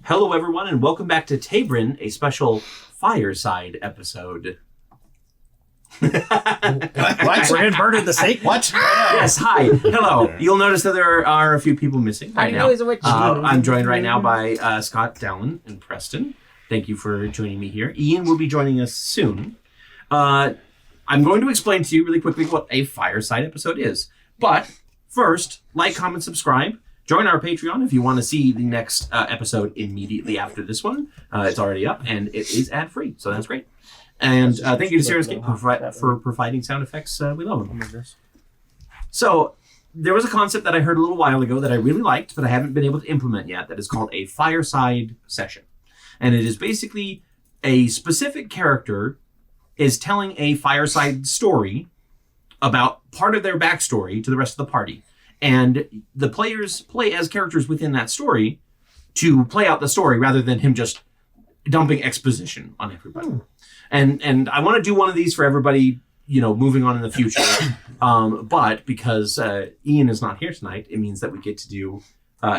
Hello, everyone, and welcome back to Taebrin, a special fireside episode. What? We're inverted the sake. What? Yes, hi. Hello. You'll notice that there are a few people missing right now. I'm joined right now by Scott, Dallin, and Preston. Thank you for joining me here. Ian will be joining us soon. I'm going to explain to you really quickly what a fireside episode is. But first, like, comment, subscribe. Join our Patreon if you want to see the next episode immediately after this one. It's already up, and it is ad-free, so that's great. And thank you to Syrinscape for providing sound effects. We love them. So, there was a concept that I heard a little while ago that I really liked, but I haven't been able to implement yet, that is called a fireside session. And it is basically a specific character is telling a fireside story about part of their backstory to the rest of the party. And the players play as characters within that story to play out the story rather than him just dumping exposition on everybody. And I want to do one of these for everybody, moving on in the future. But because Ian is not here tonight, it means that we get to do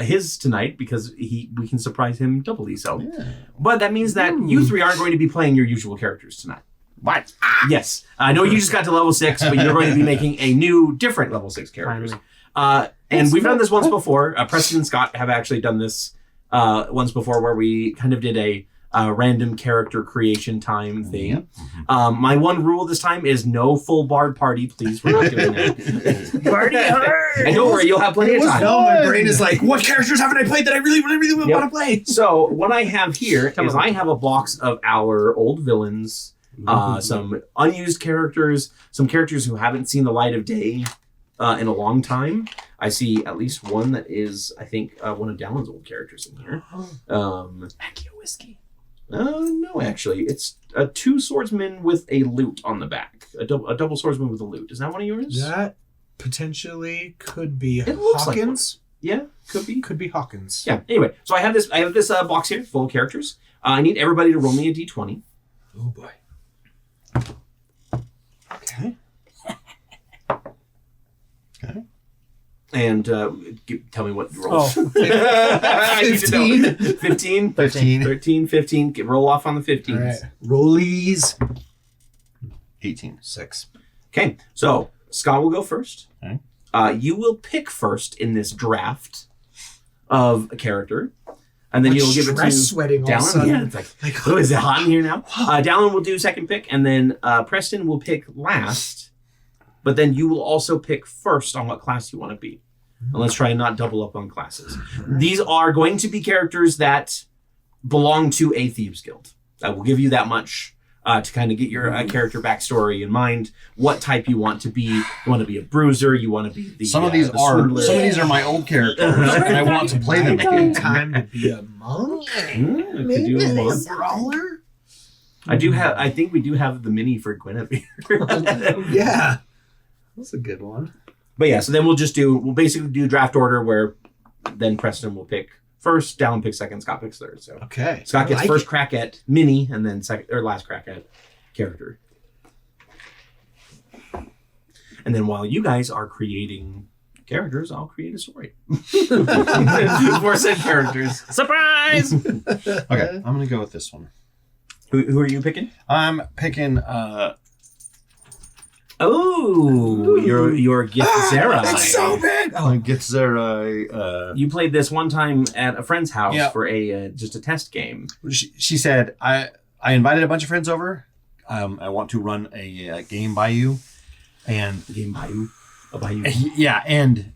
his tonight because we can surprise him doubly so. Yeah. But that means that you three aren't going to be playing your usual characters tonight. What? Yes. I know you just got to level 6, but you're going to be making a new, different level 6 characters. And we've done this once before. Preston and Scott have actually done this once before where we kind of did a random character creation time thing. My one rule this time is no full bard party, please. We're not doing that. Party hard! And don't worry, you'll have plenty of time. No, my brain is like, what characters haven't I played that I really want to play? So what I have here is I have a box of our old villains, some unused characters, some characters who haven't seen the light of day in a long time. I see at least one that is, I think, one of Dallin's old characters in here. Macchio whiskey. No, actually. It's a 2 swordsmen with a lute on the back. A double swordsman with a lute. Is that one of yours? That potentially could be Like Hawkins. Yeah, could be. Could be Hawkins. Yeah, anyway. So I have this box here full of characters. I need everybody to roll me a d20. Oh, boy. Okay. Okay. And tell me what you roll. Oh, 15. I need to know. 15? 13, 15. Roll off on the 15s. All right. Rollies. 18. 6. Okay, so Scott will go first. Okay. You will pick first in this draft of a character. And then you'll give it to sweating all of a Dallin. sudden. Yeah, it's like, oh, is it hot in here now? Dallin will do second pick, and then Preston will pick last. But then you will also pick first on what class you want to be. And let's try and not double up on classes. These are going to be characters that belong to a Thieves Guild. I will give you that much to kind of get your character backstory in mind. What type you want to be. You want to be a bruiser. You want to be the Some of these are my old characters, and I want to play them again. Time to be a monk. Maybe a brawler. I think we do have the mini for Guinevere. Yeah. That's a good one. But yeah, so then we'll basically do draft order where then Preston will pick first, Dallin picks second, Scott picks third. So okay. Scott gets first crack at mini and then second or last crack at character. And then while you guys are creating characters, I'll create a story. For said characters. Surprise! Okay, I'm gonna go with this one. Who are you picking? I'm picking your Githzerai. It's so big. Githzerai. You played this one time at a friend's house for a just a test game. She said, I invited a bunch of friends over. I want to run a game by you. And Game by you? By you? Yeah, and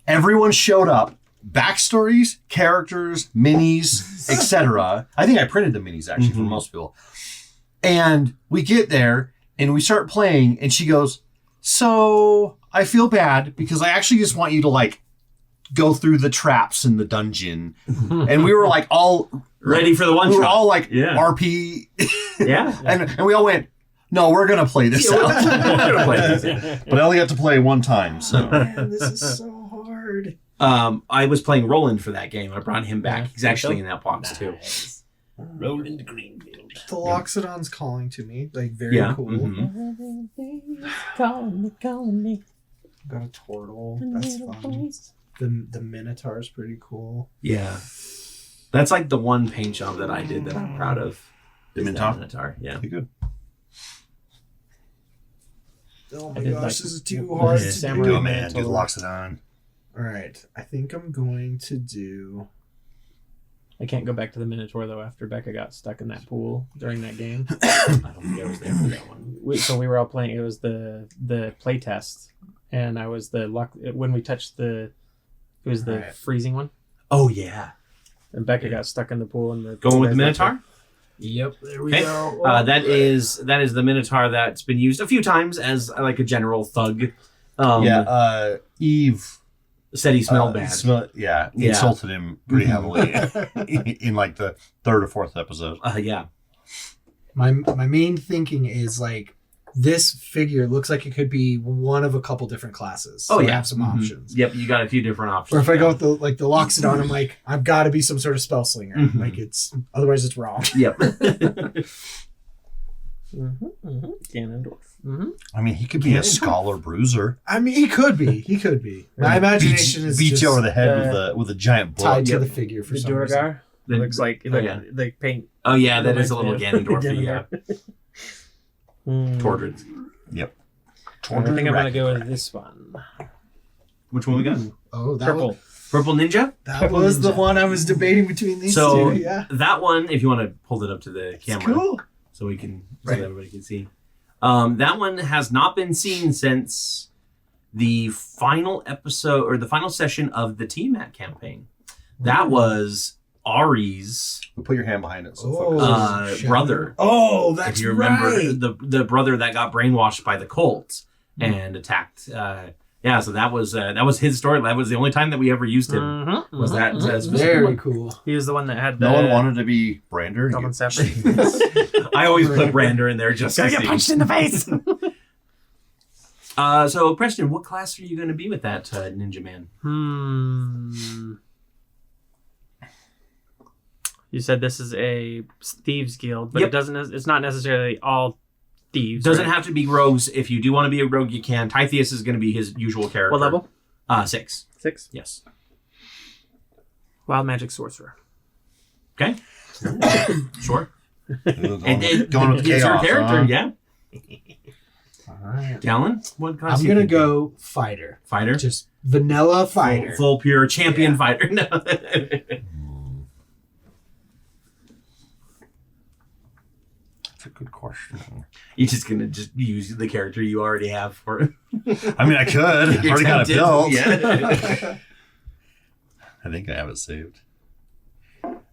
everyone showed up. Backstories, characters, minis, etc. I think I printed the minis actually for most people. And we get there and we start playing, and she goes, "So I feel bad because I actually just want you to go through the traps in the dungeon." And we were all ready for the one. We were all RP. Yeah. and we all went, "No, we're gonna play this out." We're gonna play this. But I only got to play one time, so. Man, this is so hard. I was playing Roland for that game. I brought him back. He's actually in that box too. Roland Greenfield. The Loxodon's calling to me. Very cool. Mm-hmm. Calling me. Got a turtle. That's fun. The Minotaur's pretty cool. Yeah. That's like the one paint job that I did that I'm proud of. The Minotaur. Yeah. Pretty good. Oh I my did gosh, like- this is too hard to Samurai do. Do it, man. Minotaur. Do the Loxodon. All right, I think I'm going to do. I can't go back to the Minotaur though after Becca got stuck in that pool during that game. I don't think I was there for that one. So we were all playing. It was the play test, and I was the luck when we touched the. It was the Right. freezing one, Oh yeah. and Becca got stuck in the pool. And the Going with the Minotaur. Yep, there we Okay. go. That is the Minotaur that's been used a few times as like a general thug. Eve Said he smelled bad. Yeah, Yeah. insulted him pretty heavily in like the third or fourth episode. Yeah. My main thinking is like this figure looks like it could be one of a couple different classes. Oh So I yeah. have some Mhm. options. Yep, you got a few different options. Or if I go with the Loxodon, I'm like, I've got to be some sort of spell slinger. Mhm. Like it's otherwise it's wrong. Yep. Ganondorf. I mean, he could be a scholar bruiser. I mean, he could be. He could be. My imagination is beat just you over the head with a giant book. tied to Yep. the figure for The some reason. Durgar. It looks like Oh, yeah. they paint. Oh yeah, that is a Reminds little me Ganondorf. Yeah. Mm. Tordred. I think I'm gonna go with this one. Which one we got? Oh, that Purple. Was, Purple Ninja. that was the one I was debating between these So two. Yeah, that one, if you want to hold it up to the it's camera, cool. so we can so Right. that everybody can see. That one has not been seen since the final episode or the final session of the T-Mat campaign. That was Ari's Put your hand behind it. So Oh. focus. Shadow. brother. Oh, that's If you remember right. the brother that got brainwashed by the cult and attacked. So that was his story. That was the only time that we ever used him. Was that specific Very one. cool. He was the one that had the. No one wanted to be Brander. Goblin Sapper. I always put Brander in there just to see. in the face. So Preston, what class are you going to be with that ninja man? You said this is a thieves guild, but Yep. it doesn't. It's not necessarily all thieves. Doesn't right? have to be rogues. If you do want to be a rogue, you can. Titheus is going to be his usual character. What level? 6. 6. Yes. Wild magic sorcerer. Okay. Sure. Going And with it's your chaos, character, huh? yeah. All right. Gallon, what class? I'm you gonna thinking? go fighter. Fighter. Just vanilla fighter. Full pure champion Yeah. fighter. No. That's a good question. You're just gonna just use the character you already have for it. I mean, I could. I've You're already got it tempted. built. Yeah. I think I have it saved.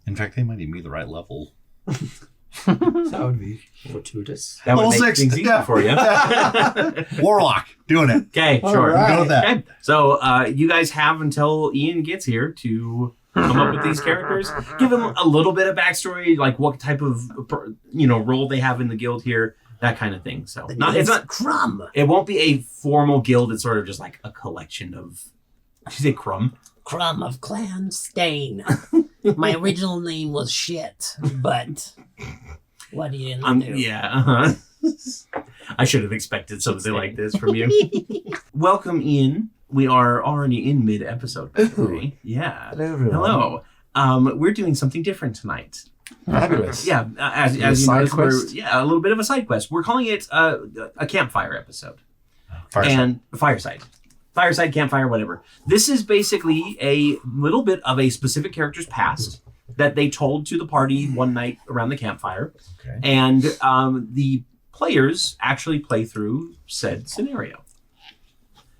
In fact, they might even be the right level. That would be fortuitous. That would Level make 6, things easy yeah. for you. Warlock, doing it. Okay, All sure. right. Go with that. Okay. So you guys have until Ian gets here to come up with these characters. Give them a little bit of backstory, like what type of role they have in the guild here, that kind of thing. So it's not Crumb. It won't be a formal guild. It's sort of just like a collection of. Did you say crumb? Crumb of Clan Stain. My original name was shit, but what do you do? Yeah. I should have expected something like this from you. Welcome, Ian. We are already in mid-episode. By the way. Yeah. Hello, everyone. Hello. We're doing something different tonight. Fabulous. Yeah, as you side noticed, quest? a little bit of a side quest. We're calling it a campfire episode. Fireside, campfire, whatever. This is basically a little bit of a specific character's past that they told to the party one night around the campfire. Okay. And the players actually play through said scenario.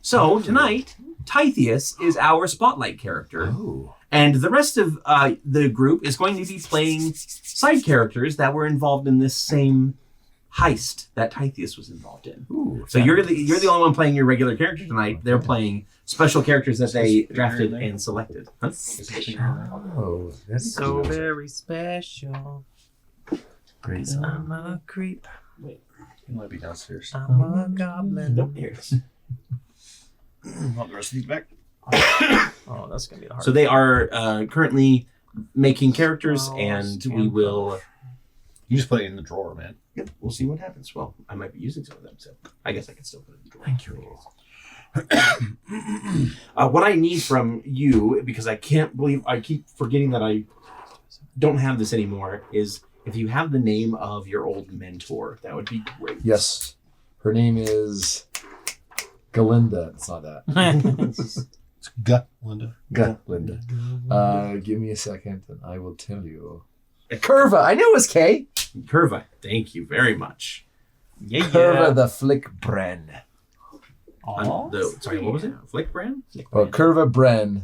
So tonight, Titheus is our spotlight character. Oh. And the rest of the group is going to be playing side characters that were involved in this same heist that Titheus was involved in. Ooh, So you're the only one playing your regular character tonight. They're playing special characters that they drafted and selected. Huh? Oh, that's So very special. great. I'm a creep. It might be downstairs. I'm a goblin. Nope, here it is. Want the rest of these back? Oh, that's gonna be hard. So they are currently making characters, Oh, and stand we will. You just put it in the drawer, man. Yep, we'll see what happens. Well, I might be using some of them, so I guess I can still put it in the drawer. Thank you. What I need from you, because I can't believe I keep forgetting that I don't have this anymore is if you have the name of your old mentor, that would be great. Yes. Her name is Galinda. It's not that. It's Linda. Galinda. Give me a second and I will tell you. Curva. I knew it was K. Curva. Thank you very much. Curva the Flick Bren. Sorry, what was it? Flick Brand? Well, Curva Bren.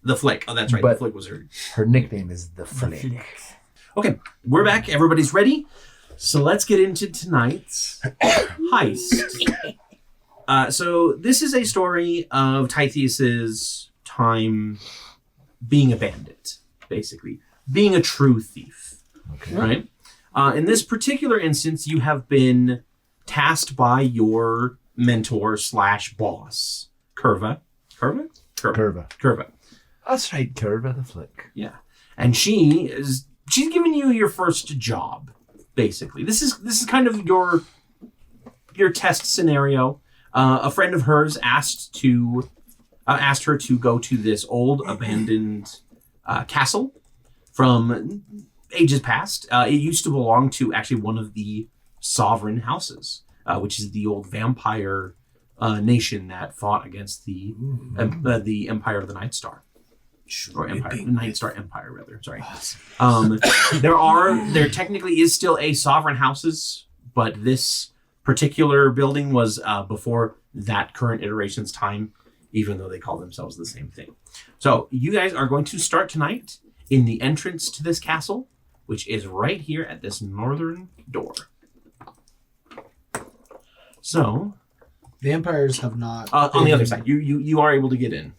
The Flick. Oh, that's right. But the Flick was her. Her nickname is the Flick. Okay, we're back. Everybody's ready. So let's get into tonight's heist. So this is a story of Titheus's time being a bandit, basically. Being a true thief. Okay. Right? In this particular instance, you have been tasked by your mentor / boss, Curva. Curva. That's right, Curva the Flick. Yeah. And she's giving you your first job, basically. This is kind of your test scenario. A friend of hers asked her to go to this old abandoned castle from ages past. It used to belong to actually one of the sovereign houses, which is the old vampire nation that fought against the Empire of the Night Star. Or Empire, Night Star Empire, rather. Sorry. There technically is still a sovereign houses, but this particular building was before that current iteration's time, even though they call themselves the same thing. So you guys are going to start tonight in the entrance to this castle, which is right here at this northern door. So the Empires have not on the other side. You are able to get in.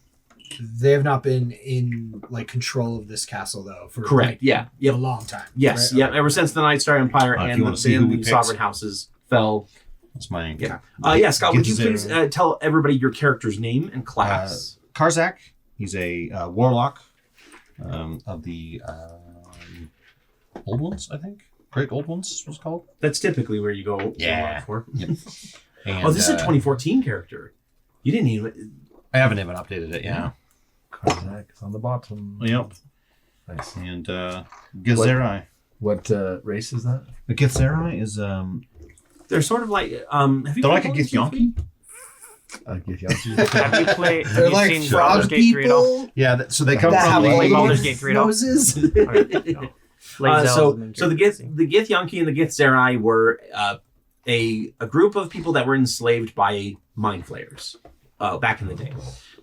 They have not been in like control of this castle though for correct. Like, a long time. Yes, right? yeah. Ever since the Night Star Empire and the sovereign houses fell. That's my Scott, would you please tell everybody your character's name and class? Karzak. He's a warlock of the old ones, I think. Great Old Ones was called. That's typically where you go. For. Yep. And, this is a 2014 character. You didn't even. I haven't even updated it. Yeah. Karzak is on the bottom. Yep. Nice. And Gezerai. What race is that? The Gezerai is they're sort of like have you they're like a Githyanki? Have you played? They're like frog people. Yeah, so they come from Baldur's Gate 3 noses. So the Githyanki and the Githzerai were a group of people that were enslaved by mind flayers back in the day.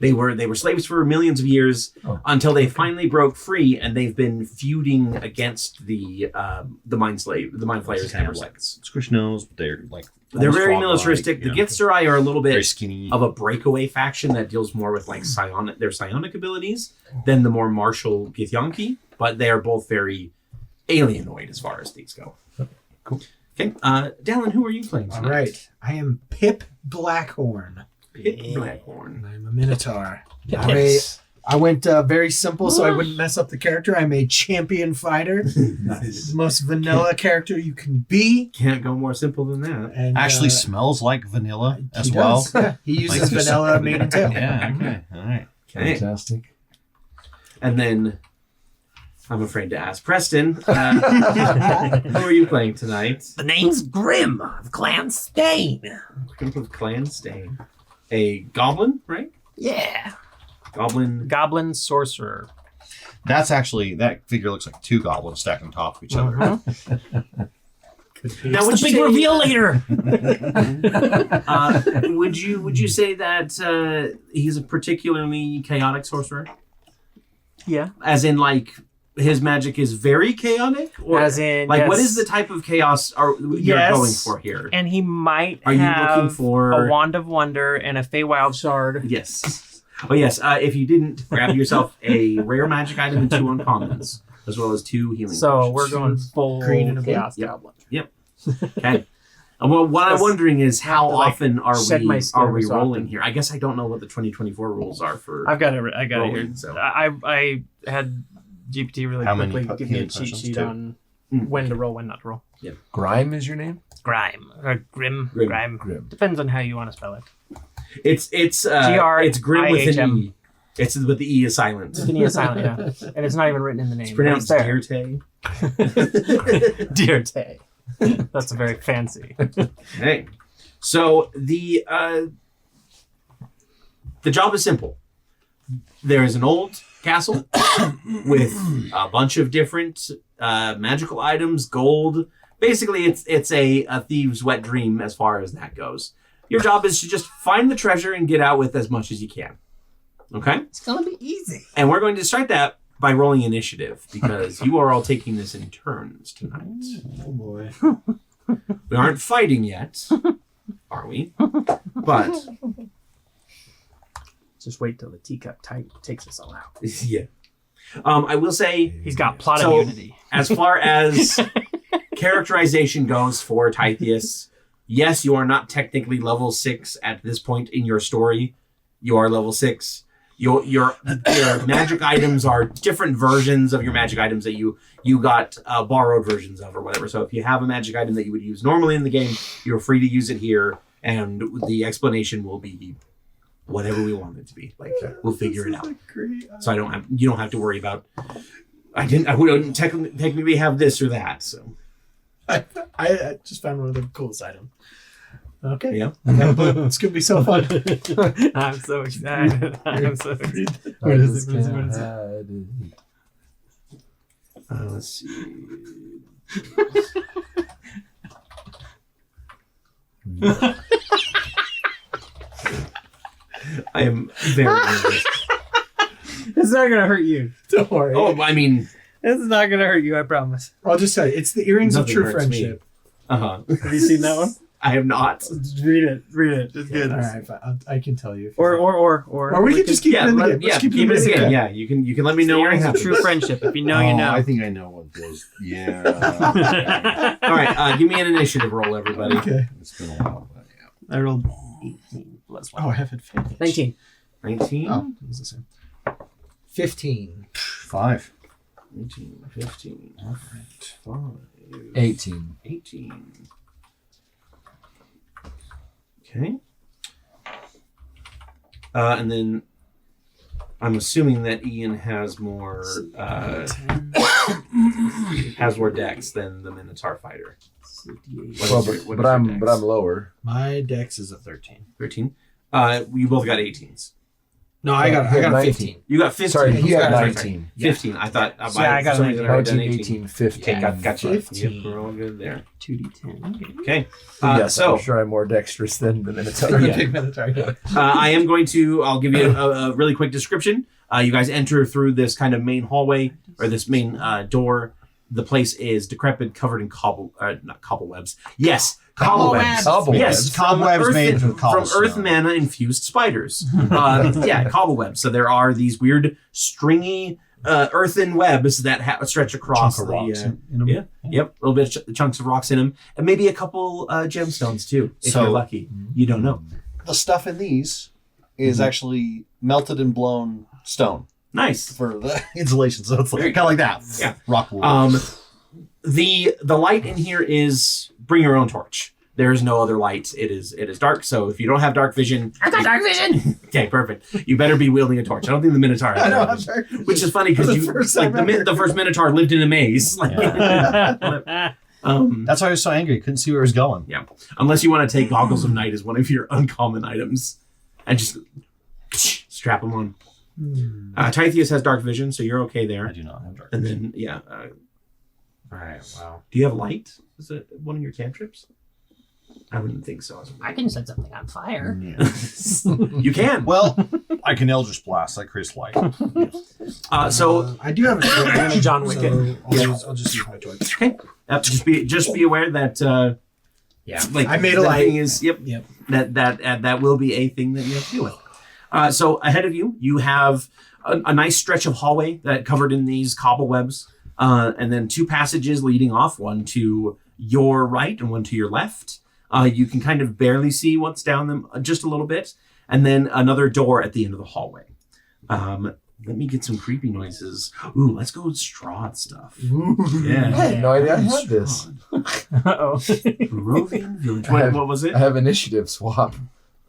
They were slaves for millions of years until they finally broke free, and they've been feuding against the mind flayers ever since. Squishmallows, but they're very militaristic. The Githzerai are a little bit skinny of a breakaway faction that deals more with like their psionic abilities than the more martial Githyanki, but they are both very alienoid as far as these go. Cool. Okay, Dallin, who are you playing tonight? All right, I am Pip Blackhorn. Blackhorn. I'm a Minotaur. Yes. I went very simple so I wouldn't mess up the character. I'm a champion fighter. Nice. The most vanilla character you can be. Can't go more simple than that. And actually smells like vanilla as well. Yeah, he uses vanilla mane and tail. Yeah, okay. All right. Okay. Fantastic. And then I'm afraid to ask Preston, who are you playing tonight? The name's Grim of Clan Stain. Grim of Clan Stain. A goblin, right? Yeah. Goblin sorcerer. That figure looks like two goblins stacked on top of each other. Now, the big reveal later. Would you say that he's a particularly chaotic sorcerer? Yeah. As in, like, his magic is very chaotic? Or, as in, like, yes. what is the type of chaos you're going for here? And he might Are have you looking for a Wand of Wonder and a Feywild Shard. Yes. Oh, yes. If you didn't, grab yourself a rare magic item and 2 uncommons, as well as 2 healing So potions. we're going full Green and a blue? Chaos Yep. Goblin. Yep. Okay. Well, what I'm wondering is how often are we rolling here? I guess I don't know what the 2024 rules are for. I got it rolling, here. so. I had GPT really How many quickly give me a cheat potions, sheet too? on when to roll, when not to roll. Yeah. Grime is your name? Grime or Grim. Grim. Grim. Depends on how you want to spell it. It's G-R-I-H-M. it's grim with an E. But the E is silent. The E is silent, yeah. And it's not even written in the name. It's pronounced but it's Dirte. Dirte. That's very fancy. Hey. So the job is simple. There is an old castle with a bunch of different magical items, gold. Basically, it's a thieves' wet dream as far as that goes. Your job is to just find the treasure and get out with as much as you can. Okay? It's gonna be easy. And we're going to start that by rolling initiative because you are all taking this in turns tonight. Oh boy. We aren't fighting yet, are we? But Just wait till the teacup takes us all out. yeah. I will say He's got plot So- immunity. as far as characterization goes for Titheus, yes, you are not technically level 6 at this point in your story. You are level 6. Your magic items are different versions of your magic items that you got borrowed versions of or whatever. So if you have a magic item that you would use normally in the game, you're free to use it here, and the explanation will be whatever we want it to be. Like we'll figure it out. So you don't have to worry about. I wouldn't technically have this or that. So I just found one of the coolest items. Okay. yeah. It's gonna be so fun. I'm so excited. I'm so excited. What is it? What is it? Let's see. I am very nervous. It's not gonna hurt you. Don't worry. Oh, I mean, This is not gonna hurt you. I promise. I'll just tell you, it's the earrings Nothing of true hurts me. friendship. Have you seen that one? I have not. Read it. It's good. All right, fine. I can tell you. Or we could just keep it in the game. Let's keep it in the game. Yeah, you can let me know where I it's a have true friendship. If you know, you know. I think I know what those. Yeah. All right, give me an initiative roll, everybody. Okay. It's been a while, but yeah. I rolled 18 plus 1. Oh, I have advantage. 19. 19, Oh, it was the same. 15. 5. 19, 15, 5, 18. 18. Okay. And then I'm assuming that Ian has more decks than the Minotaur fighter. Well, but I'm lower. My dex is a 13. 13. You both got 18s. No, I got 19. 15. You got 15. Sorry, he got Sorry, 19. 15. I thought. Yeah, I got for some reason I wrote down 19, 18, 15. Okay, gotcha. 15. Yep, we're all good there. 2d10. Okay. Yes, so I'm sure I'm more dexterous than the Minotaur. The Yeah. big Minotaur, yeah. I am going to. I'll give you a really quick description. You guys enter through this kind of main hallway or this main door. The place is decrepit, covered in not cobwebs. Yes, cobwebs. Cobwebs. Yes, Cobwebs made from from cobblestone. earth mana infused spiders. Yeah, cobwebs. So there are these weird stringy earthen webs that stretch across Chunk of the. rocks in them. Yeah, yep, a little bit of chunks of rocks in them, and maybe a couple gemstones too. If So- you're lucky, you don't know. The stuff in these is actually melted and blown stone Nice. for the insulation, so it's like, kind of like that. Yeah. Rock wool. The light in here is bring your own torch. There is no other light. It is dark. So if you don't have dark vision, I got dark vision. okay, perfect. You better be wielding a torch. I don't think the Minotaur has I know, dark I'm vision. sorry. Which is funny because For the you first like time ever. the first Minotaur lived in a maze. Like, That's why I was so angry. Couldn't see where he was going. yeah. Unless you want to take Goggles of Night as one of your uncommon items and just strap them on. Titheus has dark vision, so you're okay there. I do not have dark And vision. then yeah. All right, wow. Do you have light? Is it one of your cantrips? I wouldn't think so. I can set something on fire. You can. Well, I can Eldritch Blast. I create light. So I do have a torch. John Wick so I'll just use my torch. okay. Just be aware that Yeah, like I made a that light. thing is yep that will be a thing that you have to deal with. So ahead of you, you have a nice stretch of hallway that covered in these cobwebs, and then 2 passages leading off, one to your right and one to your left. You can kind of barely see what's down them just a little bit, and then another door at the end of the hallway. Let me get some creepy noises. Ooh, let's go with straw stuff. I Yeah. had no idea I had this. Uh-oh. Barovian Village. I have- What was it? I have initiative swap.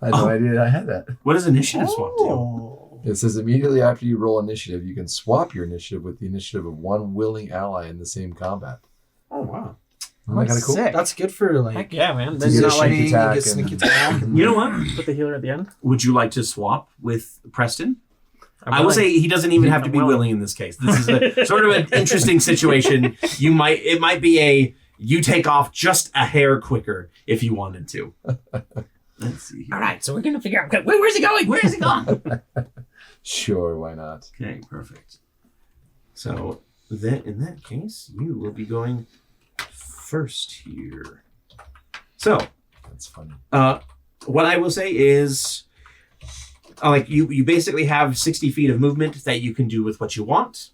I had no idea I had that. What does initiative swap do? Oh. It says immediately after you roll initiative, you can swap your initiative with the initiative of one willing ally in the same combat. Oh wow, Isn't that kind of cool? Sick. that's good for like. Heck yeah, man. To Then get you're a not like sneak attack get sneak and- attack. You know what? put the healer at the end. Would you like to swap with Preston? I'm I will willing. say he doesn't even have to I'm be willing. willing in this case. This is a sort of an interesting situation. It might be you take off just a hair quicker if you wanted to. Let's see here. All right, so we're gonna figure out where's he going? Where is he going? Sure, why not? Okay, perfect. So then, in that case, you will be going first here. So, That's funny. what I will say is, like you basically have 60 feet of movement that you can do with what you want,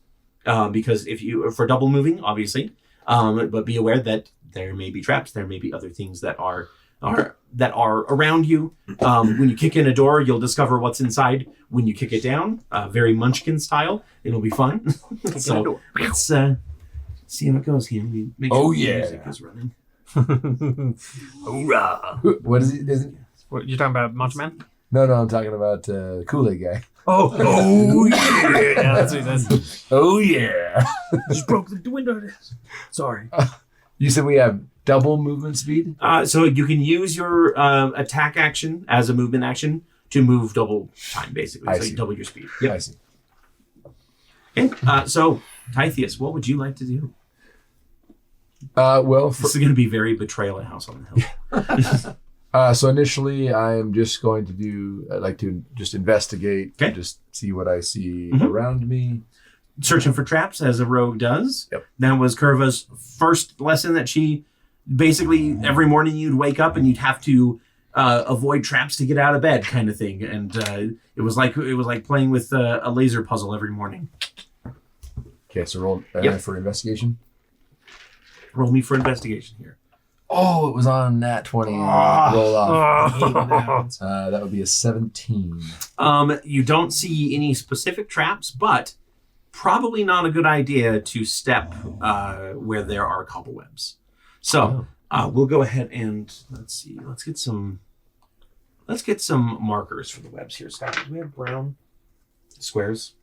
because if you for double moving, obviously, but be aware that there may be traps, there may be other things that are around you. When you kick in a door, you'll discover what's inside. When you kick it down, very Munchkin style, it'll be fun. So let's see how it goes here. Let me make sure Oh, the yeah. music is running. Hoorah! What is it? Is it? What, you're talking about Macho Man? No, I'm talking about Kool-Aid guy. Oh yeah! Yeah, that's what he says. Oh, yeah. Just broke the window. Sorry. You said we have double movement speed? So you can use your attack action as a movement action to move double time, basically. I So see. you double your speed. I see. Okay. So Titheus, what would you like to do? Well, This is going to be very Betrayal at House on the Hill. so initially, I'm just going to do. I'd like to just investigate, Okay. just see what I see Mhm. around me. Searching for traps, as a rogue does. Yep. That was Curva's first lesson that she basically every morning you'd wake up and you'd have to avoid traps to get out of bed, kind of thing. And it was like playing with a laser puzzle every morning. Okay, so roll Yep. for investigation. Roll me for investigation here. Oh, it was on nat 20. Ah. Roll off. I hate when that happens. That would be a 17. You don't see any specific traps, but probably not a good idea to step where there are cobwebs. So we'll go ahead and let's see. Let's get some markers for the webs here. Scott, do we have brown squares?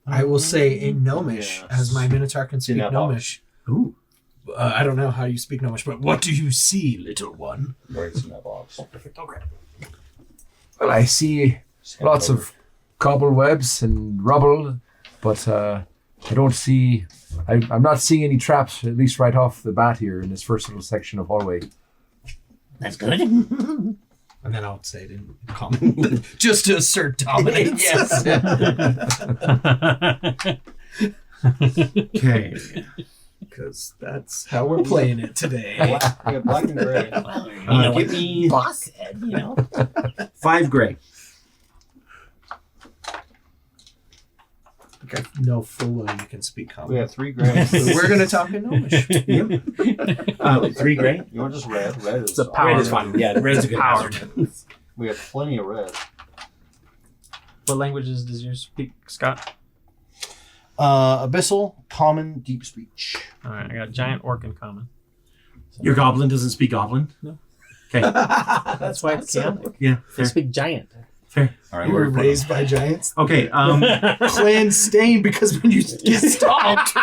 I will say in Gnomish, Yes. as my Minotaur can speak that Gnomish. Ooh. I don't know how you speak Gnomish, but what do you see, little one? Right in that box. Perfect. Okay. Well, I see lots of cobwebs and rubble, but I don't see. I'm not seeing any traps, at least right off the bat here in this first little section of hallway. That's good. And then I'll say it in common, just to assert dominance. Yes. Okay. Because that's How we're playing it today. We got black and gray. Well, you know give what me the boss said, you know. 5 gray. I know full well you can speak We common. have 3 gray. We're going to talk in Gnomish. Yep. 3 gray. You want just red? Red is It's a power. Red is fine. Yeah, red's a good Power. hazard. We have plenty of red. What languages does yours speak, Scott? Abyssal, common, deep speech. All right, I got giant orc in common. Your goblin doesn't speak goblin? No. Okay. That's why it's chaotic. Yeah, They fair. speak giant. Fair. All right, You were raised by giants. Okay, Clan stain because when you get stopped.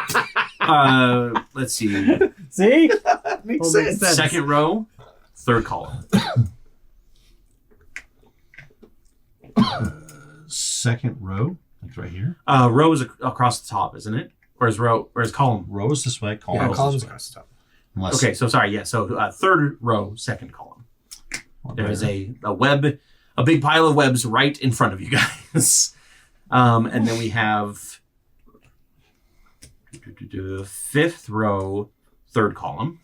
let's see. See? Makes Well, sense. makes sense. Second row, third column. second row. That's right here. Row is across the top, isn't it? Or is column? Row is this way. Column Yeah, is columns this way. across the top. Unless, Okay, so sorry, yeah. So third row, second column. There is a web, a big pile of webs right in front of you guys. And then we have fifth row, third column.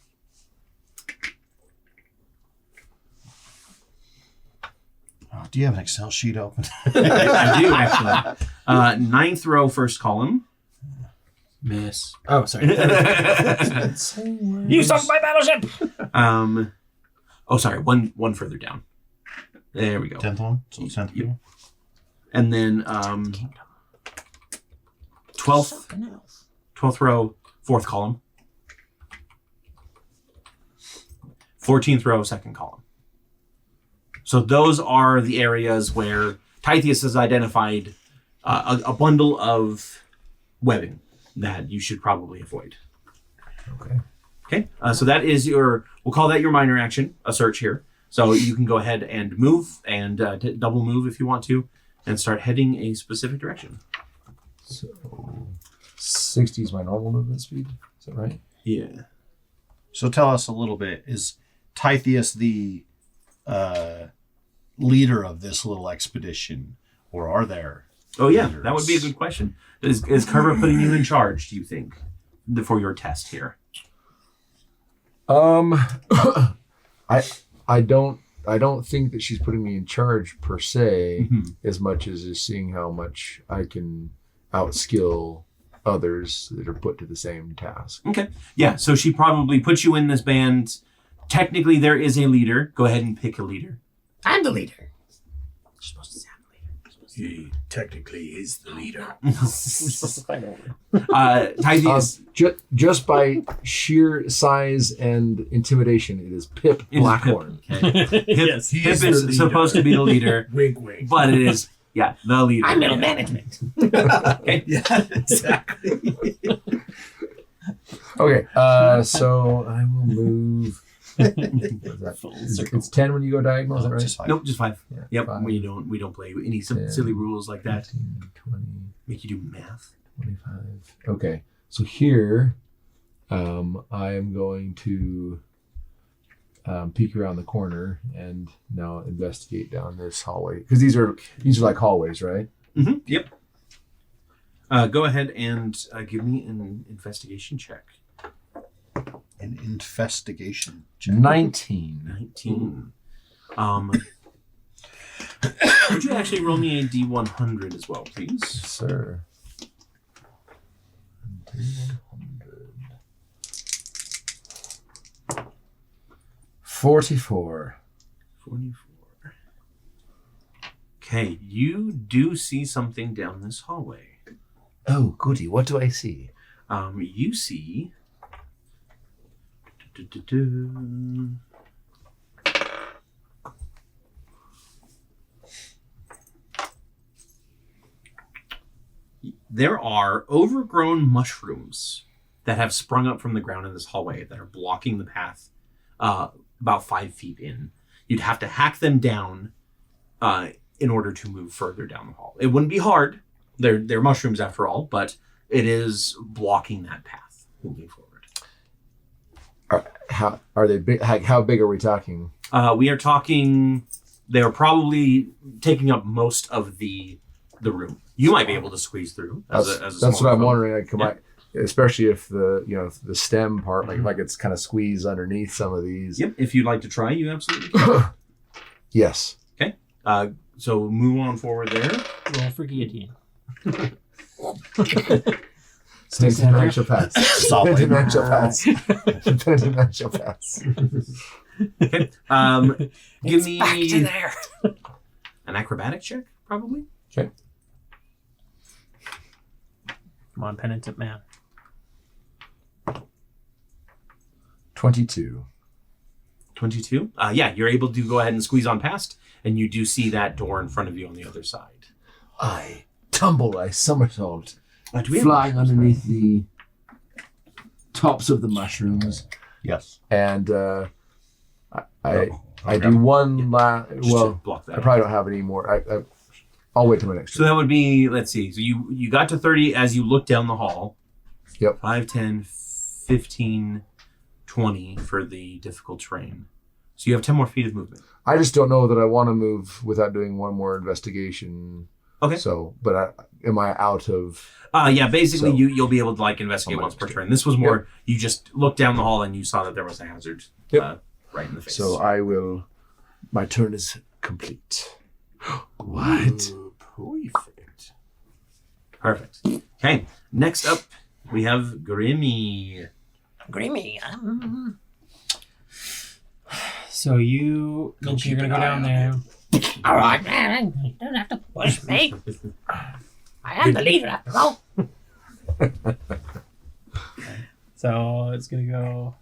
Oh, do you have an Excel sheet open? I do actually. Ninth row, first column. Miss. Oh, sorry. You sunk my battleship! Oh, sorry. One further down. There we go. 10th one. So 10th Yep. row. And then 12th row, fourth column. 14th row, second column. So those are the areas where Titheus has identified a bundle of webbing that you should probably avoid. Okay. Okay, so that is we'll call that your minor action, a search here. So you can go ahead and move and double move if you want to, and start heading a specific direction. So 60 is my normal movement speed. Is that right? Yeah. So tell us a little bit. Is Titheus the leader of this little expedition, or are there? Oh yeah, leaders? that would be a good question. Is Carver putting you in charge? Do you think for your test here? I don't think that she's putting me in charge per se, as much as is seeing how much I can outskill others that are put to the same task. Okay. Yeah, so she probably puts you in this band. Technically, there is a leader. Go ahead and pick a leader. I'm the leader. You're supposed to say I'm the leader. He technically is the leader. Titheus. Just by sheer size and intimidation, it is Pip Blackhorn. Okay. Yes, Pip is supposed to be the leader, Wink, wink. but it is, the leader. I'm middle management. Okay. Yeah, exactly. Okay, so I will move. It's 10 when you go diagonal, is that right? Just fine. Nope, just 5. Yeah, Yep, 5, we don't play any 10, silly rules like that. 15, 20, Make you do math. 25. Okay, so here I am going to peek around the corner and now investigate down this hallway. Because these are like hallways, right? Mm-hmm. Yep. Go ahead and give me an investigation check. An investigation check. 19. 19. Would you actually roll me a D100 as well, please? Sir. 44. 44. Okay, you do see something down this hallway. Oh, goody. What do I see? You see... There are overgrown mushrooms that have sprung up from the ground in this hallway that are blocking the path about 5 feet in. You'd have to hack them down in order to move further down the hall. It wouldn't be hard. They're mushrooms after all, but it is blocking that path moving forward. How are they big? How big are we talking? We are talking. They are probably taking up most of the room. You might be able to squeeze through. That's what I'm wondering. Like, especially if the stem part, like it's kind of squeezed underneath some of these. Yep. If you'd like to try, you absolutely can. Yes. Okay. So move on forward there. Roll for guillotine. 29 shall pass. Solid. 29 shall pass. 29 shall pass. Okay. Give me Back to there. an acrobatic check, probably. Okay. Come on, penitent man. 22. 22. Yeah, you're able to go ahead and squeeze on past, and you do see that door in front of you on the other side. I tumble, I somersault, Do we have flying underneath the tops of the mushrooms, Yes. and I do one last. just to Well, block that I probably don't have any more. I'll wait till my next So that would be, let's see. So you got to 30 as you look down the hall. Yep. 5, 10, 15, 20 for the difficult terrain. So you have 10 more feet of movement. I just don't know that I want to move without doing one more investigation. Okay. So, but am I out of? Yeah, basically So- you'll be able to investigate On my once per next turn. This was more, you just looked down the hall and you saw that there was a hazard Yep. right in the face. So I will. My turn is complete. What? Perfect. Perfect. Okay, next up we have Grimmy. Grimmy. So you mentioned you're gonna go down there. All right, man. You don't have to push me. I am the leader after all. So it's gonna go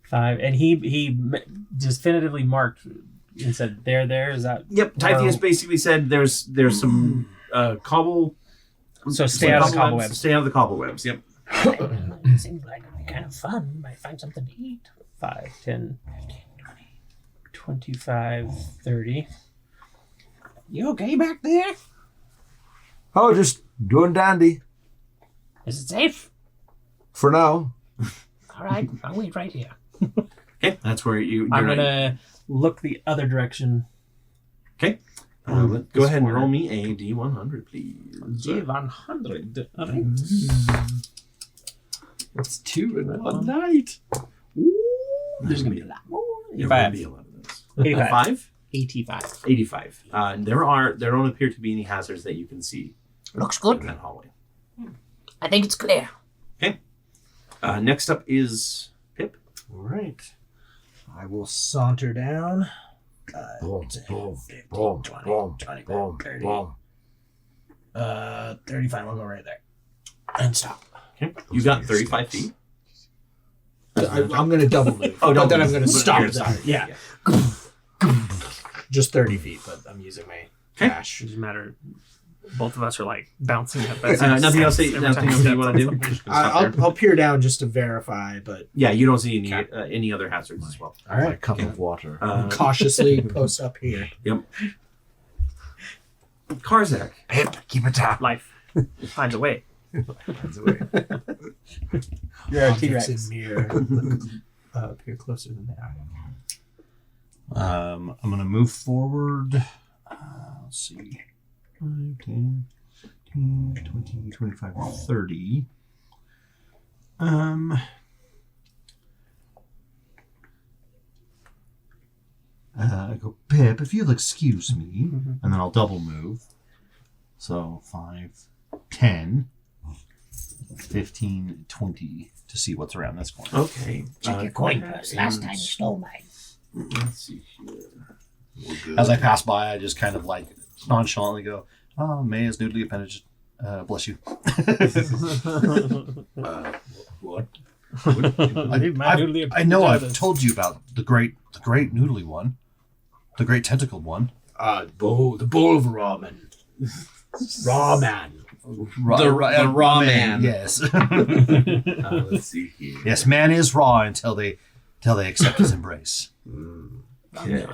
5, and he just definitively marked and said they're there. Is that? Yep. Titheus basically said there's some cobble. So stay out of the cobwebs. Stay out of the cobwebs. Yep. It seems like it'd be kind of fun. Might find something to eat. 5, 10, 25, 30. You okay back there? Oh, just doing dandy Is it safe? for now. All right, I'll wait right here. Okay, that's where you're I'm gonna look the other direction. Okay. Go ahead and roll me a D100, please. G100. All right. It's 2 in 1 night. There's gonna be a lot more. There will be a lot of those. 85. 85? 85. There don't appear to be any hazards that you can see Looks in good. that hallway. I think it's clear. Okay. Next up is Pip. All right. I will saunter down. Boom, 10, boom, 15, boom, 20, boom, 25, boom, 30. boom. 35. I'll go right there. And stop. Okay. You got 35 feet. I'm going to double move. Oh, but then double I'm going to move. stop You're there. sorry. Yeah. Just 30 feet, but I'm using my Okay. dash. It doesn't matter. Both of us are like bouncing at Nothing else that you want to do? Just stop there. I'll peer down just to verify, but Yeah, you don't see any other hazards as well. all right. Cup of water. Cautiously post up here. Yep. Karzak. Pip, keep it tap. Life finds a way. Hands away. You're a Objects T-Rex. in mirror. Appear closer than they are. I'm going to move forward. Let's see. 5, 10, 15, 20, 25, 30. I go, Pip, if you'll excuse me. And then I'll double move. So 5, 10, 15, 20 to see what's around this corner. Okay. Check your coin purse. Last time you stole mine. Let's see here. As I pass by, I just kind of like nonchalantly go, "Oh, May is noodly appendage. Bless you." What? I know I've told you about the great noodly one, the great tentacled one. The bowl of ramen. Ramen. The raw man. Yes. Let's see here. Yes, man is raw until they accept his embrace. Okay.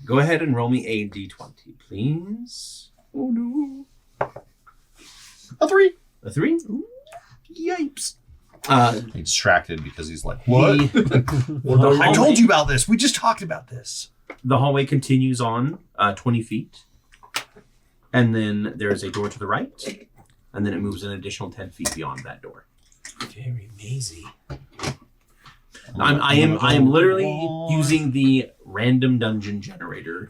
Go ahead and roll me a d20, please. Oh no. A 3. A 3? Ooh, yipes. He's distracted because he's like, what? I told you about this. We just talked about this. The hallway continues on 20 feet. And then there's a door to the right. And then it moves an additional 10 feet beyond that door. Very mazy. I am literally using the random dungeon generator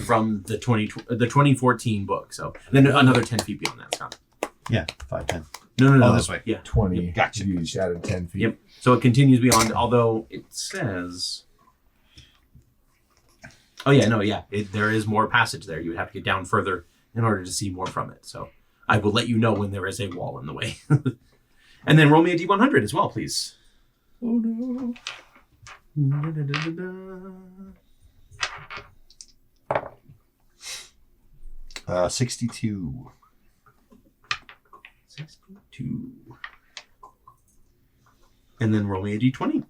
from the 2014 book. So then another 10 feet beyond that, Scott. Yeah, 5, 10. No. Oh, this way. Yeah. 20. Gotcha. You each added 10 feet. Yep. So it continues beyond, although it says... Oh, yeah, no, yeah. There is more passage there. You would have to get down further in order to see more from it. So I will let you know when there is a wall in the way. And then roll me a D100 as well, please. Oh no. 62. 62. And then roll me a D20.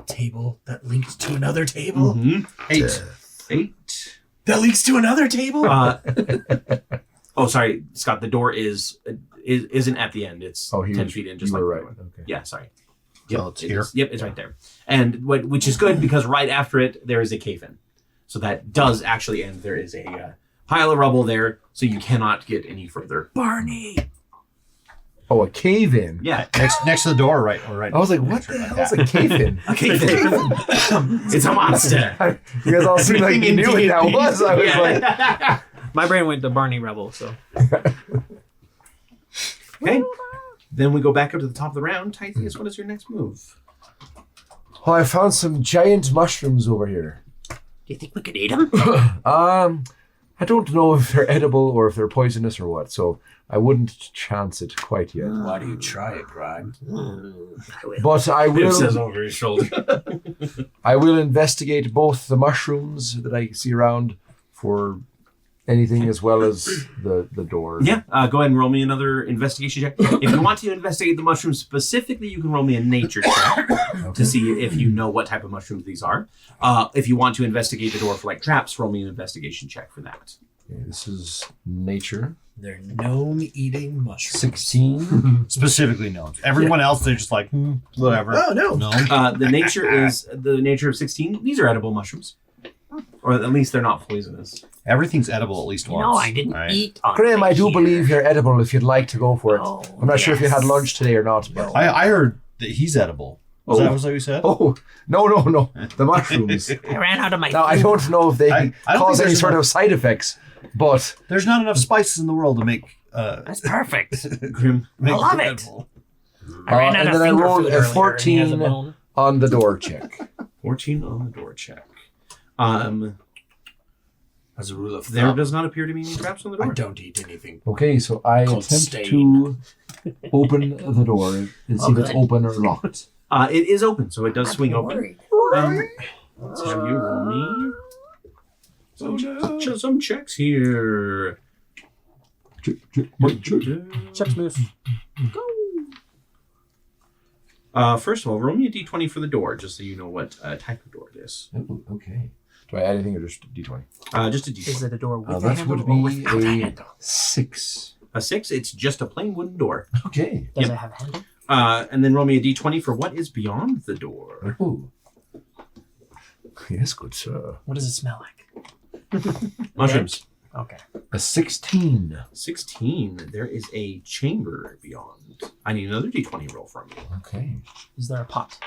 Table that links to another table. Mm-hmm. 8. That links to another table. Oh, sorry, Scott. The door isn't at the end. It's 10 feet in. Just you like were the right. door. Okay. Yeah, sorry. So it's here? Yep, it's right there. And which is good because right after it there is a cave-in, so that does actually end. There is a pile of rubble there, so you cannot get any further. Barney. Oh, a cave in. Yeah, Next to the door, right? Or right. I was like, what the hell is a cave in? a cave-in. It's a monster. You guys all seem like you knew what that was. I was like, My brain went to Barney Rebel, so. Okay. Then we go back up to the top of the round. Titheus, what is your next move? oh, I found some giant mushrooms over here. Do you think we could eat them? I don't know if they're edible or if they're poisonous or what, so I wouldn't chance it quite yet. Why do you try it, Grime? But I It says will. over his shoulder. I will investigate both the mushrooms that I see around for anything as well as the door. Yeah, go ahead and roll me another investigation check. If you want to investigate the mushrooms specifically, you can roll me a nature check to see if you know what type of mushrooms these are. If you want to investigate the door for like traps, roll me an investigation check for that. Okay, this is nature. They're gnome-eating mushrooms. 16. Specifically gnomes. Everyone else, they're just like, whatever. Oh, no. The nature of 16. These are edible mushrooms, or at least they're not poisonous. Everything at least once. No, I didn't right? eat on Graham, the I do here. believe you're edible if you'd like to go for it. Oh, I'm not sure if you had yes. lunch today or not. But... I heard that he's edible. Was that what you said? Oh, no. The mushrooms. I ran out of my Now, I food. don't know if they I don't cause think any there's sort enough- of side effects, but There's not enough spices in the world to make. That's perfect. Grim. make I love it. edible. I ran out and of then I finger rolled food a earlier, and he has 14 bone. on the door check. 14 on the door check. As a rule of There thumb, does not appear to be any traps on the door. I don't eat anything. Okay, so I Called attempt stain. to open the door and see if it's good. open or locked. It is open, so it does swing I'm open. worried. Let's have you roll me some checks here. Check moose. First of all, roll me a d20 for the door, just so you know what type of door it is. Oh, okay. Do I add anything or just D20? Just a d20. Is it a door with a That handle would or be without a a handle? 6. A 6, it's just a plain wooden door. Okay. Does Yep. it have a handle? And then roll me a d20 for what is beyond the door. Oh. Yes, good sir. What does it smell like? Mushrooms. Okay. A 16. 16, there is a chamber beyond. I need another d20 roll from you. Okay. Is there a pot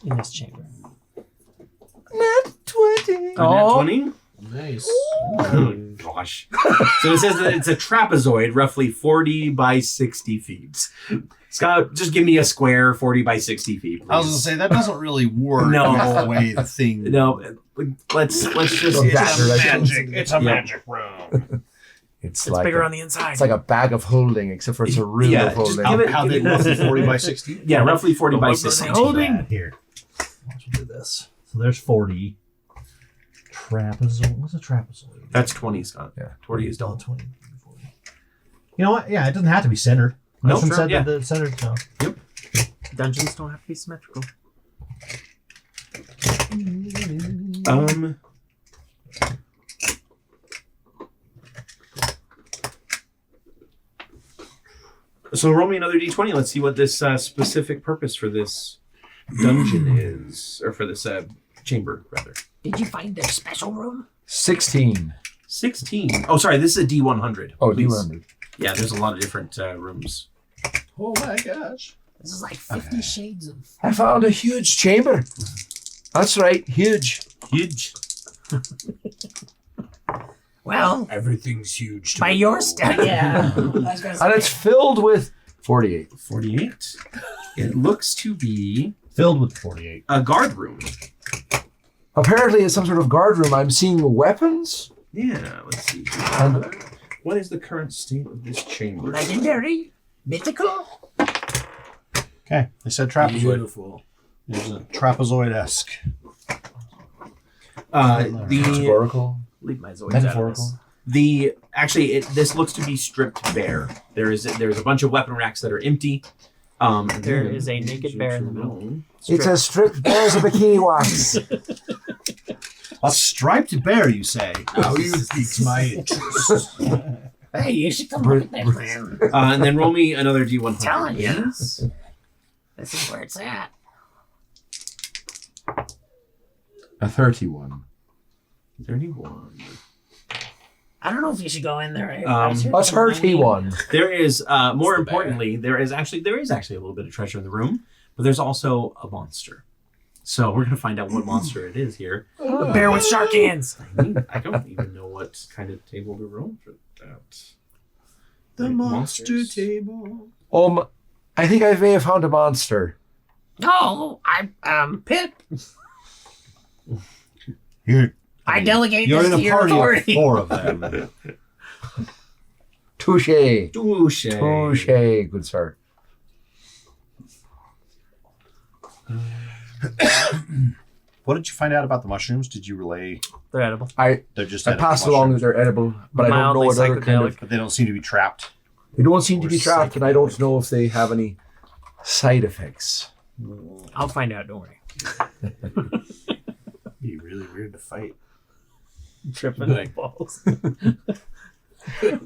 in this chamber? Nat 20. A nat 20? Nice. Oh, gosh. So it says that it's a trapezoid, roughly 40 by 60 feet. Scott, just give me a square 40 by 60 feet, please. I was going to say, that doesn't really work No. with the way the thing... No, let's just... It's a magic room. It's It's like bigger a, on the inside. it's like a bag of holding, except for it's a room Yeah, of just holding. give it- How big was it? 40 by 60? Yeah, roughly 40 by 60. Holding here. Let's do this. So there's 40. Trapezoid. What's a trapezoid? That's 20, Scott. Yeah. 40 is All double. 20. 40. You know what? Yeah, it doesn't have to be centered. No, Nothing sure, said yeah. that the centered. So. Dungeons don't have to be symmetrical. So roll me another d20. Let's see what this specific purpose for this dungeon is, or for this chamber, rather. Did you find their special room? 16. 16. Oh, sorry, this is a D100. Oh, Please. D100. Yeah, there's a lot of different rooms. Oh my gosh. This is like 50 Shades of... I found a huge chamber. That's right, huge. Huge. Well, Everything's huge. by your study, yeah. I was gonna say, And it's filled with 48. 48. It looks to be Filled with 48. a guard room. Apparently, it's some sort of guard room. I'm seeing weapons. Yeah, let's see. And What is the current state of this chamber? legendary, mythical. Okay, they said trapezoid. Beautiful. There's a trapezoid-esque. The metaphorical. Leave my zoids out of Metaphorical. this. this looks to be stripped bare. There's a bunch of weapon racks that are empty. And There then- is a naked bear in the middle. It's a stripped bear's a bikini wax. A striped bear, you say? Now you piqued my interest. Hey, you should come look at that man. And then roll me another D100. Telling you. This is where it's at. A 31. 31. I don't know if you should go in there. A A 31. There is, more importantly, there is actually a little bit of treasure in the room, but there's also a monster. So we're going to find out what monster it is here. A bear with shark hands. I don't even know what kind of table to roll for that. The Right, monster monsters. table. I think I may have found a monster. No, Pip. You're I delegate You're this in to a your party authority. of 4 of them. Touche. Touche. Touche, good sir. What did you find out about the mushrooms? Did you relay? They're edible. They're just I edible passed along that mushrooms, they're edible, but I don't know Mildly what other kind of. psychedelic. but they don't seem to be trapped. They don't seem to Or be trapped, and I don't know if they have any side effects. I'll find out. Don't worry. It'd be really weird to fight. Tripping Like- balls.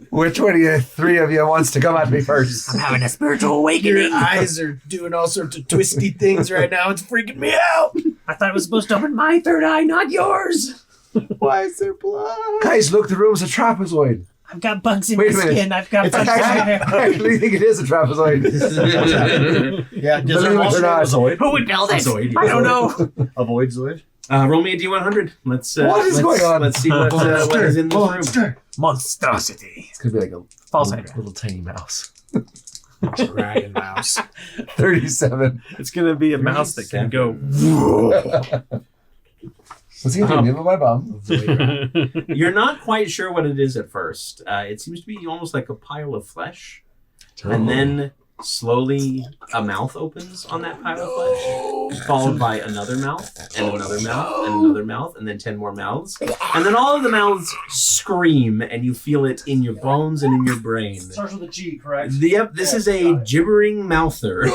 Which one of you, 3 of you, wants to come at me first? I'm having a spiritual awakening. Your eyes are doing all sorts of twisty things right now. It's freaking me out. I thought it was supposed to open my third eye, not yours. Why is there blood? Guys, look, the room's a trapezoid. I've got bugs in Wait my a minute. skin. I've got It's bugs actually, in I my actually think it is a trapezoid. Yeah, does Believe it it or not. Zoid? Who would build it? Zoid. I don't know. Avoid Zoid? Roll me a D100. Let's. What is going on? Let's see what is in this room. Monstrosity. It's going to be like a False little, idea. little tiny mouse. Dragon mouse. 37. It's gonna be a mouse that can go. What's he going to do? Nibble my bum? You're not quite sure what it is at first. It seems to be almost like a pile of flesh, and then slowly a mouth opens on that pile of flesh, followed by another mouth and another mouth and another mouth, and then 10 more mouths, and then all of the mouths scream, and you feel it in your bones and in your brain. Starts with a G, correct? Yep, this is a gibbering mouther.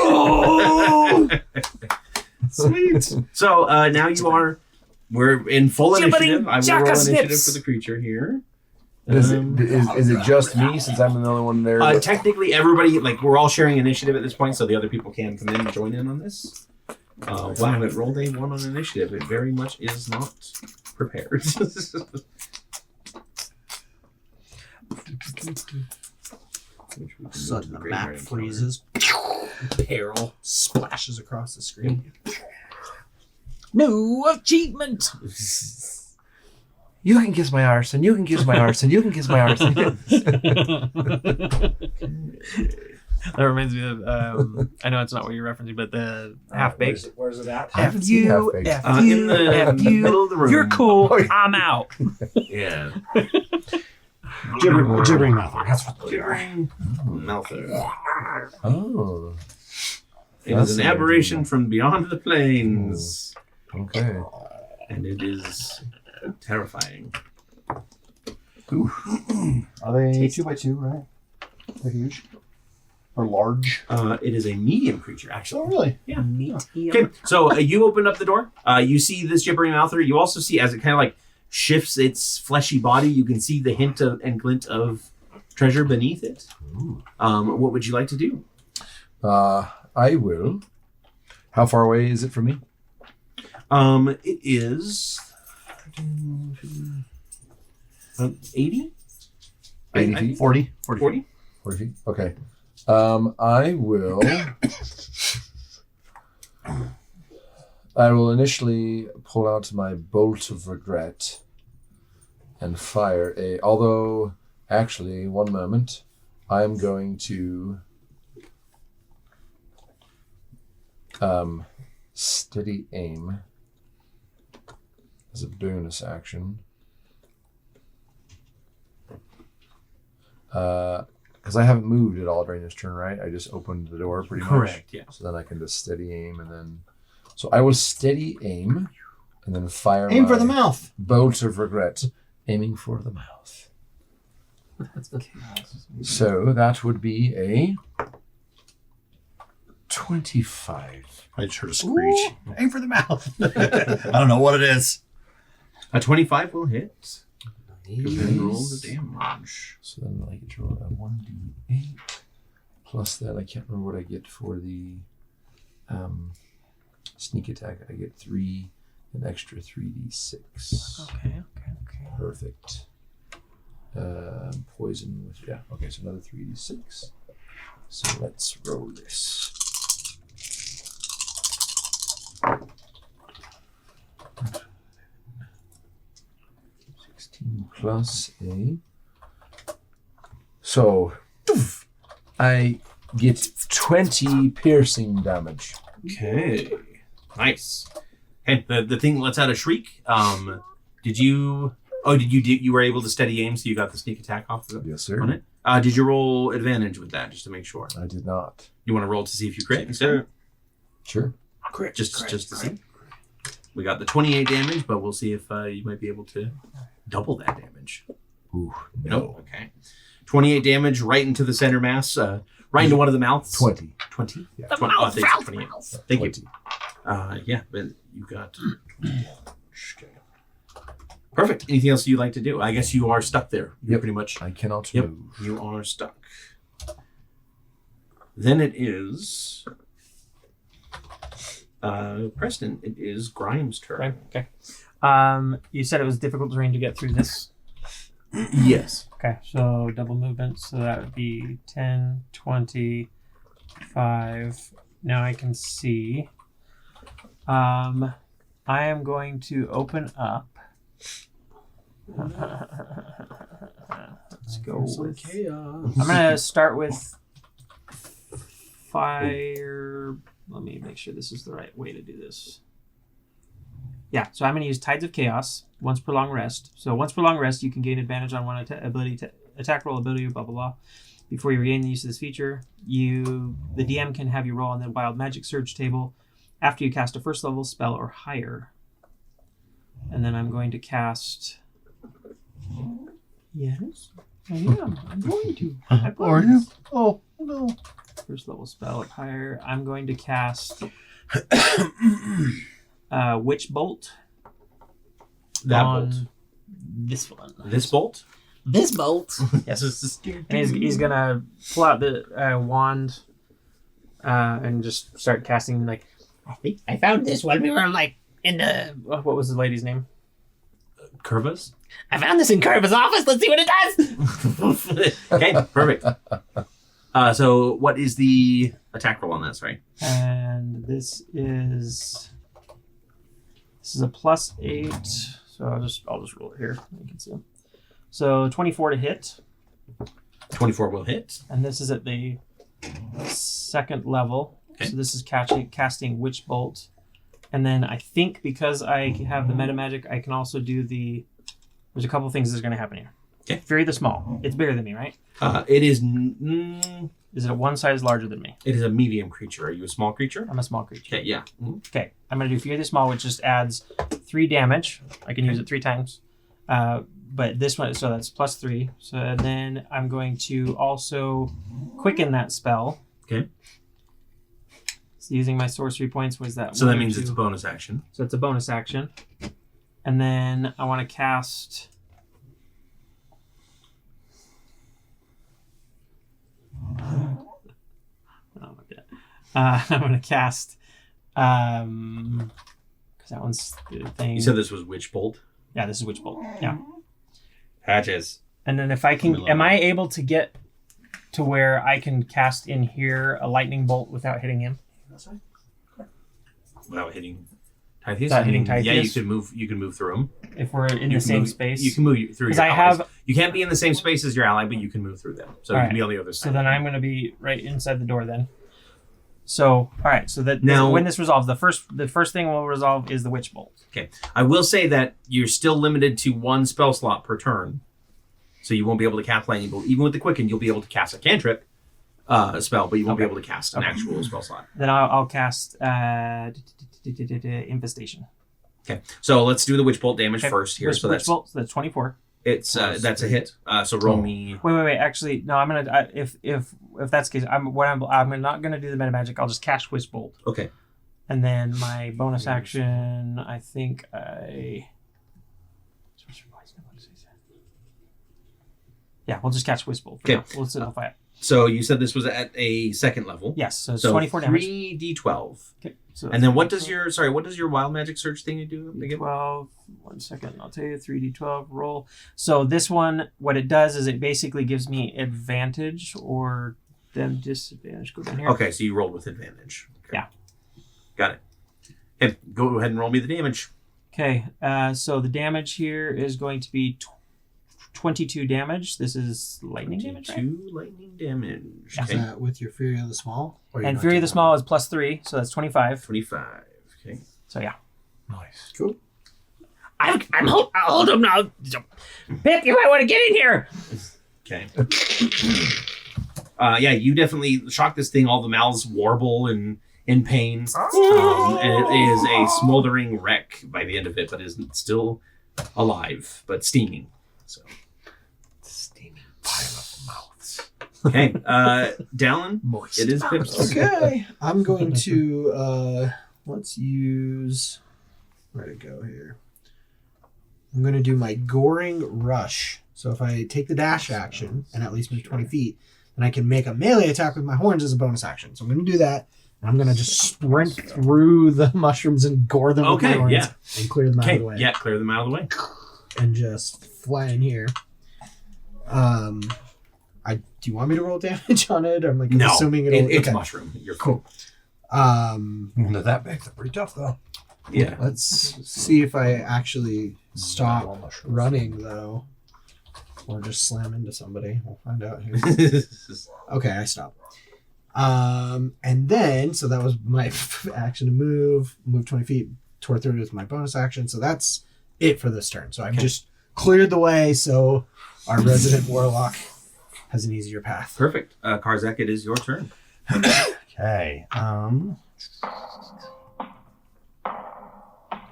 Sweet. So now we're in full Gibbering initiative. I will roll jacka initiative snips. for the creature here. Is it just me since I'm the only one there? Technically, everybody, like, we're all sharing initiative at this point, so the other people can come in and join in on this. Wow, it rolled a 1 on initiative. It very much is not prepared. Sudden the map freezes. Peril splashes across the screen. New achievement. You can kiss my arse, and you can kiss my arse, and you can kiss my arse. That reminds me of. I know it's not what you're referencing, but the half baked. Where's it at? I haven't seen Half-Baked. In the middle of the room. You're cool. Oh, yeah. I'm out. Yeah. Gibbering mouth. That's what they are. Gibbering mouther. Oh, It is an aberration from beyond the plains, okay. and it is terrifying. Are they 2x2, right? They're huge? Or large? It is a medium creature, actually. Oh, really? Yeah. Meat. Okay, so you open up the door. You see this gibbering mouther. You also see, as it kind of like shifts its fleshy body, you can see the hint of and glint of treasure beneath it. What would you like to do? I will. How far away is it from me? It is 80? 80 feet? 40? 40? 40 feet? Okay. I will initially pull out my bolt of regret and fire although, actually, one moment, I am going to steady aim as a bonus action. Because I haven't moved at all during this turn, right? I just opened the door pretty much. Correct, yeah. So then I can just steady aim and then... So I will steady aim and then fire Aim my for the mouth. bolt of regret, aiming for the mouth. So that would be a 25. I just heard a screech. Aim for the mouth. I don't know what it is. A 25 will hit. Then roll the damage. So then I get to roll a 1d8. Plus that, I can't remember what I get for the sneak attack. I get an extra 3d6. Okay. Perfect. Poison with, yeah. Okay, so another 3d6. So let's roll this. Plus a. So I get 20 piercing damage. Okay. Nice. And the thing lets out a shriek. Did you? Oh, you were able to steady aim, so you got the sneak attack off of it? Yes, sir. On it? Did you roll advantage with that, just to make sure? I did not. You want to roll to see if you crit? Sure. Sure. Crit. Just to see. We got the 28 damage, but we'll see if you might be able to double that damage. Ooh, Nope. Okay. 28 damage right into the center mass, right into one of the mouths. 20. 20? Yeah. The 20. mouth, Thank you. 28. Thank 20. you. Yeah, but you got... Perfect. Anything else you'd like to do? I guess you are stuck there. You're pretty much... I cannot Yep, move. you are stuck. Then it is... Preston, it is Grimes' turn. Okay. You said it was difficult terrain to get through this. Yes. Okay, so double movement. So that would be 10, 20, 5. Now I can see. I am going to open up. Let's go with chaos. I'm going to start with fire. Let me make sure this is the right way to do this. Yeah, so I'm going to use Tides of Chaos, once per long rest. So once per long rest, you can gain advantage on one attack roll ability, blah, blah, blah. Before you regain the use of this feature, the DM can have you roll on the Wild Magic Surge table after you cast a first level spell or higher. And then I'm going to cast... Yes, I am. I'm going to. I Are promise. you? Oh, no. First level spell or higher. I'm going to cast Witch Bolt. That on bolt. This one. This bolt? This bolt. Yes. And he's going to pull out the wand and just start casting, like, I think I found this when we were like in the. what was the lady's name? Curvas? I found this in Curva's office. Let's see what it does. Okay, perfect. So what is the attack roll on that, sorry? And this is a +8. So I'll just roll it here. You can see. So 24 to hit. 24 will hit. And this is at the second level. Okay. So this is casting Witch Bolt. And then I think because I have the meta magic, I can also do there's a couple things that's going to happen here. Okay. Fury the Small. It's bigger than me, right? It is... Is it one size larger than me? it is a medium creature. Are you a small creature? I'm a small creature. Okay, yeah. Mhm. Okay. I'm going to do Fury the Small, which just adds 3 damage. I can use it 3 times. But this one, so that's +3. So then I'm going to also quicken that spell. Okay. So using my sorcery points, was that So one that or means two? it's a bonus action. So it's a bonus action. And then I want to cast... I'm going to cast... because that one's the thing. You said this was Witch Bolt? Yeah, this is Witch Bolt. Yeah. Patches. And then if I can... Am I able to get to where I can cast in here a lightning bolt without hitting him? Without hitting Titheus? Without hitting Yeah, Titheus? you can move through him. If we're in the same space? You can move through your 'Cause I allies. have- You can't be in the same space as your ally, but you can move through them. So you All can be right. on the other side. So then I'm going to be right inside the door then. So, all right. So that Now- when this resolves, the first thing we'll resolve is the Witch Bolt. I will say that you're still limited to 1 spell slot per turn. So you won't be able to cast lightning bolt. Even with the quicken, you'll be able to cast a cantrip spell, but you won't be able to cast an actual spell slot. Then I'll cast Infestation. Okay, so let's do the Witch Bolt damage Okay. first here. So Witch that's Bolt, so that's 24. it's that's a hit. So roll me. Wait. Actually, no. I'm gonna if that's the case, I'm not gonna do the meta magic. I'll just cast Witch Bolt, Okay, and then my bonus action. I think I. Yeah, we'll just catch Witch Bolt. Okay. Now. We'll simplify it. so you said this was at a second level. Yes, so it's So 24 damage. 3d12. Okay. So And then what does your wild magic surge thing do again? 12. 1 second. I'll tell you. 3d12 roll. So this one, what it does is it basically gives me advantage or then disadvantage. Go down here. Okay, so you rolled with advantage. Okay. Yeah. Got it. Okay, go ahead and roll me the damage. Okay. So the damage here is going to be 22 damage. This is lightning damage, right? 2 lightning damage. Yeah. Is Okay. that with your Fury of the Small? Or you're And not Fury of doing the that? Small is +3, so that's 25. 25. Okay. So yeah. Nice. Cool. I'll hold him now. Pip, you might want to get in here. Okay. Yeah, you definitely shock this thing. All the mouths warble in pain. And it is a smoldering wreck by the end of it, but is still alive, but steaming. So Steaming pile of mouths. okay, Dallin, Moist. it is Pip's. Okay, I'm going to let's use where'd it go here. I'm going to do my goring rush. So if I take the dash action and at least move 20 feet, then I can make a melee attack with my horns as a bonus action. So I'm going to do that. And I'm going to just sprint through the mushrooms and gore them with my horns and clear them out of the way. Yeah, clear them out of the way. And just fly in here. Do you want me to roll damage on it? I'm like assuming it's mushroom. You're cool. They're that big. They're pretty tough, though. Yeah. Let's see if I actually stop running, though. Or just slam into somebody. We'll find out here. Okay, I stop. And then, so that was my action to move 20 feet, tore through it with my bonus action. So that's it for this turn. So I've just cleared the way so our resident warlock has an easier path. Perfect. Karzak, it is your turn. Okay.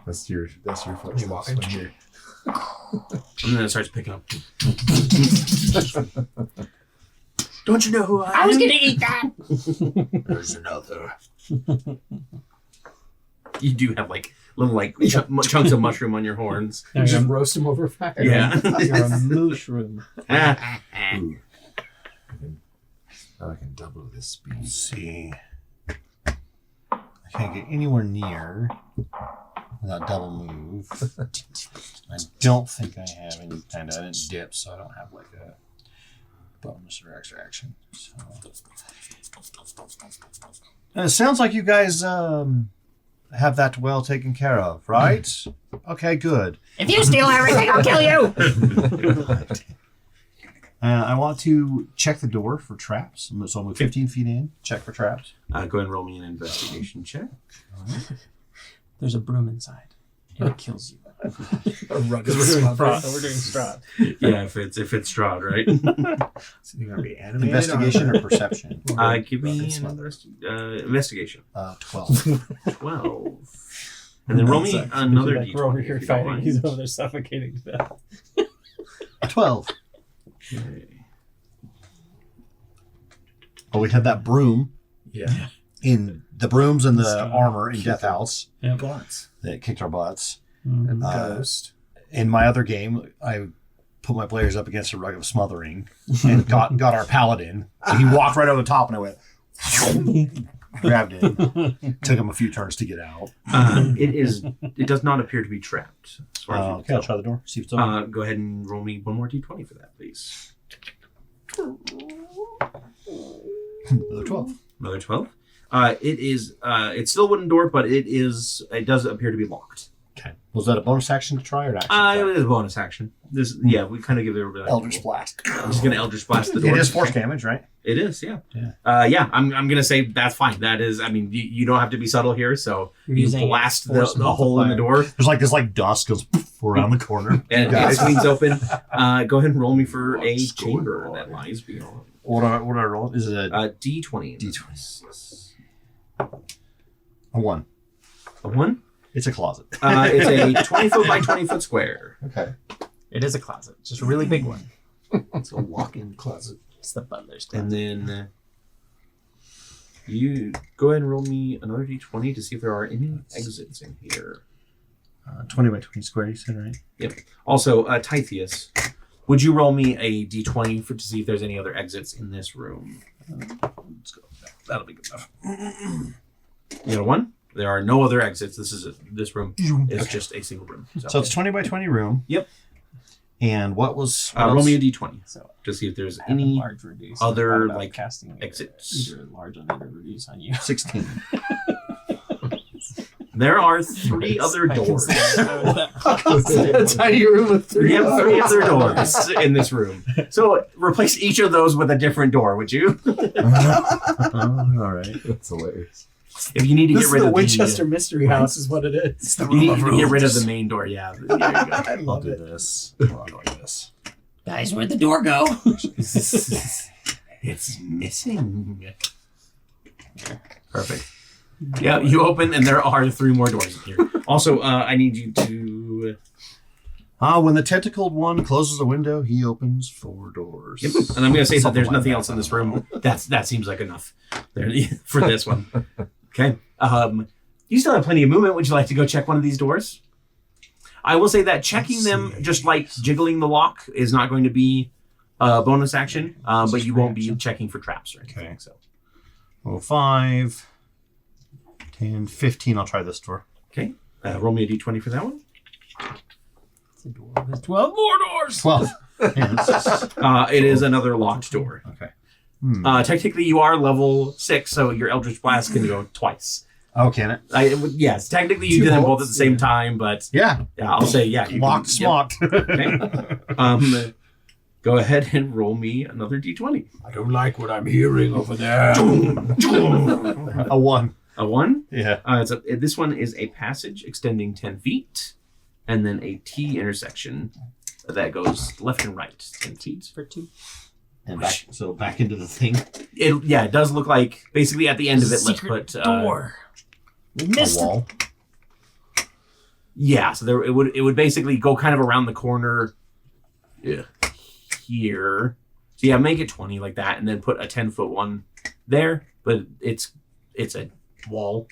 That's your footsteps when you're... And then it starts picking up. Don't you know who I am? I was going to eat that. There's another. You do have like little chunks of mushroom on your horns. Just roast them over fire. Yeah. You're a mushroom. Now I can double this speed. Let's see. I can't get anywhere near without double move. I don't think I have any kind of... I didn't dip, so I don't have like a bonus or extra action. So. And it sounds like you guys have that well taken care of, right? Okay, good. If you steal everything, I'll kill you. I want to check the door for traps. So I'll move 15 feet in, check for traps. Go ahead and roll me an investigation check. There's a broom inside. It kills you. We're doing Strahd. Yeah, if it's Strahd, right? So you're gonna be animated. Investigation or perception? Give me an investigation. 12. 12. And then roll me another d20. We're over here if you don't fighting. mind. He's over there suffocating to death. 12. Okay. Oh, we had that broom. Yeah. In the brooms and the armor in Death House Butts. that kicked our butts. And Ghost. In my other game, I put my players up against a rug of smothering and got our paladin. So he walked right over the top and I went, grabbed him, took him a few turns to get out. It does not appear to be trapped. As far as you Okay, can I'll try the door. See if it's open. Go ahead and roll me one more d20 for that, please. Another 12. Another 12. It's still a wooden door, but it does appear to be locked. Okay. Was that a bonus action to try or an action? To It is a bonus action. We kind of give everybody Eldritch Blast. I'm just gonna Eldritch Blast the door. It is force damage, right? It is, yeah. Yeah. I'm gonna say that's fine. That is, I mean, you don't have to be subtle here, so You're you using blast the force hole in the door, There's like this dust goes around the corner. and it Guys. swings open. Go ahead and roll me for a What's going chamber on? that lies beyond. What do I roll? Is it a D20. D20? Yes. A 1? A 1? It's a closet. It's a 20 foot by 20 foot square. Okay. It is a closet. Just a really big one. It's a walk-in closet. It's the butler's closet. And then you go ahead and roll me another D20 to see if there are any exits in here. 20 by 20 square, you said, right? Yep. Also, Titheus, would you roll me a D20 to see if there's any other exits in this room? Let's go. That'll be good enough. You got a 1? There are no other exits. This room is just a single room. So it's 20 by 20 room. Yep. And what was... roll me a D20 So to see if there's I have a any large reduce. other, I thought about like, casting exits. either large or negative reduce on you. 16. There are 3 other doors. A tiny room with We have 3 other doors in this room. So replace each of those with a different door, would you? All right. That's hilarious. If you need to This get is rid the of Winchester Mystery House, is what it is. you need to get rid of the main door. Yeah. There you go. I I'll love do it. this. I'll do this. Guys, where'd the door go? It's missing. Perfect. Yeah, you open and there are 3 more doors in here. Also, I need you to. When the tentacled one closes the window, he opens 4 doors. Yep. And I'm going to say that Something there's like nothing that. else in this room. That seems like enough there for this one. Okay. You still have plenty of movement. Would you like to go check one of these doors? I will say that checking them, just like jiggling the lock, is not going to be a bonus action, but you won't be checking for traps or anything. Okay. So. Well, 5, 10, 15. I'll try this door. Okay. Roll me a d20 for that one. There's 12 more doors. 12. Yeah, this is- It is another locked door. okay. Technically, you are level 6, so your Eldritch Blast can go twice. Oh, can it? Yes, technically you 2 did them both bolts? at the same Yeah. time, but Yeah. I'll say you Locked, can, yep. smocked. Okay. Go ahead and roll me another d20. I don't like what I'm hearing over there. A 1. A 1. Yeah. This one is a passage extending 10 feet, and then a T intersection that goes left and right 10 feet. For 2. And back into the thing. It does look like basically at the end of it. Secret Let's put door. We A missed it. wall. Yeah, so there it would basically go kind of around the corner here. So yeah, make it 20 like that, and then put a 10-foot one there. But it's a wall,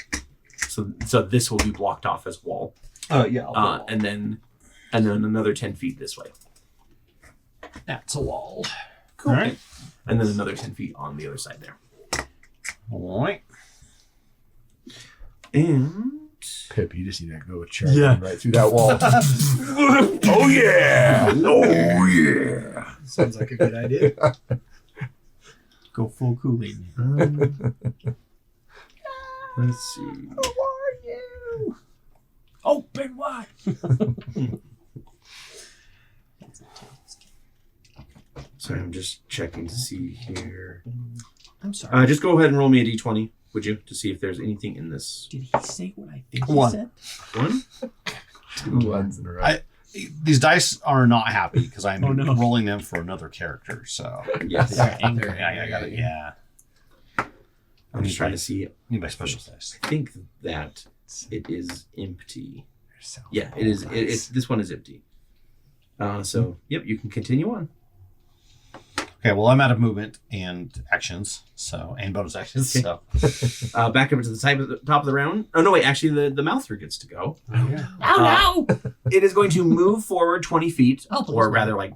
so this will be blocked off as wall. Oh, yeah. And then another 10 feet this way. That's a wall. Cool. All right. And then another 10 feet on the other side there. All right. And Pip, you just need to go charging right through that wall. Oh yeah! Oh yeah! Sounds like a good idea. Go full Kool-Aid. let's see. Open wide. Sorry, I'm just checking to see here. I'm sorry. Just go ahead and roll me a d20, would you, to see if there's anything in this Did he say what I think he 1. said? one. 2 ones in a row. These dice are not happy because I'm Oh, no. rolling them for another character. So Yes. Yeah, yeah, I got it. Yeah. I'm just trying to see. Need my special dice. I think that it is empty. Yeah, it is. It's this one is empty. So yep, you can continue on. Okay, well, I'm out of movement and actions, and bonus actions. Okay. So Back up to the top of the round. Oh no, wait. Actually, the Mouther gets to go. Oh, yeah. Oh no! It is going to move forward 20 feet, Oh, please. or rather, like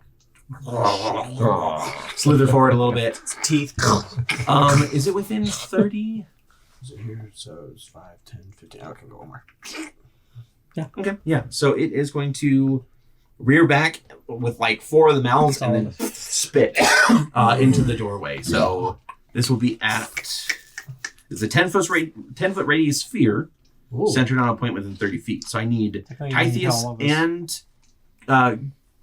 slither forward a little bit. Teeth. Is it within 30? Is it here? So it's 5, 10, 15. Okay, go one more. Okay. Yeah. So it is going to rear back with like 4 of the mouths and then spit into the doorway. So this will be it's a 10-foot radius sphere centered on a point within 30 feet. So I need Titheus and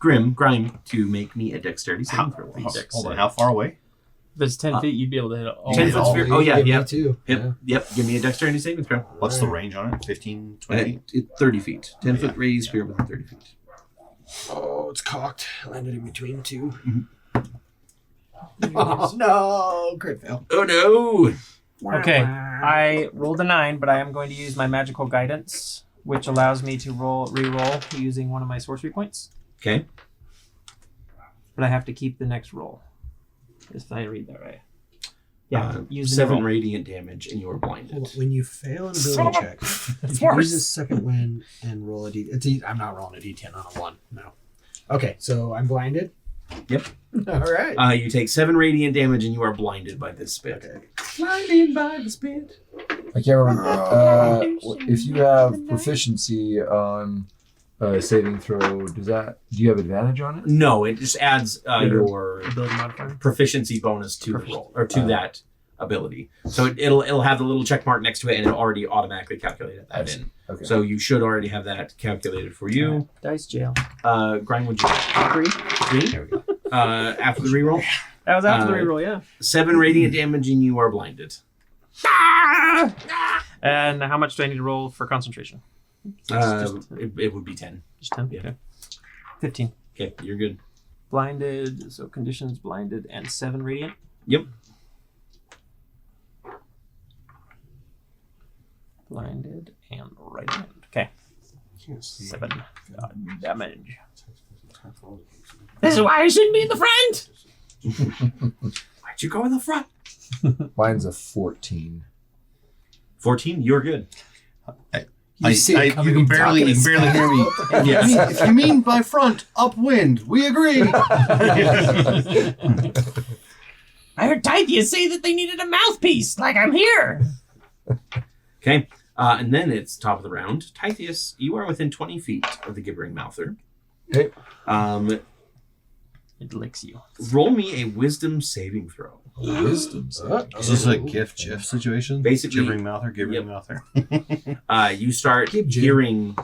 Grime to make me a dexterity saving throw. hold on, how far away? If it's 10 feet, you'd be able to hit it all. 10 foot sphere. Oh, yeah, Give me yeah. too. Yep. Give me a dexterity saving throw. What's the range on it? 15, 20? 30 feet. 10-foot radius sphere within 30 feet. Oh, it's cocked. Landed in between 2. Oh, no. Crit fail. Oh, no. Okay, I rolled a 9, but I am going to use my magical guidance, which allows me to re-roll using one of my sorcery points. Okay. But I have to keep the next roll. If I read that right. Yeah, use the 7 roll. radiant damage, and you are blinded. When you fail an ability check, you can use a second win and roll a d. I'm not rolling a d10 on a 1. No. Okay, so I'm blinded. Yep. All right. You take 7 radiant damage, and you are blinded by this spit. Okay. Blinded by the spit. I can't remember. If you have proficiency on saving throw, do you have advantage on it? No, it just adds your Ability modifier. proficiency bonus to the roll or to that ability. So it'll have the little check mark next to it, and it'll already automatically calculate that in. Okay. So you should already have that calculated for you. Dice jail. Grind, would you? 3. There we go. After the reroll, That was after the reroll, yeah. 7 radiant damage, and you are blinded. And how much do I need to roll for concentration? It would be 10. Just 10? Yeah. Okay. 15. Okay, you're good. Blinded, so conditions blinded, and 7 radiant. Yep. Blinded and radiant. Okay. 7 damage. This is why I shouldn't be in the front! Why'd you go in the front? Mine's a 14. 14, you're good. You can barely hear me. Yes. If you mean by front, upwind, we agree. I heard Titheus say that they needed a mouthpiece, like I'm here. Okay. And then it's top of the round. Titheus, you are within 20 feet of the gibbering mouther. Okay. It licks you. Roll me a wisdom saving throw. Wisdom. Is this a GIF situation? Basically- gibbering mouther, gibbering mouther. You start hearing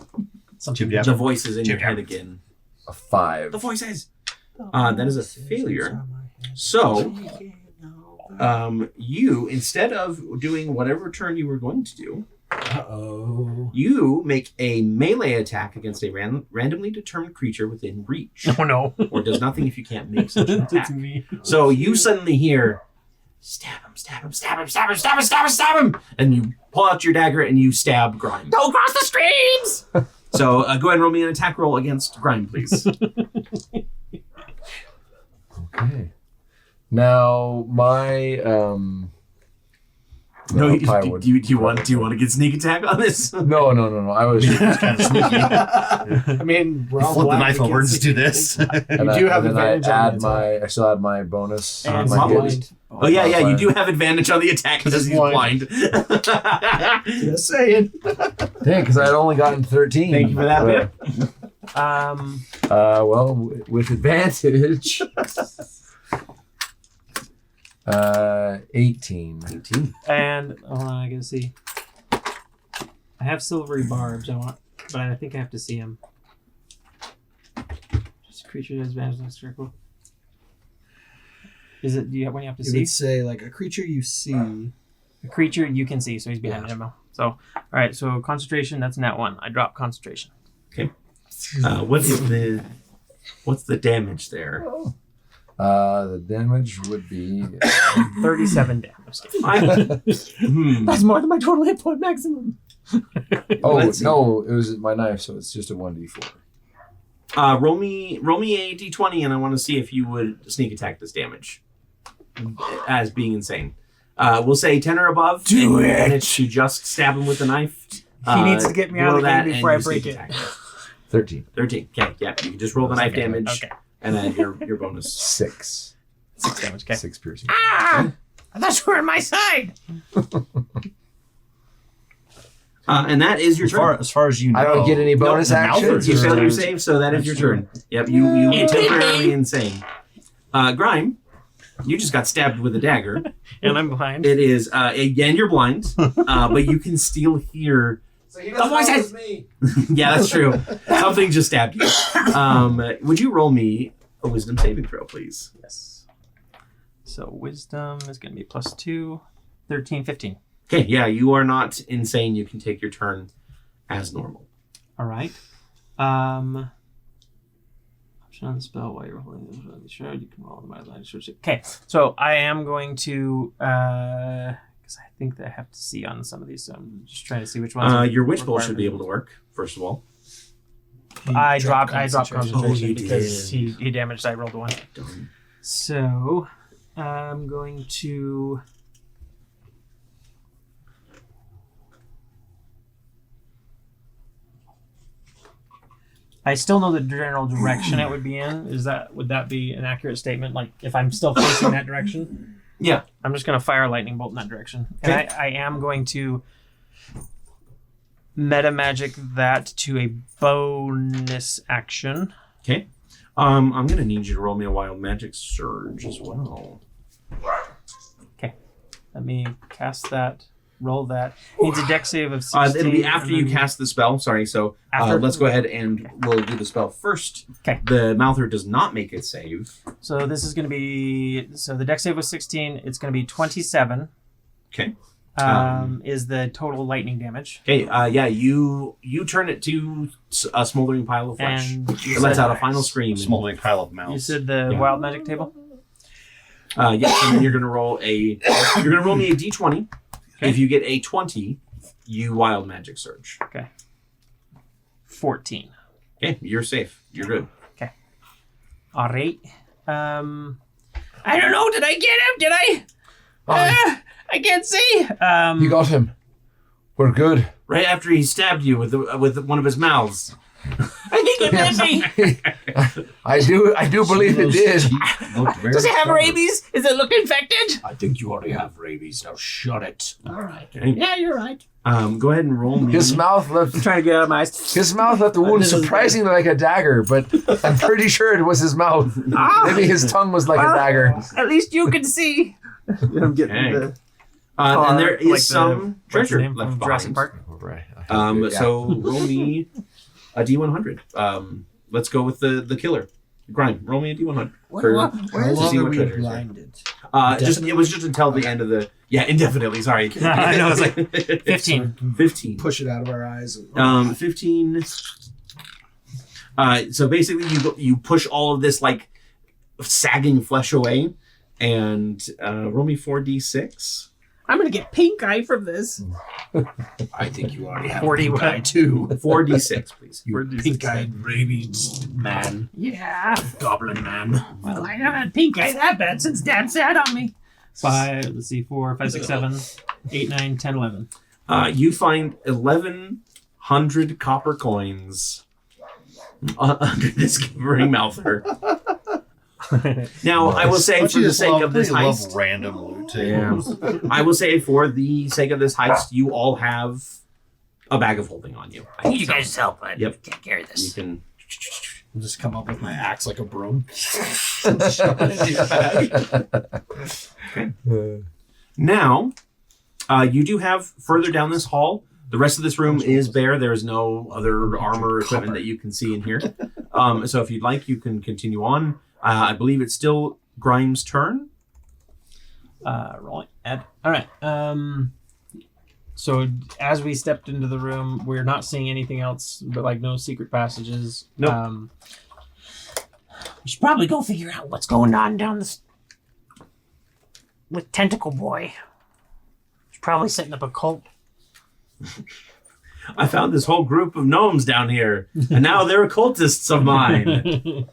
Jib jab. the voices in your Jib head jab. again. A 5. The voices. That is a failure. So, you, instead of doing whatever turn you were going to do, you make a melee attack against a randomly determined creature within reach. Oh no. Or does nothing if you can't make such an attack. It's me. So you suddenly hear, stab him, stab him, stab him, stab him, stab him, stab him, stab him! And you pull out your dagger and you stab Grime. Don't cross the streams! So go ahead and roll me an attack roll against Grime, please. Okay. Now my No, well, do probably you would- want to get sneak attack on this? No. I was. Kind of sneaky. I mean, we're all Flip the blind, knife we over and can't just see. do this. And do have and then advantage on I the add my. I still add my bonus. And my blind. gift. Oh yeah, you do have advantage on the attack because he's blind. Just saying. Dang, because I had only gotten 13. Thank you for that, Pip. Well, with advantage. 18. 18. And hold on, I gotta see. I have silvery barbs. But I think I have to see him. Just a creature that has advantage on circle. Is it? Do you have when you have to It see? would say like a creature you see. A creature you can see, so he's behind him. So, all right. So concentration. That's nat 1. I drop concentration. What's the damage there? The damage would be 37 damage. That's more than my total hit point maximum. Let's see. no, it was my knife, so it's just a 1d4. Roll me a d20, and I want to see if you would sneak attack this damage as being insane. We'll say 10 or above. Do and it. Manage to just stab him with a knife. He needs to get me out of the roll game that before and I break sneak it. attack. 13. 13. Okay, yeah. You can just roll the knife damage, Okay. and then your bonus. 6. 6 damage. Okay. 6 piercing. Ah! I thought you were on my side. And that is your turn. As far as you know. I don't get any bonus the actions. You Malthus failed your or- save, so that is your turn. Yep, you It did temporarily me. insane. Grime, you just got stabbed with a dagger. And I'm behind. It is, again, you're blind, but you can still hear. So he doesn't know it was me. Yeah, that's true. Something just stabbed you. Would you roll me a wisdom saving throw, please? Yes. So wisdom is going to be +2. 13, 15. Okay, yeah, you are not insane. You can take your turn as normal. All right. Option on the spell while you're holding the shard, you can roll the line. Okay, so I am going to, because I think that I have to see on some of these, so I'm just trying to see which ones. Your witch bolt should be able to work, first of all. I dropped concentration Oh, you because did. he damaged. I rolled a 1. Darn. So I'm going to. I still know the general direction it would be in. Would that be an accurate statement? Like if I'm still facing that direction? Yeah. I'm just going to fire a lightning bolt in that direction. Okay. And I am going to meta magic that to a bonus action. Okay. I'm going to need you to roll me a wild magic surge as well. Let me cast that. Roll that. Needs a dex save of 16. It'll be after and you then- cast the spell. Sorry, so After? let's go ahead and we'll do the spell first. Okay. The Mouther does not make it save. So this is going to be. So the dex save was 16. It's going to be 27. Okay. is the total lightning damage. Okay, yeah, you turn it to a smoldering pile of flesh. And It lets out a final scream. Smoldering pile of mouths. You said the wild magic table? Yes, and then you're gonna roll me a d20. Okay. If you get a 20, you wild magic surge. Okay. 14. Okay, you're safe. You're good. All right. I don't know. Did I get him? Did I? I can't see. You got him. We're good. Right after he stabbed you with one of his mouths. I think it bit me. I do believe it did. Does it have rabies? Is it look infected? I think you already have rabies. Now shut it. All right. Okay. Yeah, you're right. Go ahead and roll me. His mouth left. I'm trying to get out of my eyes. His mouth left the wound surprisingly like a dagger, but I'm pretty sure it was his mouth. Maybe his tongue was like a dagger. At least you can see. I'm getting Okay. And there is like some treasure name left from behind. Jurassic Park. Right. So roll me a d100. Let's go with the killer. Grime, roll me a d100. How to long see are what we treasure is there. blinded? It was just until the end of the indefinitely. Sorry. I know, it's like 15. 15. Push it out of our eyes. And, 15. So basically, you push all of this like sagging flesh away, and roll me 4d6. I'm gonna get pink eye from this. I think you already have 40 pink eye too. 4d6, please. You pink-eyed rabies man, Yeah. goblin man. Well, I haven't had pink eye that bad since Dad sat on me. 5, let's see, 4, 5, 6, 7, 8, 9, 10, 11. You find 1,100 copper coins under this covering mouther. Now, I will say, for the sake of this heist, random loot too. yeah, I will say, for the sake of this heist, you all have a bag of holding on you. I need you guys' help. I Yep. can't carry You this. can. I'll just come up with my axe like a broom. Now, you do have further down this hall. The rest of this room is bare. There is no other armor or equipment that you can see in here. So if you'd like, you can continue on. I believe it's still Grimes' turn. Rolling. All right. So as we stepped into the room, we're not seeing anything else, but like no secret passages. Nope. We should probably go figure out what's going on down this with Tentacle Boy. He's probably setting up a cult. I found this whole group of gnomes down here, and now they're cultists of mine.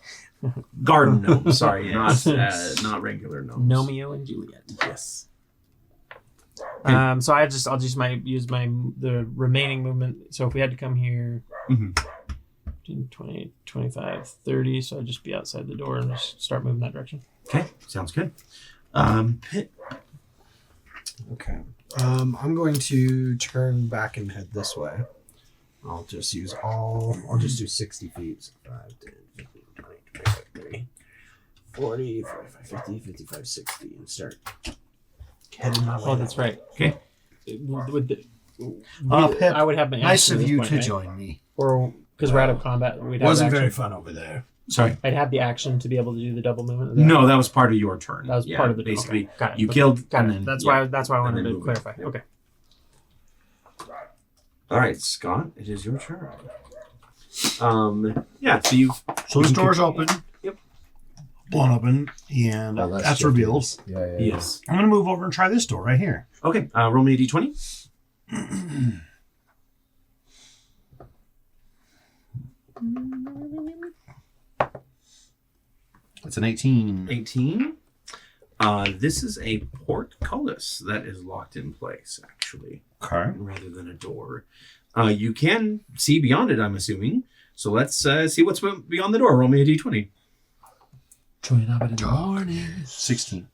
Garden gnomes, sorry, not regular gnomes. Romeo and Juliet. Yes. So I'll just use the remaining movement. So if we had to come here, 15, 20, 25, 30, so I'd just be outside the door and just start moving that direction. Okay, sounds good. Pit. Okay. I'm going to turn back and head this way. I'll just do 60 feet. So 5, 10, 15, 20, 25, 30, 40, 45, 50, 55, 60, and start heading my way. Oh, that's right. Okay. Pip, I would have my nice action of at this you point, to right? join me. Or because we're out of combat, we'd have Wasn't action. very fun over there. Sorry. I'd have the action to be able to do the double movement. No, that was part of your turn. That was part of the basically. okay. Got it. You Okay. killed. Got and it. then- That's yeah. why I wanted then to move it. clarify. Yeah. Okay. All right, Scott, it is your turn. So you. So this door's open. Yep. Blown open, and Oh, that's just revealed. Yeah. Yes. I'm gonna move over and try this door right here. Okay. Roll me a d20. It's an 18. 18. This is a portcullis that is locked in place, actually, Okay. rather than a door. You can see beyond it, I'm assuming. So let's see what's beyond the door. Roll me a d20. Join up in the morning. 16.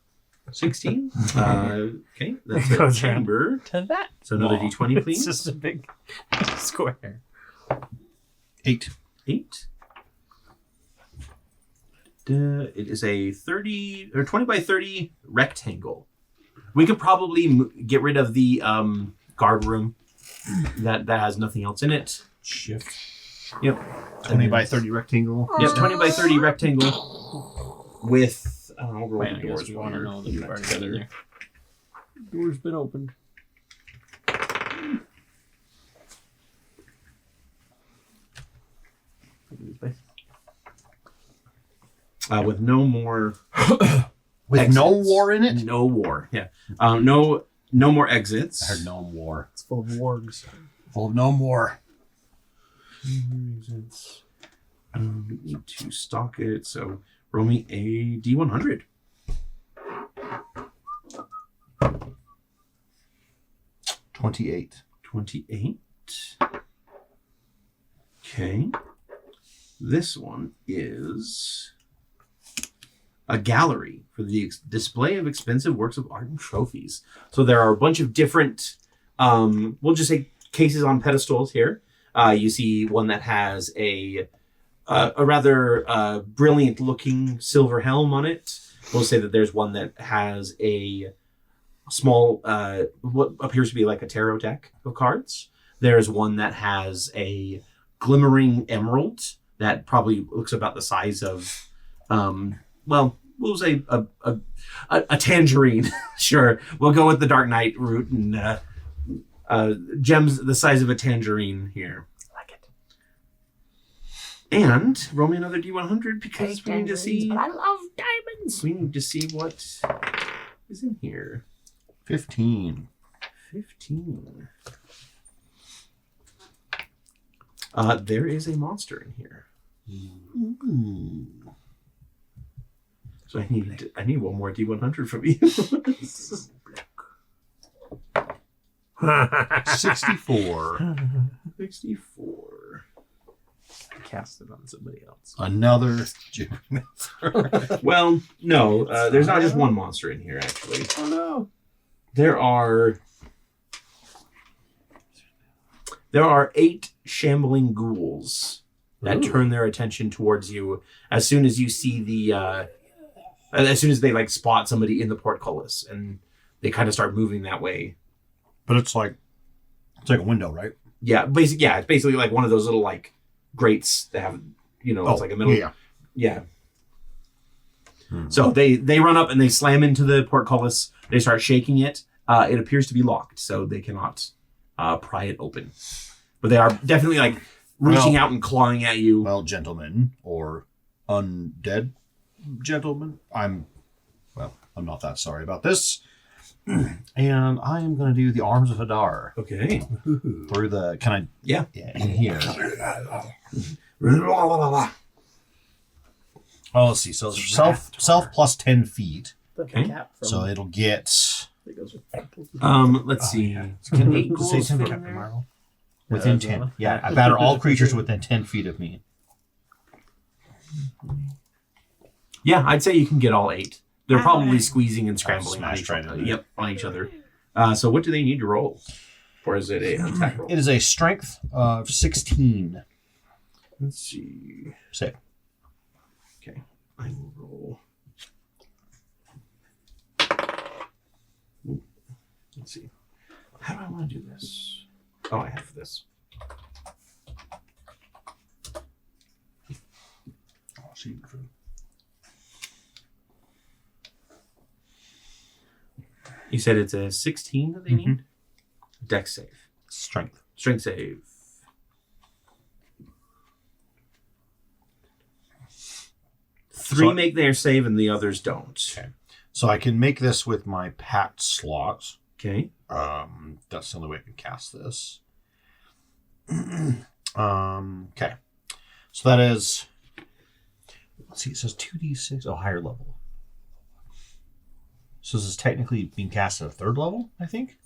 16. Okay, that's a Goes around. chamber. To that. So another Whoa. d20, It's please. just a big square. 8. 8. It is a 30 or 20 by 30 rectangle. We could probably get rid of the guard room that has nothing else in it. Shift. Yep. 20 by 30 rectangle. Yep, 20 by 30 rectangle with I'll roll Wait, the I guess doors we want to know that we've already got it there. Door's been opened. with no more With exits. no war in it? No war. Yeah. No more exits. I heard gnome war. It's full of wargs. Full of gnome war. Exits. Need to stock it. So roll me a D100. $28. 28. Okay. This one is a gallery for the display of expensive works of art and trophies. So there are a bunch of different, we'll just say cases on pedestals here. You see one that has a rather brilliant looking silver helm on it. We'll say that there's one that has a small, what appears to be like a tarot deck of cards. There's one that has a glimmering emerald that probably looks about the size of, well, we'll say a tangerine. Sure, we'll go with the Dark Knight route and gems the size of a tangerine here. Like it. And roll me another D100 because we need to see. But I love diamonds. We need to see what is in here. 15. 15. There is a monster in here. Ooh. So I need one more D100 from you. 64. 64. Cast it on somebody else. Another. Well, no, there's not just one monster in here, actually. Oh no. There are 8 shambling ghouls that turn their attention towards you as soon as you see the as soon as they like spot somebody in the portcullis, and they kind of start moving that way. But it's like a window, right? Yeah, it's basically like one of those little like grates that have, it's like a middle. Yeah. So they run up and they slam into the portcullis. They start shaking it. It appears to be locked, so they cannot pry it open. But they are definitely like reaching out and clawing at you. Well, gentlemen, or undead gentlemen, I'm not that sorry about this. And I am going to do the Arms of Hadar. Okay. Through the, can I? Yeah. In here. Oh, let's see. So self plus 10 feet. Okay. So it'll get. Let's see. Can 8 ghouls Say fit something, in Captain there? Marvel. Within 10. Yeah, I batter all creatures within 10 feet of me. Yeah, I'd say you can get all 8. They're probably squeezing and scrambling on Smash each right other. into it. Yep, on each other. So what do they need to roll? Or is it a attack roll? It is a strength of 16. Let's see. Save. Okay, I will roll. Ooh, let's see. How do I want to do this? Oh, I have this. Oh, see. You said it's a 16 that they need? Dex save. Strength. Strength save. Three So- make their save and the others don't. Okay. So I can make this with my packed slots. Okay. That's the only way I can cast this. Okay. So that is. Let's see. It says 2d6. Oh, higher level. So this is technically being cast at a 3rd level, I think.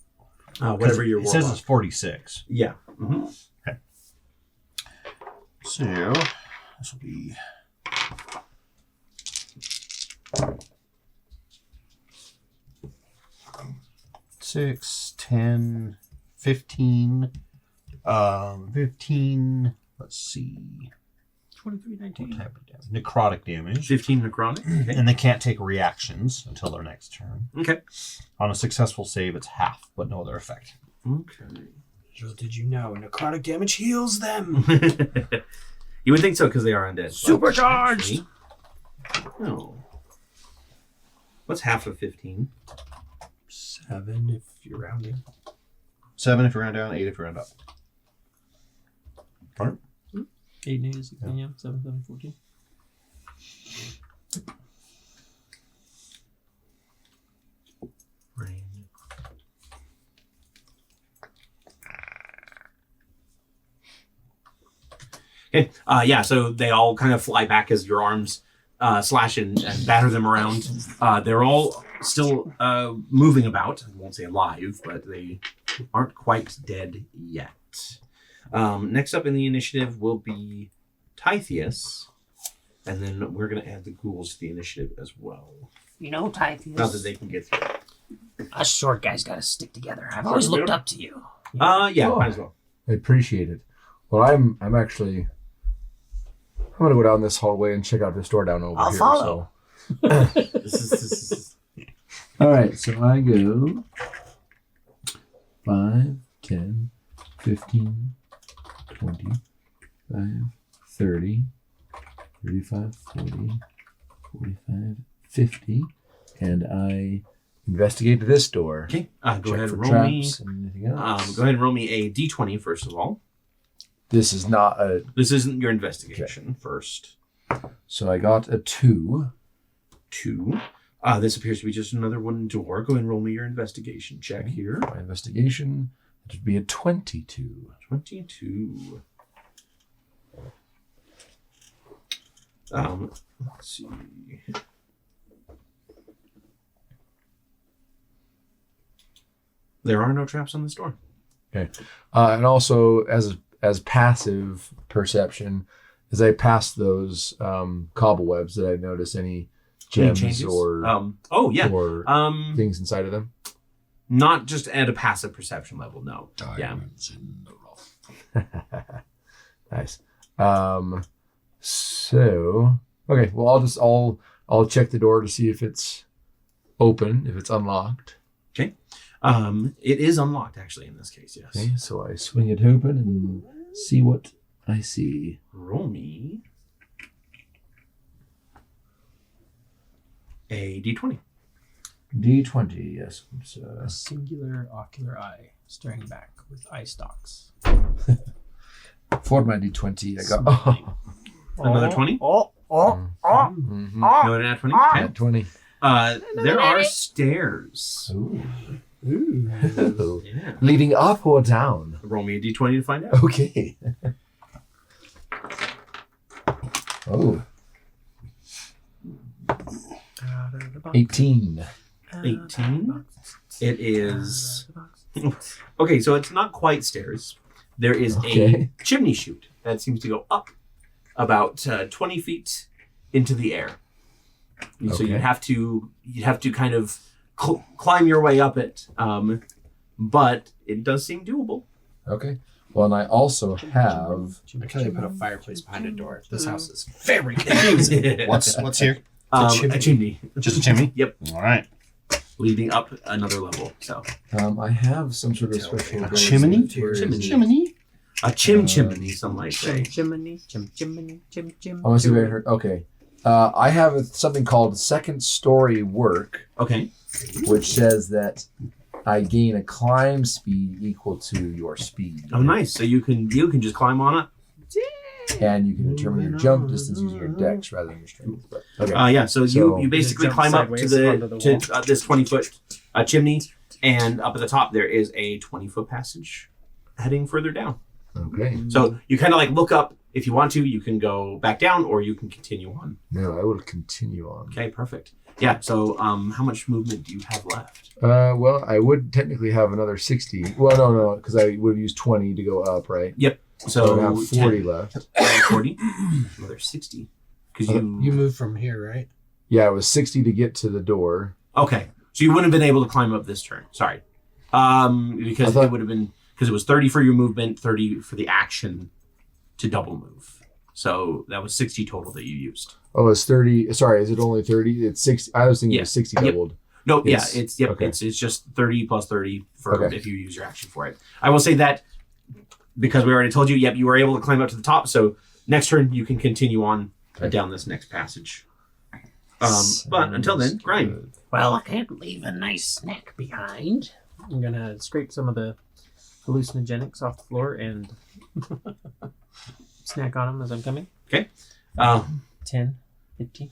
Whatever your It says it's 46. Yeah. So this will be. 6, 10, 15. 15. Let's see. 23, 19. What type of damage? Necrotic damage. 15 necrotic. Okay. And they can't take reactions until their next turn. Okay. On a successful save, it's half, but no other effect. Okay. Little did you know, necrotic damage heals them. You would think so because they are undead. Supercharged! No. What's half of 15? 7 if you're rounding. 7 if you round down, 8 if you round up. Fine. 8 news, 7, 7, 14. Okay. Yeah. So they all kind of fly back as your arms slash and batter them around. They're all still moving about. I won't say alive, but they aren't quite dead yet. Next up in the initiative will be Titheus, and then we're going to add the ghouls to the initiative as well. Titheus. Not that they can get through. Us short guys got to stick together. I've always looked up to you. Yeah, might as well. I appreciate it. Well, I'm gonna go down this hallway and check out this door down over I'll here. follow. All right, so I go 5, 10, 15, 20, 30, 35, 40, 45, 50, and I investigate this door. Okay, go ahead and roll me. And anything else. Go ahead and roll me a d20 first of all. This is not a. This isn't your investigation first. So I got a 2. 2. This appears to be just another wooden door. Go ahead and roll me your investigation check here. My investigation, it would be a 22. 22. Let's see. There are no traps on this door. Okay. And also, as passive perception, as I pass those cobwebs, did I notice any gems or or things inside of them? Not just at a passive perception level, no. Diamonds in the rough. Nice. So okay, well I'll check the door to see if it's open, if it's unlocked. Okay. It is unlocked actually in this case, yes. Okay, so I swing it open and see what I see. Roll me a d20. D20, yes. It's, A singular ocular eye staring back with eye stalks. for my D20, I got Another 20? Mhm. No, an 20? Okay. At 20. There are stairs. Ooh. Yeah. Leading up or down? Roll me a d20 to find out. Okay. Oh. 18. 18. It is... Okay, so it's not quite stairs. There is Okay. a chimney chute that seems to go up about 20 feet into the air. And so Okay. you'd have to kind of climb your way up it, but it does seem doable. Okay. Well, and I also have... I kind of put a fireplace behind a door. This house is very confusing. What's here? A chimney. Just a chimney? Yep. All right. Leading up another level. So I have some sort of special... A chimney? Where is it? Chimney? a chimney, some might say. Chimney. I want to see what I heard. Okay. I have something called second story work, Okay. which says that I gain a climb speed equal to your speed. Oh, nice. So you can just climb on it. And you can determine your jump distance using your dex rather than your strength. But, okay. Yeah. So you basically jump climb up to sideways onto the wall. this 20-foot chimney, and up at the top there is a 20-foot passage heading further down. Okay. So you kind of like look up. If you want to, you can go back down, or you can continue on. No, I will continue on. Okay, perfect. Yeah. So how much movement do you have left? Well, I would technically have another 60. Well, no, because I would have used 20 to go up, right? Yep. So I So have 40 left. 40. Another 60. Because You move from here, right? Yeah, it was 60 to get to the door. Okay. So you wouldn't have been able to climb up this turn. Sorry. Because it would have been because it was 30 for your movement, 30 for the action to double move. So that was 60 total that you used. Oh, it's 30. Sorry, is it only 30? It's 60. I was thinking it was 60 Yep. doubled. No, Yes. it's Okay. it's just 30 plus 30 for Okay. if you use your action for it. I will say that because we already told you, you were able to climb up to the top. So next turn you can continue on Okay. down this next passage. But until then, grind. Well, I can't leave a nice snack behind. I'm gonna scrape some of the hallucinogenics off the floor and snack on them as I'm coming. Okay. 10, 15,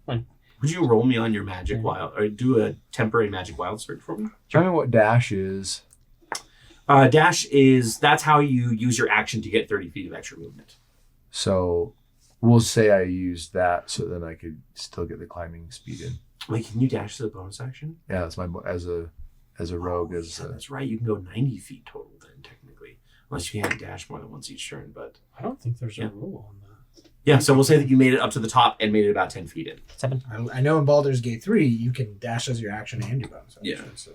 20. Would you roll me on your magic wild or do a temporary magic wild search for me? Tell me what dash is. Dash is that's how you use your action to get 30 feet of extra movement. So we'll say I used that so then I could still get the climbing speed in. Wait, can you dash to the bonus action? Yeah, that's my as a rogue. Yeah, that's right. You can go 90 feet total then, technically. Unless you can't dash more than once each turn, but... I don't think there's a rule on that. Yeah, so we'll say that you made it up to the top and made it about 10 feet in. 7. I know in Baldur's Gate 3, you can dash as your action and your bonus action. Yeah. So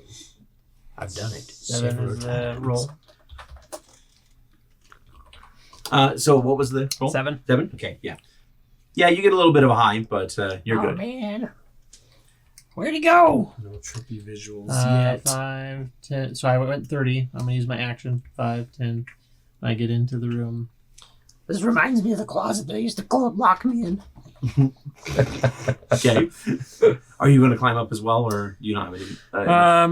I've done it. 7 is the roll. So what was the roll? 7. 7? Okay, yeah. Yeah, you get a little bit of a high, but you're good. Man. Where'd he go? No trippy visuals 5, 10. So I went 30. I'm going to use my action. 5, 10. I get into the room. This reminds me of the closet they used to lock me in. Okay. Are you going to climb up as well, or do you not have any? I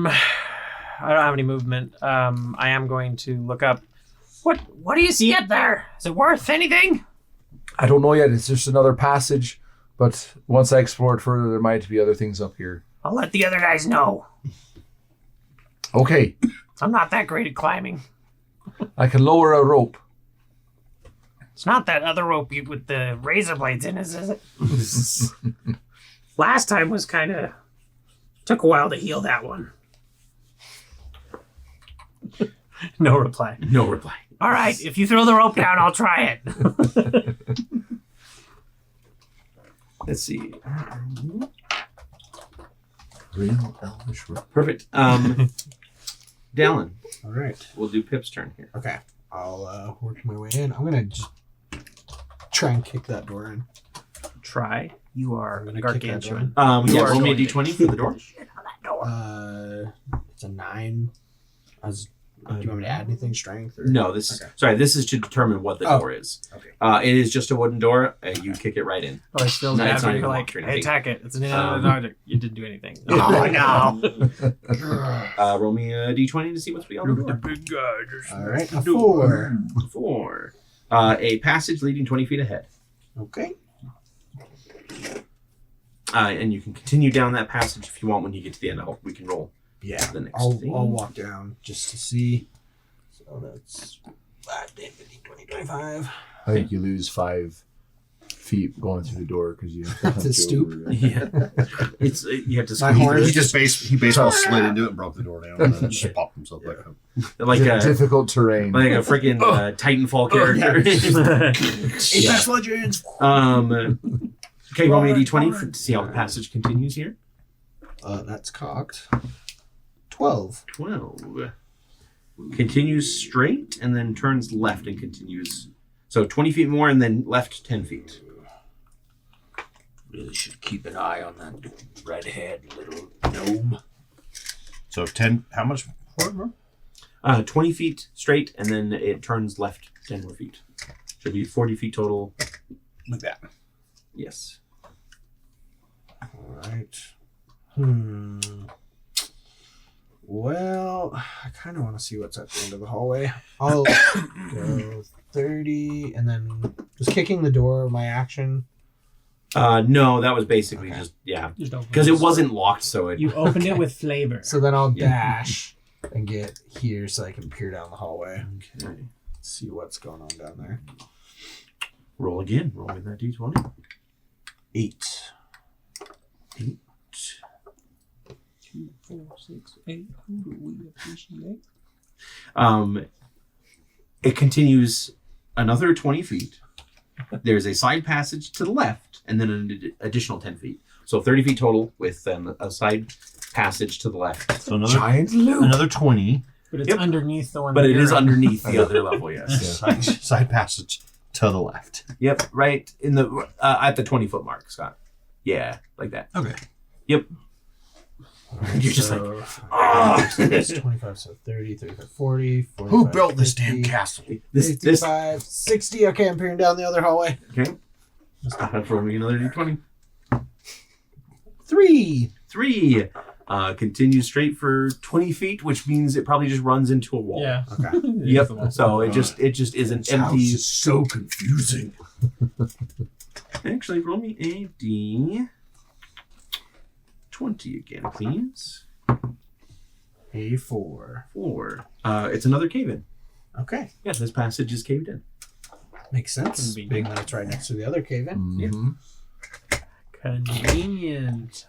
don't have any movement. I am going to look up. What do you see up there? Is it worth anything? I don't know yet. It's just another passage, but once I explore it further, there might be other things up here. I'll let the other guys know. Okay. I'm not that great at climbing. I can lower a rope. It's not that other rope with the razor blades in it, is it? Last time was kind of... Took a while to heal that one. No reply. No reply. All right, if you throw the rope down, I'll try it. Let's see. Real elvish rope. Perfect. Dallin, All right. we'll do Pip's turn here. Okay. I'll work my way in. I'm going to just try and kick that door in. Try. You are I'm gonna kick that gargantuan. Yeah, are roll me a going d20 for the door. It's a 9. Do you want me to add anything? Strength? Or? No, this is... Okay. Sorry, this is to determine what the door is. Okay. It is just a wooden door. You kick it right in. Oh, I still No, it's not you're even like, locked or I anything. attack it. It's an inanimate object. You didn't do anything. Oh, no. Roll me a d20 to see what's beyond the door. big guy. All right. A 4. 4. A passage leading 20 feet ahead. Okay. And you can continue down that passage if you want when you get to the end. We can roll. Yeah. The next I'll thing. walk down just to see. So that's 5, 10, 15, 20, 25. I think you lose 5 feet going through the door because you have to To stoop. over. Yeah. It's you have to My squeeze horn- through He it. just baseball slid into it and broke the door down and then just popped himself back up. like a difficult terrain. like a freaking Titanfall character. Apex Legends. Okay, roll me a d20 to see how the passage continues here. That's cocked. 12. 12. Continues straight and then turns left and continues. So 20 feet more and then left 10 feet. Really should keep an eye on that redhead little gnome. So 10, how much? 20 feet straight and then it turns left 10 more feet. Should be 40 feet total. Like that. Yes. All right. Well, I kind of want to see what's at the end of the hallway. I'll go 30 and then just kicking the door, my action. No, that was basically Okay. just, yeah. Just open Because it wasn't locked, so it... You opened it with flavor. So then I'll Yeah. dash and get here so I can peer down the hallway. Okay. See what's going on down there. Roll again. Roll me that d20. 8. 8. 2, 4, 6, 8. Who do we appreciate? It continues another 20 feet. There's a side passage to the left and then an additional 10 feet. So 30 feet total with a side passage to the left. So another Giant loop. another 20. But it's Yep. underneath the one. But that it you're is in. underneath the other level, yes. Side passage to the left. Yep, right in the at the 20-foot mark, Scott. Yeah, like that. Okay. Yep. You're just like, It's 25, so 30, 35, 40, 45, Who built this 50, damn castle? this. 55, 60. Okay, I'm peering down the other hallway. Okay. Roll me another d20. 3. 3. Continues straight for 20 feet, which means it probably just runs into a wall. Yeah. Okay. Yep. So it just is an empty. is so confusing. Actually, roll me a d20 again, please. A 4. 4. It's another cave in. Okay. Yeah, this passage is caved in. Makes sense, being that it's right next to the other cave-in. Mm-hmm. Convenient.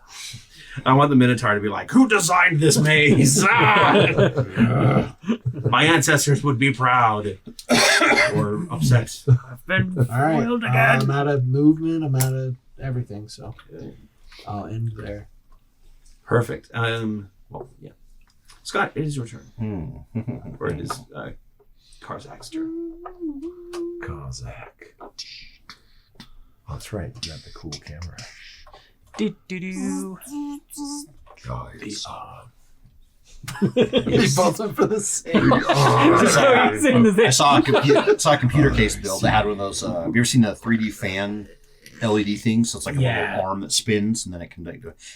I want the Minotaur to be like, "Who designed this maze?" Ah! My ancestors would be proud or upset. I've been All right, foiled again. I'm out of movement. I'm out of everything, so I'll end there. Perfect. Well, yeah. Scott, it is your turn. Or it is Karzak's turn. Kozak. That's right. You got the cool camera. Do-do-do. Guys. You both went for the same. I saw a computer case build that had one of those. Have you ever seen a 3D fan LED thing? So it's like a little arm that spins, and then it can.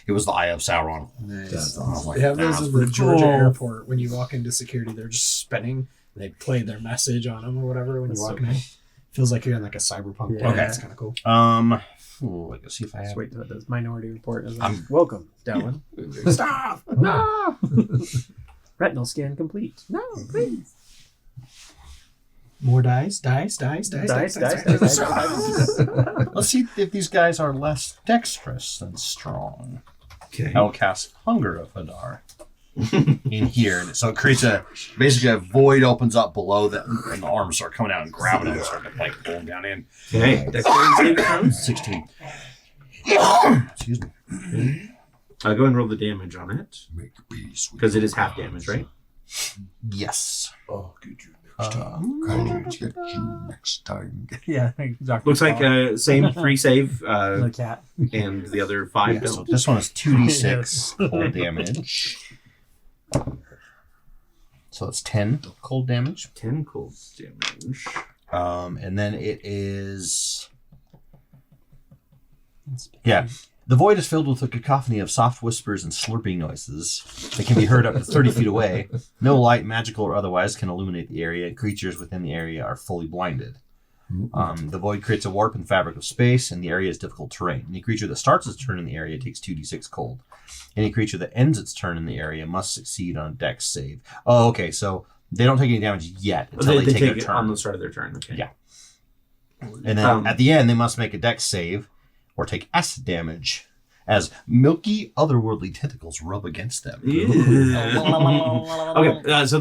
It was the Eye of Sauron. Nice. I was like, They have that those was in the pretty Georgia cool. airport. When you walk into security, they're just spinning. They play their message on them or whatever when you're walking in. Feels like you're in like a cyberpunk. Yeah. Okay, that's kind of cool. Let's see if I have. Wait till it does Minority Report. I'm- Welcome, Dylan. Stop! No! Retinal scan complete. No, please. More dice. Dice. Let's see if these guys are less dexterous than strong. Okay. I will cast Hunger of Hadar in here. So it creates basically a void opens up below them, and the arms start coming out and grabbing them and start to like pull them down in. Okay. Dexterity saving throws. 16. Excuse me. Go ahead and roll the damage on it. Make peace with Because it is half damage, right? Yes. I'll get you next time. I'll get you next time. Yeah, exactly. Looks like same free save, the cat. and the other 5 Yeah, so don't. this one is 2d6 cold damage. So it's 10 cold damage. 10 cold damage. And then it is. Yeah. The void is filled with a cacophony of soft whispers and slurping noises that can be heard up to 30 feet away. No light, magical or otherwise, can illuminate the area, and creatures within the area are fully blinded. The void creates a warp in the fabric of space, and the area is difficult terrain. Any creature that starts its turn in the area takes 2d6 cold. Any creature that ends its turn in the area must succeed on a dex save. Oh, okay, so they don't take any damage yet until they take their it turn. on the start of their turn. Okay. Yeah. And then at the end, they must make a dex save or take acid damage as milky otherworldly tentacles rub against them. Okay, so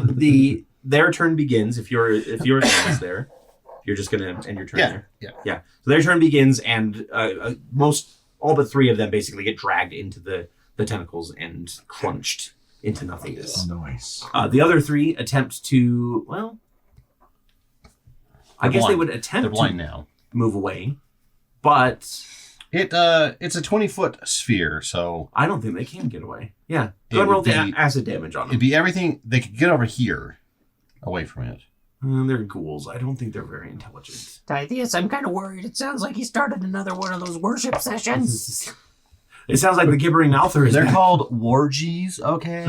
their turn begins if your turn is there. You're just gonna end your turn there. Yeah. So their turn begins, and all but 3 of them basically get dragged into the tentacles and crunched into nothingness. Nice. The other 3 attempt to I guess they would attempt They're blind to now. move away, but It's a 20-foot sphere, so I don't think they can get away. Yeah, It go and roll would the be- acid damage on them. it'd be everything they could get over here, away from it. They're ghouls. I don't think they're very intelligent. Titheus, I'm kind of worried. It sounds like he started another one of those worship sessions. It sounds like the gibbering mouther is They're back. called wargies, okay?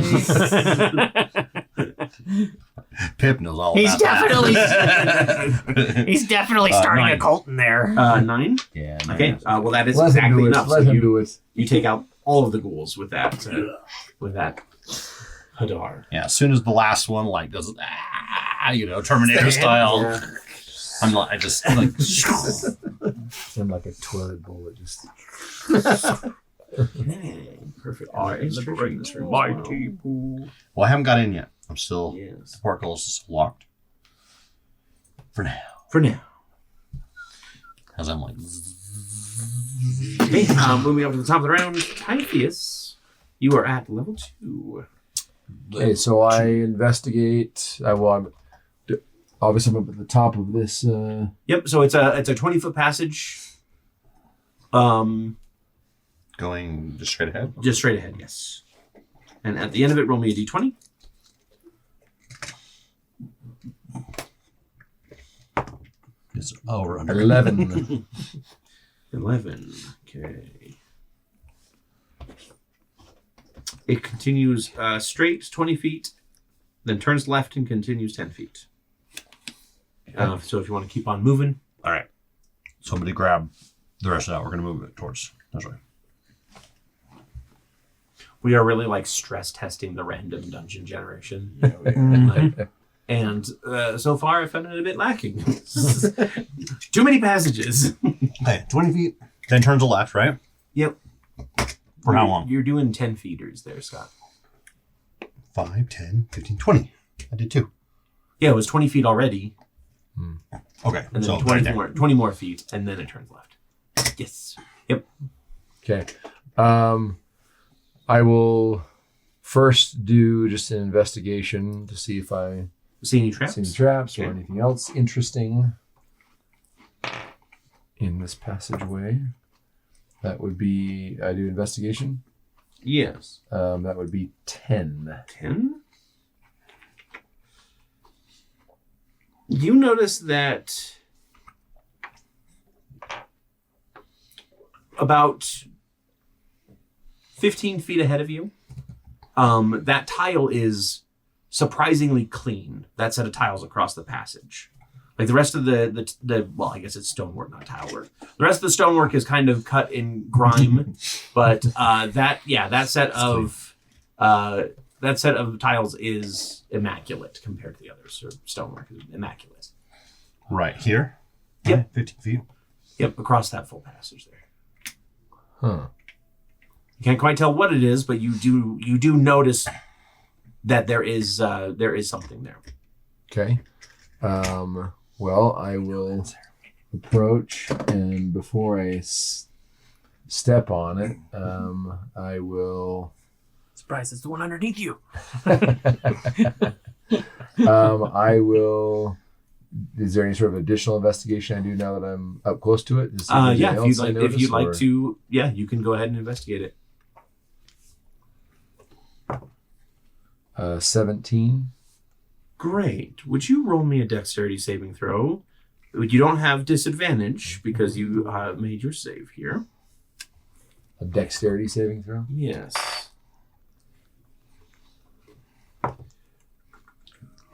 Pip knows all He's about that. He's definitely starting 9. a cult in there. 9. Yeah. Okay. Well, that is Let him exactly do it. enough. Let So him do it. you take out all of the ghouls with that. Hadar. Yeah, as soon as the last one does Terminator style. Yeah. I'm like, I just like I'm like a toilet bowl that just. Okay. Perfect. All right. Liberating this room. Mighty pool. well, I haven't got in yet. I'm still Yes. the portal is locked. For now. For now. As I'm like Okay. Moving up to the top of the round, Titheus, you are at level 2. Okay, so I investigate. Obviously, I'm up at the top of this. Yep. So it's a 20-foot passage. going just straight ahead. Just straight ahead. Yes. And at the end of it, roll me a d20. It's over under 11. 11. Okay. It continues straight 20 feet, then turns left and continues 10 feet. So if you want to keep on moving. All right. Somebody grab the rest of that. We're gonna move it towards. That's right. We are really stress testing the random dungeon generation. And so far, I found it a bit lacking. Too many passages. Okay, 20 feet. Then turns left, right? Yep. For how long? You're doing 10 feeders there, Scott. 5, 10, 15, 20. I did 2. Yeah, it was 20 feet already. Okay, And then so 20 more feet, and then it turns left. Yes. Yep. Okay. I will first do just an investigation to see if I See any traps? see any traps or Okay. anything else interesting in this passageway. That would be, I do investigation. Yes. That would be 10. 10? You notice that about 15 feet ahead of you, that tile is surprisingly clean. That set of tiles across the passage. Like the rest of the well, I guess it's stonework, not tile work. The rest of the stonework is kind of cut in grime, but that set of tiles is immaculate compared to the others. Or stonework is immaculate. Right here? Yep. 15 feet. Yep, across that full passage there. Huh. You can't quite tell what it is, but you do notice that there is something there. Okay. Well, I will approach, and before I step on it, I will. Surprise! It's the one underneath you. I will. Is there any sort of additional investigation I do now that I'm up close to it? Yeah, if you'd like to, yeah, you can go ahead and investigate it. 17. Great. Would you roll me a dexterity saving throw? You don't have disadvantage because you made your save here. A dexterity saving throw? Yes.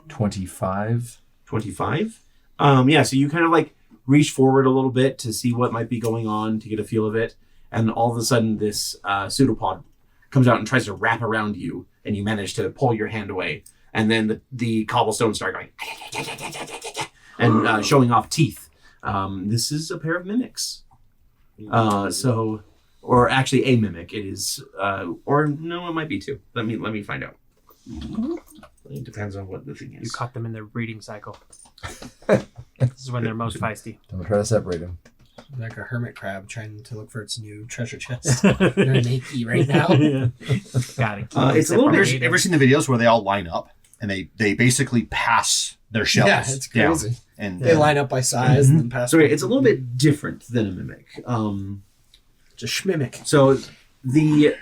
25. 25. Yeah, so you kind of like reach forward a little bit to see what might be going on, to get a feel of it, and all of a sudden this pseudopod comes out and tries to wrap around you, and you manage to pull your hand away, and then the cobblestones start going and showing off teeth. This is a pair of mimics. Or actually a mimic. It is, or no, it might be two. Let me find out. It depends on what the thing is. You caught them in their breeding cycle. This is when they're most feisty. Don't try to separate them. Like a hermit crab trying to look for its new treasure chest. They're naked right now. Got it. It's a little bit. Ever seen the videos where they all line up and they basically pass their shells? Yeah, it's crazy. Down, and They line up by size and then pass. Sorry, it's a little bit different than a mimic. It's a schmimic. So the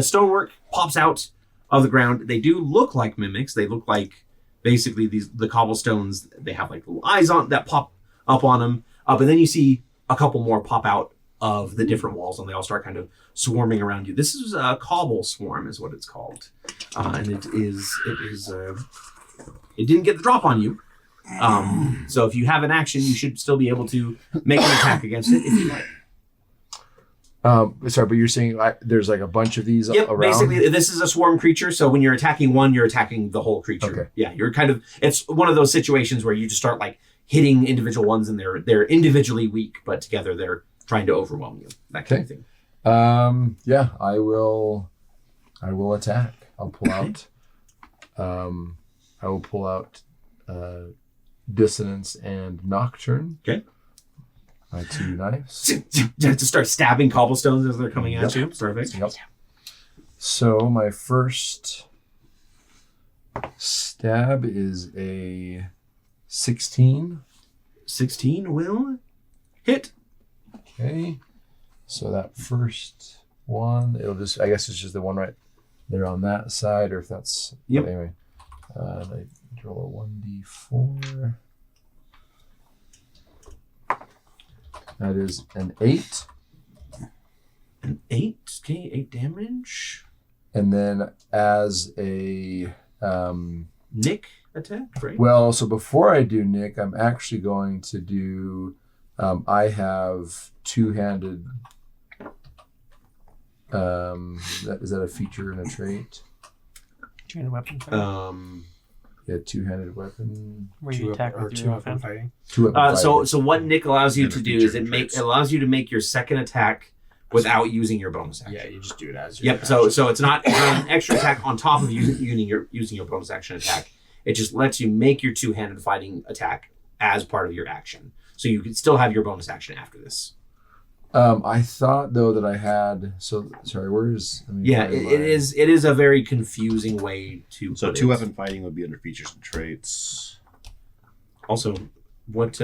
stonework pops out of the ground. They do look like mimics. They look like basically the cobblestones. They have like little eyes on that pop up on them. But then you see a couple more pop out of the different walls, and they all start kind of swarming around you. This is a cobble swarm, is what it's called, and it didn't get the drop on you. So if you have an action, you should still be able to make an attack against it if you like. Sorry, but you're saying there's like a bunch of these Yep, around? basically this is a swarm creature, so when you're attacking one, you're attacking the whole creature. Okay. Yeah, you're kind of, it's one of those situations where you just start like hitting individual ones and they're individually weak, but together they're trying to overwhelm you. That kind of thing. Yeah, I will attack. I'll pull out Dissonance and Nocturne. Okay. My 2 knives. To start stabbing cobblestones as they're coming at you. Perfect. Yep. So my first stab is a 16. 16 will hit. Okay. So that first one, I guess it's just the one right there on that side, or if that's, yep. Anyway, I roll a 1d4. That is an 8. An 8? Okay, 8 damage. And then as a... Nick attack, right? Well, so before I do Nick, I'm actually going to do... I have two-handed... is that a feature and a trait? Two-handed weapon. Yeah, two-handed weapon. Where you attack with your two-weapon offhand. fighting. Two-weapon So what Nick allows you Never to do is featured traits. it allows you to make your second attack without using your bonus action. Yeah, you just do it as your Yep. So it's not an extra attack on top of using your bonus action attack. It just lets you make your two-handed fighting attack as part of your action. So you can still have your bonus action after this. I thought though that I had. So sorry, where is? Yeah, it is a very confusing way to. So put two it. weapon fighting would be under features and traits. Also, what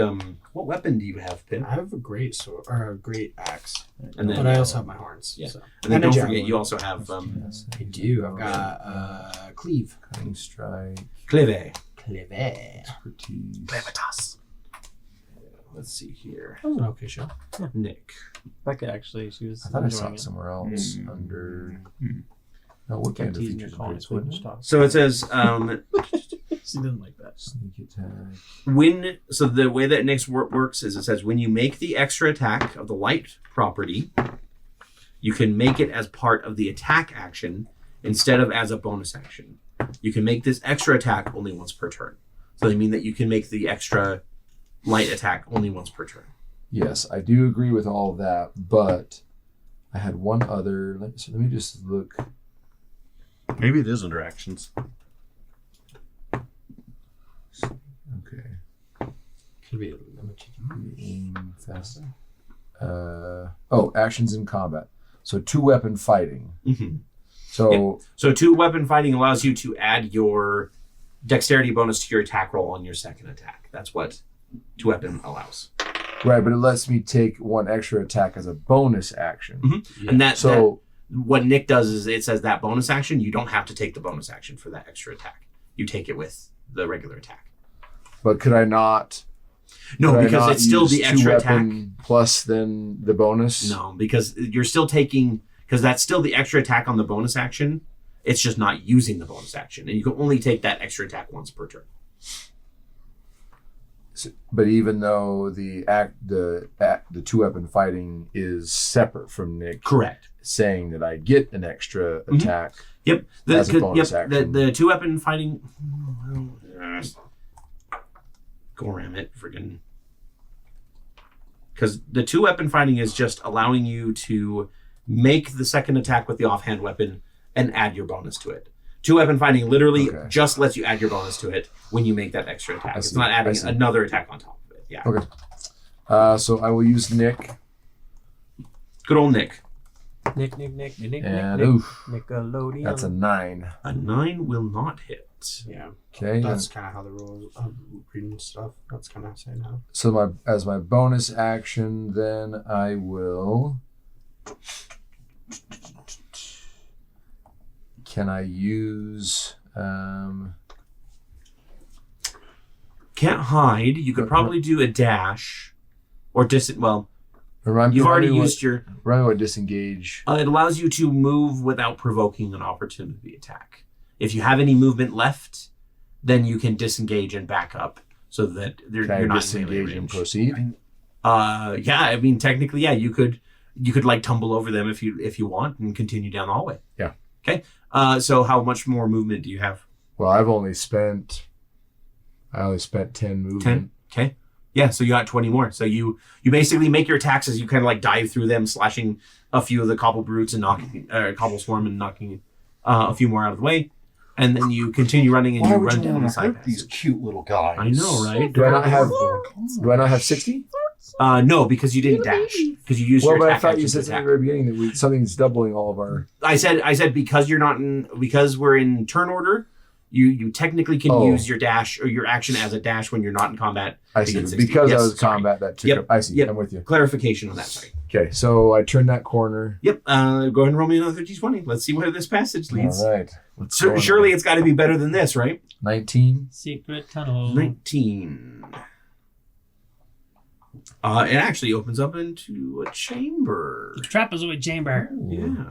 weapon do you have, Pip? I have a great sword or a great axe, And then, but I also have my horns. Yeah. So. and then a don't javelin. forget, you also have I do. I've got cleave. Cutting strike, Cleve. Cleave. expertise. Clevitas. Let's see here. That was an okay show. Nick. Becca actually, she was I thought I saw enjoying it it. somewhere else under. No, what Kept kind of teasing her features and calling traits? it Wouldn't Swedish it? talk. So it says She didn't like that. Sneak attack. so the way that Nick's works is it says when you make the extra attack of the light property, you can make it as part of the attack action instead of as a bonus action. You can make this extra attack only once per turn. So they mean that you can make the extra light attack only once per turn. Yes, I do agree with all of that, but I had one other. Let me just look. Maybe it is under actions. Okay. Could be limited. Aim fast. Actions in combat. So two weapon fighting. Mm-hmm. So So two weapon fighting allows you to add your dexterity bonus to your attack roll on your second attack. That's what two weapon allows. right, but it lets me take one extra attack as a bonus action. Mhm. And that So what Nick does is it says that bonus action, you don't have to take the bonus action for that extra attack. You take it with the regular attack. but could I not? No, could I because not it's still use the extra attack. two-weapon plus then the bonus? No, because you're still taking, because that's still the extra attack on the bonus action. It's just not using the bonus action. And you can only take that extra attack once per turn. But even though the two weapon fighting is separate from Nick Correct. saying that I get an extra Mhm. attack, Yep. As a bonus action. The two weapon fighting. Go ram it, friggin'. Because the two weapon fighting is just allowing you to make the second attack with the offhand weapon and add your bonus to it. Two weapon fighting literally Okay. just lets you add your bonus to it when you make that extra attack. I It's see. not I adding see. another attack on top of it. Yeah. Okay. So I will use Nick Good old Nick. Nick, and oof, Nickelodeon. that's a 9. A 9 will not hit. Yeah, Okay. that's kind of how the rules of reading stuff. That's kind of saying how. So as my bonus action, then I will. Can I use? Can't hide. You could probably do a dash or Remind you've already me what- used your. Remind me what disengage. It allows you to move without provoking an opportunity attack. If you have any movement left, then you can disengage and back up so that Can you're I not in disengage melee and range. proceed? Yeah, I mean technically, yeah, you could like tumble over them if you want and continue down the hallway. Yeah. Okay. So how much more movement do you have? Well, I only spent 10 movement. 10. Okay. Yeah, so you got 20 more. So you basically make your attacks as you kind of like dive through them, slashing a few of the cobble brutes and knocking cobble swarm and knocking a few more out of the way, and then you continue running and Why you would run you down want the to side hurt these passage. cute little guys? I know, right? Do I not have 60? No, because you didn't dash. Because you used Well, your but I attack thought you action to said at attack. the very beginning that something's doubling all of our. I said because we're in turn order, you technically can use your dash or your action as a dash when you're not in combat. I to see. get 60. Because Yes, I was sorry. combat that took Yep, up. I see. yep. I'm with you. Clarification on that, sorry. Okay, so I turn that corner. Yep. Go ahead and roll me another d20. Let's see where this passage leads. All right. Let's go on. Surely it's got to be better than this, right? 19. Secret tunnel. 19. It actually opens up into a chamber. Trapezoid chamber. Yeah.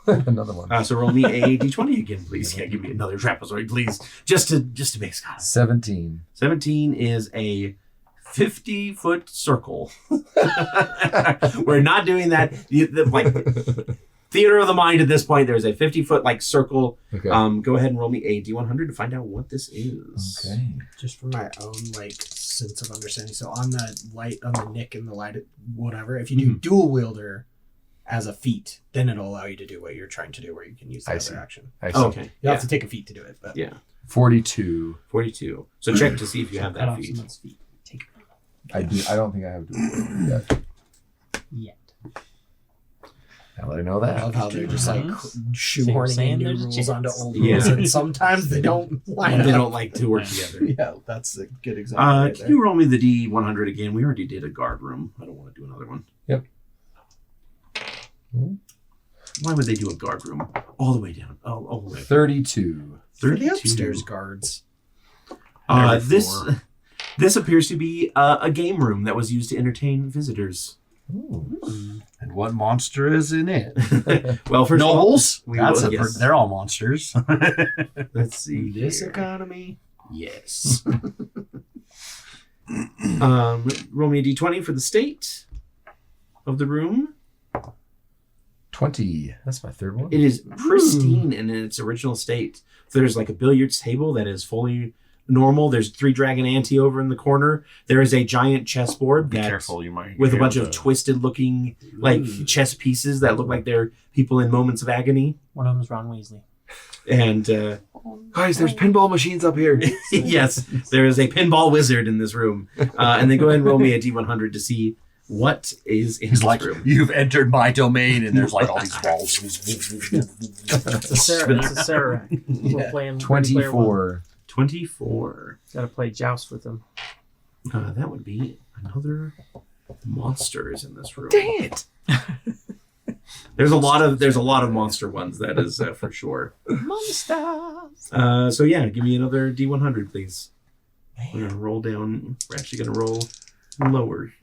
Another one. So roll me a d20 again, please. Yeah, give me another trapezoid, please. Just to make Scott. 17. 17 is a 50-foot circle. We're not doing that. theater of the mind at this point. There's a 50-foot like circle. Okay. Go ahead and roll me a D100 to find out what this is. Okay. Just for my own like sense of understanding. So on the nick and the light, whatever. If you do dual wielder as a feat, then it'll allow you to do what you're trying to do, where you can use the other action. I see. Okay. You have to take a feat to do it, but Yeah. 42. 42. So check to see if you have Cut that off feat. someone's feet. Take it. I don't think I have to yet. Yet. Now that I know I that. love how they're just like So shoehorning saying in new there's a rules chance. onto old Yeah. rules, and sometimes they don't line They up. don't like to work together. Yeah, that's a good example. Right Can there. you roll me the D100 again? We already did a guard room. I don't want to do another one. Yep. Why would they do a guard room all the way down? Oh, all the way. 32. For the upstairs guards. This appears to be a game room that was used to entertain visitors. And what monster is in it? Well, first Nobles? of all, They're all monsters. let's see. This here. economy. Yes. Roll me a D20 for the state of the room. 20. That's my third one. It is pristine and in its original state. There's like a billiards table that is fully normal. There's 3 dragon ante over in the corner. There is a giant chessboard Be that's careful, you might with a hear bunch the- of twisted looking like chess pieces that look like they're people in moments of agony. One of them's Ron Weasley. And Guys, there's pinball machines up here. yes, there is a pinball wizard in this room. And then go ahead and roll me a D100 to see what is in He's this like, room. you've entered my domain, and there's like all these walls. It's a Sarah. We're playing 24. 24. Gotta play joust with them. That would be another monster is in this room. Dang it. There's a lot of monster ones. That is for sure. Monsters! So yeah, give me another D100, please. We're gonna roll down. We're actually gonna roll lower.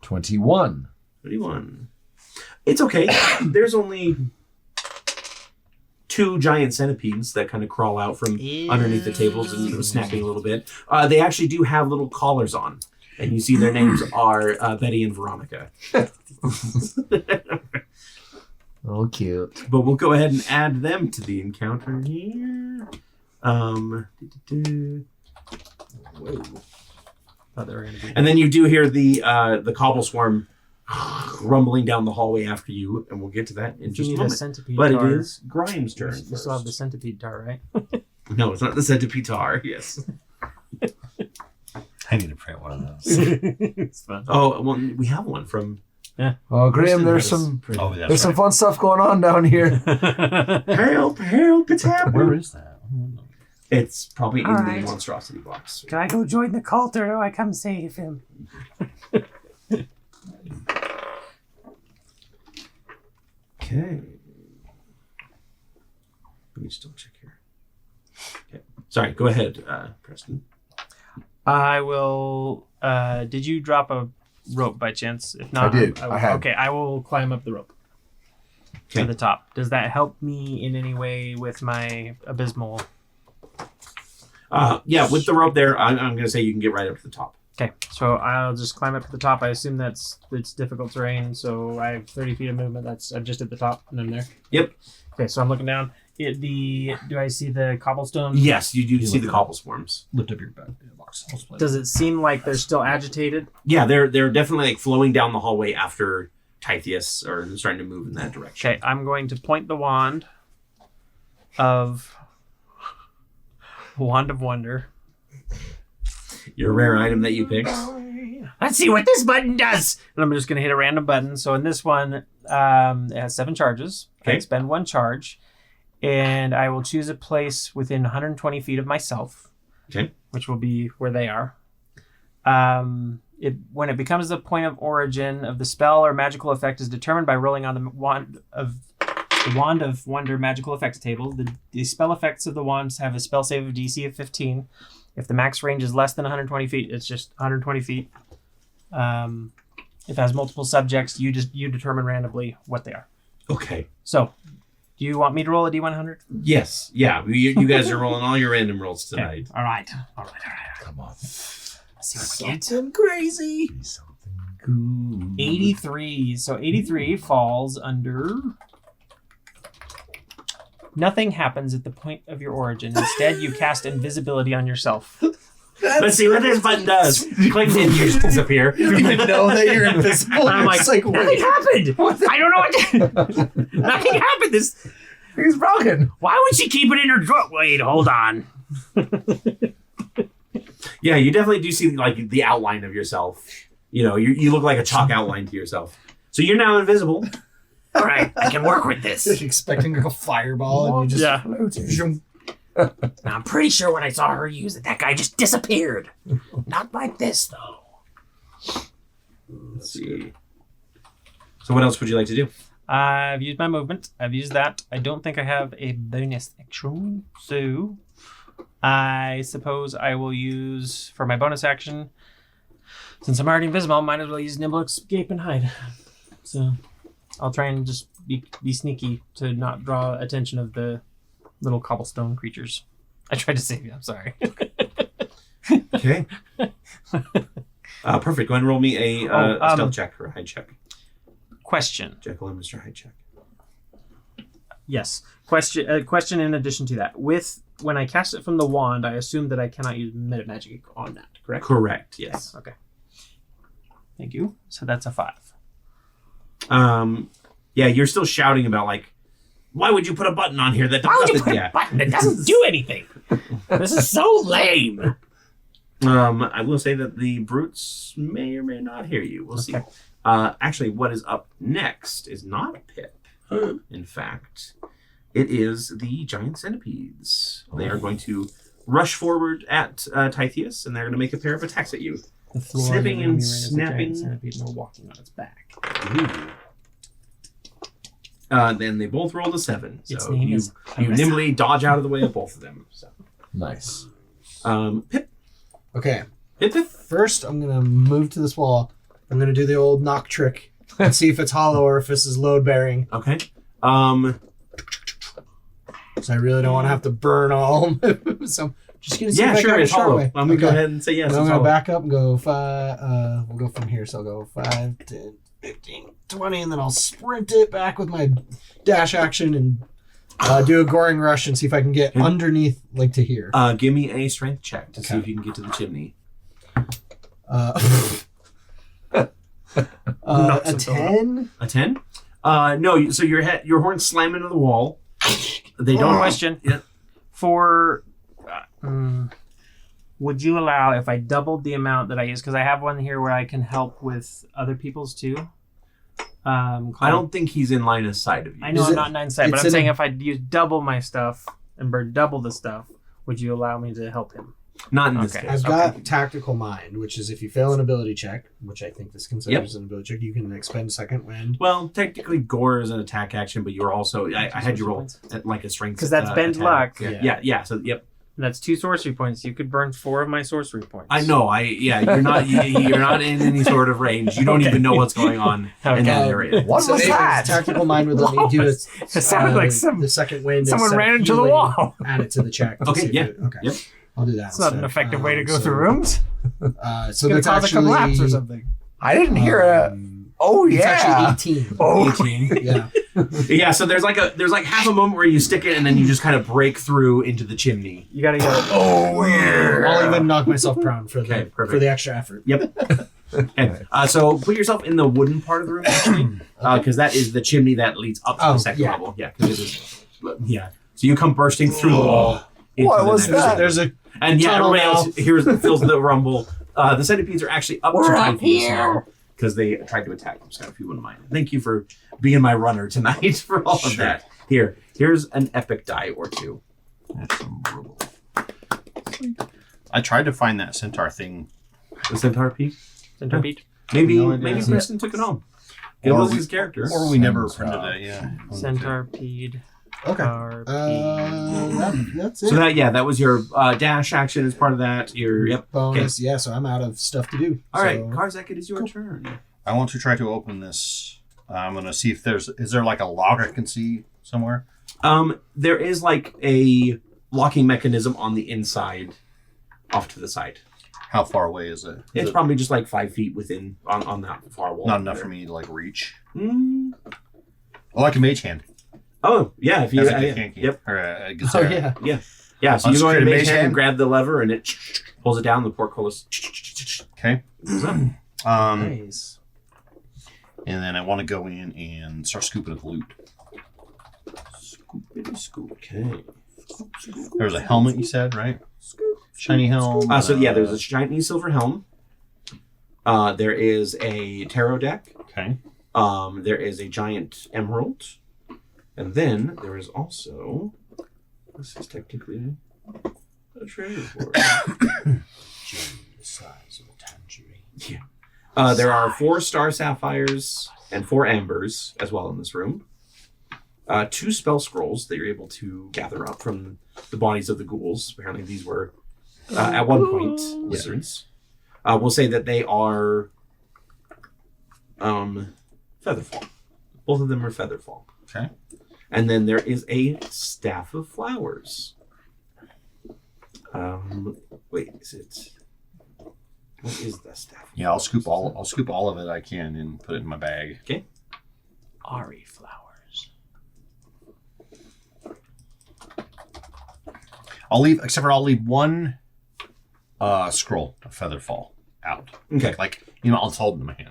21. 21. It's okay. There's only 2 giant centipedes that kind of crawl out from underneath the tables and snapping a little bit. They actually do have little collars on, and you see their names are Betty and Veronica. Oh, cute. But we'll go ahead and add them to the encounter here. Whoa. Thought they were gonna be. And then you do hear the cobble swarm rumbling down the hallway after you, and we'll get to that in You just a need a moment. centipede But tar. it is Grimes' turn. You still have the centipede tar, right? No, it's not the centipede tar. Yes. I need to print one of those. It's fun. Oh, well, we have one from. Oh, Graham, there's Kristen some Oh, that's there's some right. fun stuff going on down here. Help! It's happening. Where is that? It's probably in All the right. monstrosity box. Can I go join the cult or do I come save him? Okay. Let me still check here. Okay. Sorry, go ahead, Preston. I will. Did you drop a rope by chance? If not, I did. I had. Okay, I will climb up the rope Okay. to the top. Does that help me in any way with my abysmal? Yeah, with the rope there, I'm going to say you can get right up to the top. Okay, so I'll just climb up to the top. I assume it's difficult terrain, so I have 30 feet of movement. I'm just at the top, and I'm there. Yep. Okay, so I'm looking down. Do I see the cobblestone? Yes, you do You see look the it cobble swarms. Lift up your back box. Does it seem like they're still agitated? Yeah, they're definitely like flowing down the hallway after Titheus or starting to move in that direction. Okay, I'm going to point the wand of Wonder. Your rare item that you picked. Let's see what this button does. And I'm just going to hit a random button. So in this one, it has 7 charges. I Okay. can spend 1 charge. And I will choose a place within 120 feet of myself. Okay. Which will be where they are. When it becomes the point of origin of the spell or magical effect is determined by rolling on the Wand of Wonder magical effects table. The spell effects of the wands have a spell save of DC of 15. If the max range is less than 120 feet, it's just 120 feet. If it has multiple subjects, you determine randomly what they are. Okay. So, do you want me to roll a D100? Yes. Yeah. You guys are rolling all your random rolls tonight. All right. Come on. Let's see what we get. Something crazy. Something cool. 83. So 83 falls under Nothing happens at the point of your origin. Instead, you cast invisibility on yourself. Let's see what this button does. Click and you just disappear. You don't even know that you're invisible. I'm like, It's like, nothing wait. happened. I don't know what. Nothing happened. This. He's broken. Why would she keep it in her drawer? Wait, hold on. Yeah, you definitely do see like the outline of yourself. You know, you look like a chalk outline to yourself. So you're now invisible. All right, I can work with this. Expecting like a fireball, and you just I'm pretty sure when I saw her use it, that guy just disappeared. Not like this, though. Let's see. So what else would you like to do? I've used my movement. I've used that. I don't think I have a bonus action, so I suppose I will use for my bonus action. Since I'm already invisible, I might as well use nimble escape and hide. So I'll try and just be sneaky to not draw attention of the little cobblestone creatures. I tried to save you. I'm sorry. Okay. Perfect. Go ahead and roll me a stealth check or a hide check. Question. Jekyll and Mr. Hide check. Yes. Question in addition to that. When I cast it from the wand, I assume that I cannot use meta magic on that, correct? Correct. Yes. Okay. Thank you. So that's a 5. Yeah, you're still shouting about like, why would you put a button on here that does Why would you nothing? put a button that doesn't do anything? This is so lame. I will say that the brutes may or may not hear you. We'll see. Actually, what is up next is not a pip. In fact, it is the giant centipedes. They are going to rush forward at Titheus, and they're going to make a pair of attacks at you. The floor Snipping and of the enemy ran as a snapping. giant centipede and we're walking on its back. Then they both rolled a 7. Its So name you is nimbly dodge out of the way of both of them. So, Nice. Pip. okay. Pip. First, I'm gonna move to this wall. I'm gonna do the old knock trick and see if it's hollow or if this is load bearing. Okay. So I really don't want to have to burn all. So I'm just gonna see Yeah, if I sure. got It's a short hollow. way. Let me go ahead and say yes. And I'm It's gonna hollow. back up and go 5. We'll go from here. So I'll go 5, 10, 15, 20, and then I'll sprint it back with my dash action and do a goring rush and see if I can get underneath, like to here. Give me a strength check to see if you can get to the chimney. A 10. A 10? No. So your horns slam into the wall. They don't. Question. Yeah. For would you allow if I doubled the amount that I use? Because I have one here where I can help with other people's too. I don't think he's in line of sight of you. I know Is I'm it- not 9 sight, but it's I'm in saying a- if I use double my stuff and burn double the stuff, would you allow me to help him? Not in this Okay. case. I've got Tactical Mind, which is if you fail an ability check, which I think this considers an ability check, you can expend second wind. Well, technically, gore is an attack action, but you're also. I had you roll at like a strength. 'Cause that's bend attack. luck. Yeah. So yep. And that's 2 sorcery points. You could burn 4 of my sorcery points. I know. You're not. You're not in any sort of range. You don't even know what's going on in that area. What So was anyways, that? Tactical Mind would let me do it. It sounded like the second wind. someone instead of ran into the healing, wall. Add it to the check. to Okay, see if yeah, it- Okay. yep. I'll do that. It's not an instead. effective way to go So, through rooms. So It's gonna that's cause a actually collapse or something. I didn't hear a. Oh It's yeah. actually 18. Oh. 18. Yeah. Yeah. So there's like half a moment where you stick it and then you just kind of break through into the chimney. You gotta go. Oh yeah. I'll even knock myself prone for Okay, the perfect. for the extra effort. Yep. Okay. So put yourself in the wooden part of the room actually, because that is the chimney that leads up to the second yeah. level. Yeah. 'Cause it is. Yeah. So you come bursting through the wall. into What the was next that? room. There's a And yeah, tunnel everybody else feels the rumble. The centipedes are actually up We're to up Titheus here. now because they tried to attack him. So if you wouldn't mind, thank you for being my runner tonight for all of that. Here's an epic die or two. That's some brutal. I tried to find that centaur thing. The centaur piece. Centipede. Maybe No idea. maybe Preston took it home. It Or was we- his character. Or we never printed it, yeah. Centipede. okay. That's it. So that was your dash action as part of that. Your bonus. Yeah, so I'm out of stuff to do. All right, so. Karzak, it is your turn. I want to try to open this. I'm going to see if is there like a lock I can see somewhere? There is like a locking mechanism on the inside, off to the side. How far away is it? Is It's it probably just like 5 feet within on that far wall. not enough for me to like reach. Mm, Oh, like a mage hand. Oh, yeah. If you, That's a good yep. Or a good Oh yeah. Yeah, so you go in Unsecreted mage mage hand hand? and grab the lever, and it pulls it down. The portcullis. Okay. Goes up. Nice. And then I want to go in and start scooping at the loot. Scoop. Okay. There's a helmet, you said, right? Shiny helm. So yeah, there's a shiny silver helm. There is a tarot deck. Okay. There is a giant emerald, and then there is also. This is technically a treasure hoard. The size of a tangerine. Yeah. There are 4 star sapphires and 4 ambers as well in this room. 2 spell scrolls that you're able to gather up from the bodies of the ghouls. Apparently, these were at one point wizards. We'll say that they are featherfall. Both of them are featherfall. Okay. And then there is a staff of flowers. Wait, is it? What is the staff? Yeah, I'll scoop all of it I can and put it in my bag. Okay. Ari flowers. I'll leave one scroll of featherfall out. Okay. Like, I'll just hold it in my hand.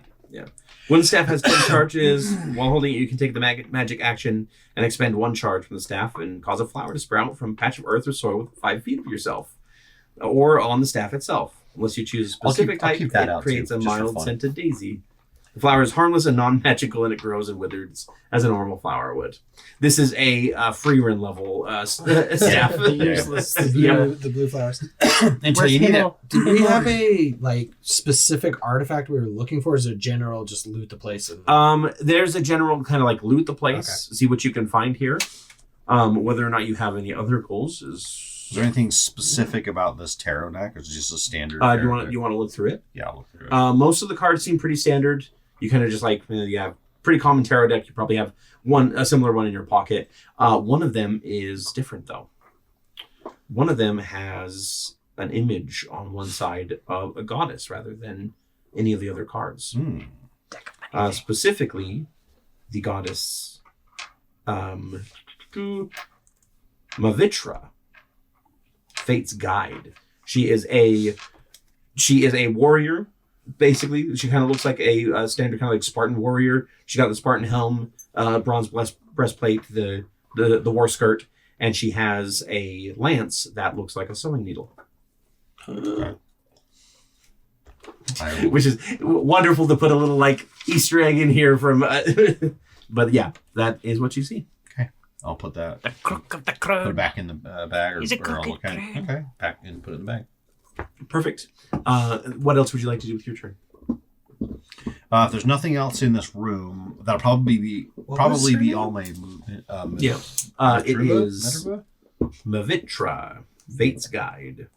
When the staff has 10 charges, while holding it, you can take the magic action and expend 1 charge from the staff and cause a flower to sprout from a patch of earth or soil within 5 feet of yourself, or on the staff itself. Unless you choose a specific I'll type, keep that it out creates too, a just for mild fun. scented daisy. The flower is harmless and non-magical, and it grows and withers as a normal flower would. This is a free run level staff. Useless. The blue flowers. Until you need it. Did we have a specific artifact we were looking for? Or is it general just loot the place? And... There's a general kind of like loot the place, see what you can find here. Whether or not you have any other goals Is there anything specific about this tarot deck, or is it just a standard? you want to look through it? Yeah, I'll look through it. Most of the cards seem pretty standard. You kind of just you have pretty common tarot deck. You probably have a similar one in your pocket. One of them is different though. One of them has an image on one side of a goddess rather than any of the other cards. Specifically, the goddess Mavitra, Fate's guide. She is a warrior. Basically, she kind of looks like a standard kind of like Spartan warrior. She got the Spartan helm, bronze breastplate, the war skirt, and she has a lance that looks like a sewing needle. Which is wonderful to put a little like Easter egg in here from. But yeah, that is what you see. Okay, I'll put that. The crook of the Put crow. it back in the bag, He's a or I'll crooked look at it. crane. Okay, back and put it in the bag. Perfect. What else would you like to do with your turn? If there's nothing else in this room, that'll probably be all my movement. It is Mavitra, Fate's guide.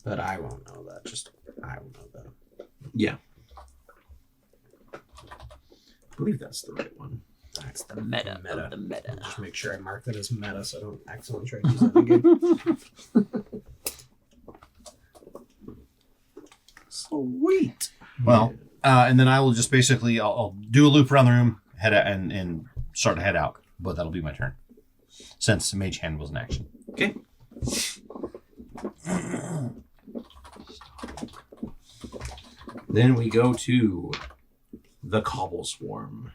But I won't know that. Just I will know that. Yeah. I believe that's the right one. That's the meta of the meta. Just make sure I mark that as meta so I don't accidentally try to use that again. Sweet. Well, and then I will just basically I'll do a loop around the room, head out, and start to head out. But that'll be my turn, since Mage Hand was an action. Okay. Then we go to the Cobble Swarm.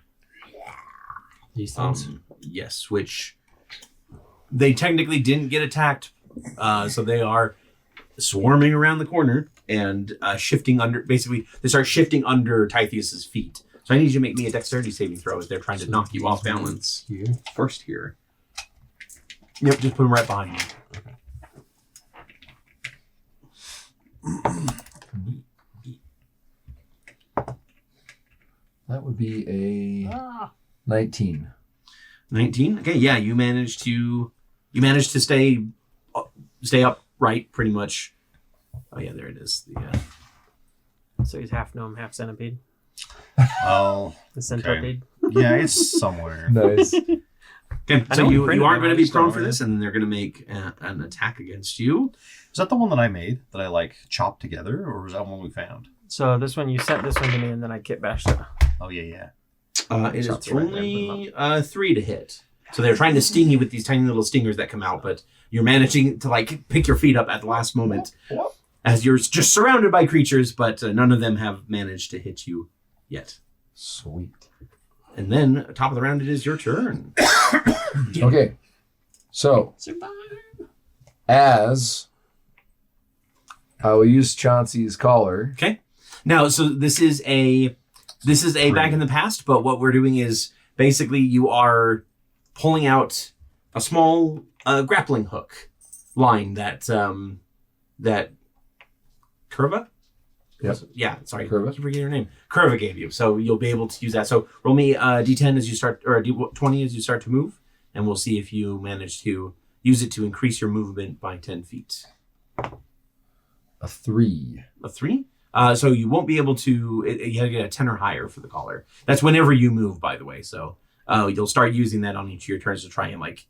These things. Yes, which they technically didn't get attacked, so they are swarming around the corner and shifting under. Basically, they start shifting under Titheus's feet. So I need you to make me a dexterity saving throw as they're trying to knock you off balance. Here. First here. Yep, just put them right behind you. That would be a 19. 19. Okay, yeah, you managed to stay upright pretty much. Oh yeah, there it is. So he's half gnome, half centipede. Oh, The centipede. yeah, it's somewhere. Nice. Okay, I so know you we aren't going to be printed them, prone for this, and they're going to make an attack against you. Is that the one that I made that I like chopped together, or was that one we found? So this one, you sent this one to me, and then I kit bashed it. Oh yeah. It is Shots right there, only 3 to hit. So they're trying to sting you with these tiny little stingers that come out, but you're managing to like pick your feet up at the last moment as you're just surrounded by creatures, but none of them have managed to hit you yet. Sweet. And then, top of the round, it is your turn. Okay. So, as I will use Chauncey's collar. Okay. Now, so this is a back in the past, but what we're doing is basically you are pulling out a small grappling hook line that Curva? Yep. Yeah, sorry. Curva. I keep forgetting your name. Curva gave you. So you'll be able to use that. So roll me D10 as you start, or a D20 as you start to move, and we'll see if you manage to use it to increase your movement by 10 feet. A 3. A 3? So you won't be able to, you have to get a 10 or higher for the collar. That's whenever you move, by the way. So you'll start using that on each of your turns to try and like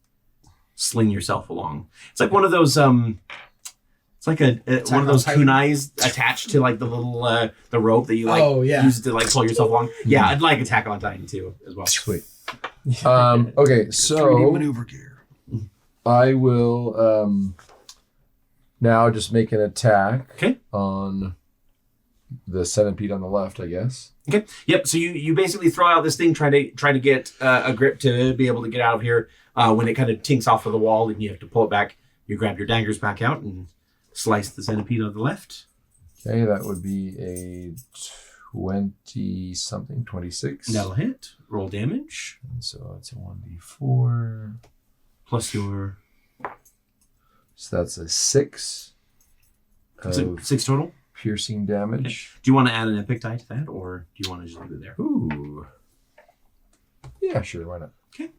sling yourself along. It's like one of those, it's like one of those kunais attached to like the little, the rope that you like use to like pull yourself along. Yeah, I'd like Attack on Titan too as well. Sweet. Okay, so 3D maneuver gear. I will now just make an attack Okay. on the centipede on the left, I guess. Okay. Yep. So you basically throw out this thing, trying to get a grip to be able to get out of here. When it kind of tinks off of the wall and you have to pull it back, you grab your daggers back out and slice the centipede on the left. Okay, that would be a 20-something, 26. That'll hit. Roll damage. And so it's a 1d4. Plus your... So that's a 6 So of 6 total. piercing damage. Do you want to add an epic die to that, or do you want to just leave it there? Ooh. Yeah, sure, why not? Okay.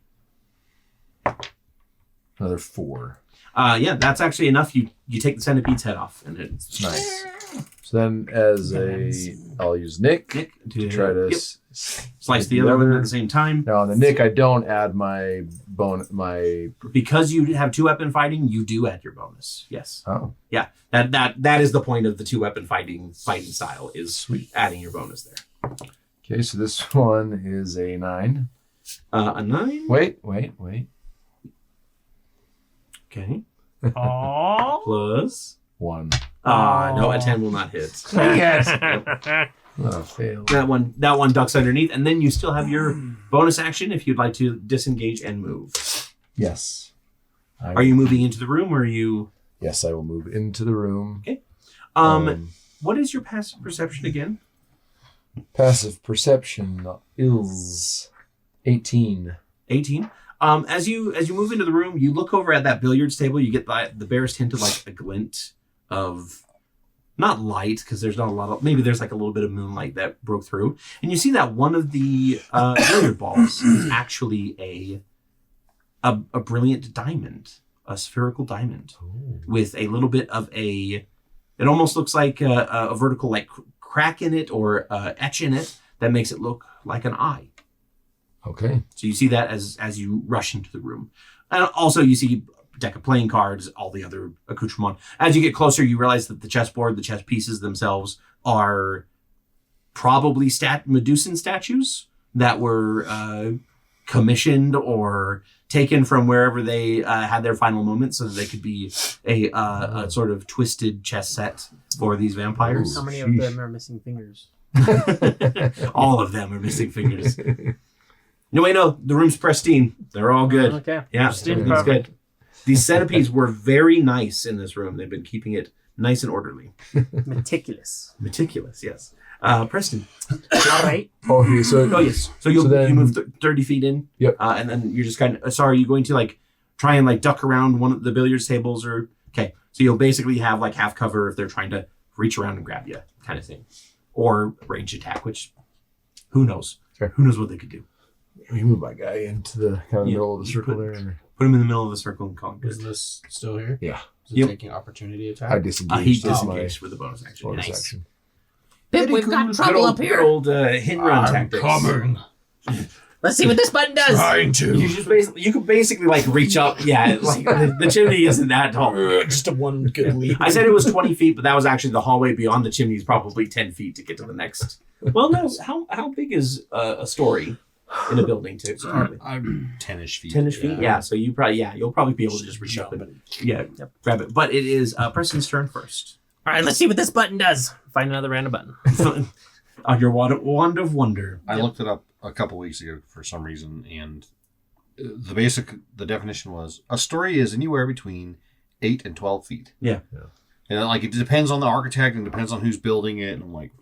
Another 4. Yeah, that's actually enough. You take the centipede's head off, and it's Nice. So then I'll use Nick to try to slice the other one at the same time. Now on the Nick, I don't add my Because you have 2-weapon fighting, you do add your bonus. Yes. Oh. Yeah. That is the point of the 2-weapon fighting style, is Sweet. adding your bonus there. Okay, so this one is a 9. A 9. Wait. Okay. Oh. Plus. 1. No, a 10 will not hit. Yes. Oh, failed. That one ducks underneath, and then you still have your bonus action if you'd like to disengage and move. Yes. Are you moving into the room, or are you? Yes, I will move into the room. Okay. What is your passive perception again? Passive perception is 18. 18. As you move into the room, you look over at that billiards table. You get the barest hint of like a glint of not light, because there's not a lot of, maybe there's like a little bit of moonlight that broke through, and you see that one of the billiard balls is actually a brilliant diamond, a spherical diamond. Ooh. With a little bit of it almost looks like a vertical like crack in it or etch in it that makes it look like an eye. Okay. So you see that as you rush into the room. And also you see a deck of playing cards, all the other accoutrements. As you get closer, you realize that the chessboard, the chess pieces themselves are probably Medusan statues that were commissioned or taken from wherever they had their final moments so that they could be a sort of twisted chess set for these vampires. How many of them are missing fingers? All of them are missing fingers. No, wait, no. The room's pristine. They're all good. Okay. Yeah, Pristine, everything's perfect. good. These centipedes were very nice in this room. They've been keeping it nice and orderly. Meticulous. Meticulous, yes. Preston. All right. Okay, so Oh, yes. So you move 30 feet in. Yep. And then you're just kind of, sorry, you're going to like try and like duck around one of the billiards tables or, okay. So you'll basically have like half cover if they're trying to reach around and grab you kind of thing. Or range attack, which who knows? Sure. Who knows what they could do? we move my guy into the kind of Yeah, middle of the you circle put- there. Or? Put him in the middle of the circle and call him Is good. this still here? Yeah. Is it Yep. taking opportunity attack? I He disengaged. That's my disengaged with a bonus action. bonus Nice. action. Pip, we've got trouble up Good here. old hit and run tactics. Let's see what this button does. Trying You just basically, you could basically like reach up. Yeah, like the chimney isn't that tall. Just a one good leap. I said it was 20 feet, but that was actually the hallway beyond the chimney is probably 10 feet to get to the next. Well, no. How big is a story? in a building too. I'm 10-ish feet. 10-ish feet. Yeah. So you'll probably be able to just reach up and grab it. But it is Preston's turn first. All right, let's see what this button does. Find another random button. On your wand of wonder. I looked it up a couple weeks ago for some reason, and the definition was a story is anywhere between 8 and 12 feet. Yeah. And like it depends on the architect and depends on who's building it. And I'm like,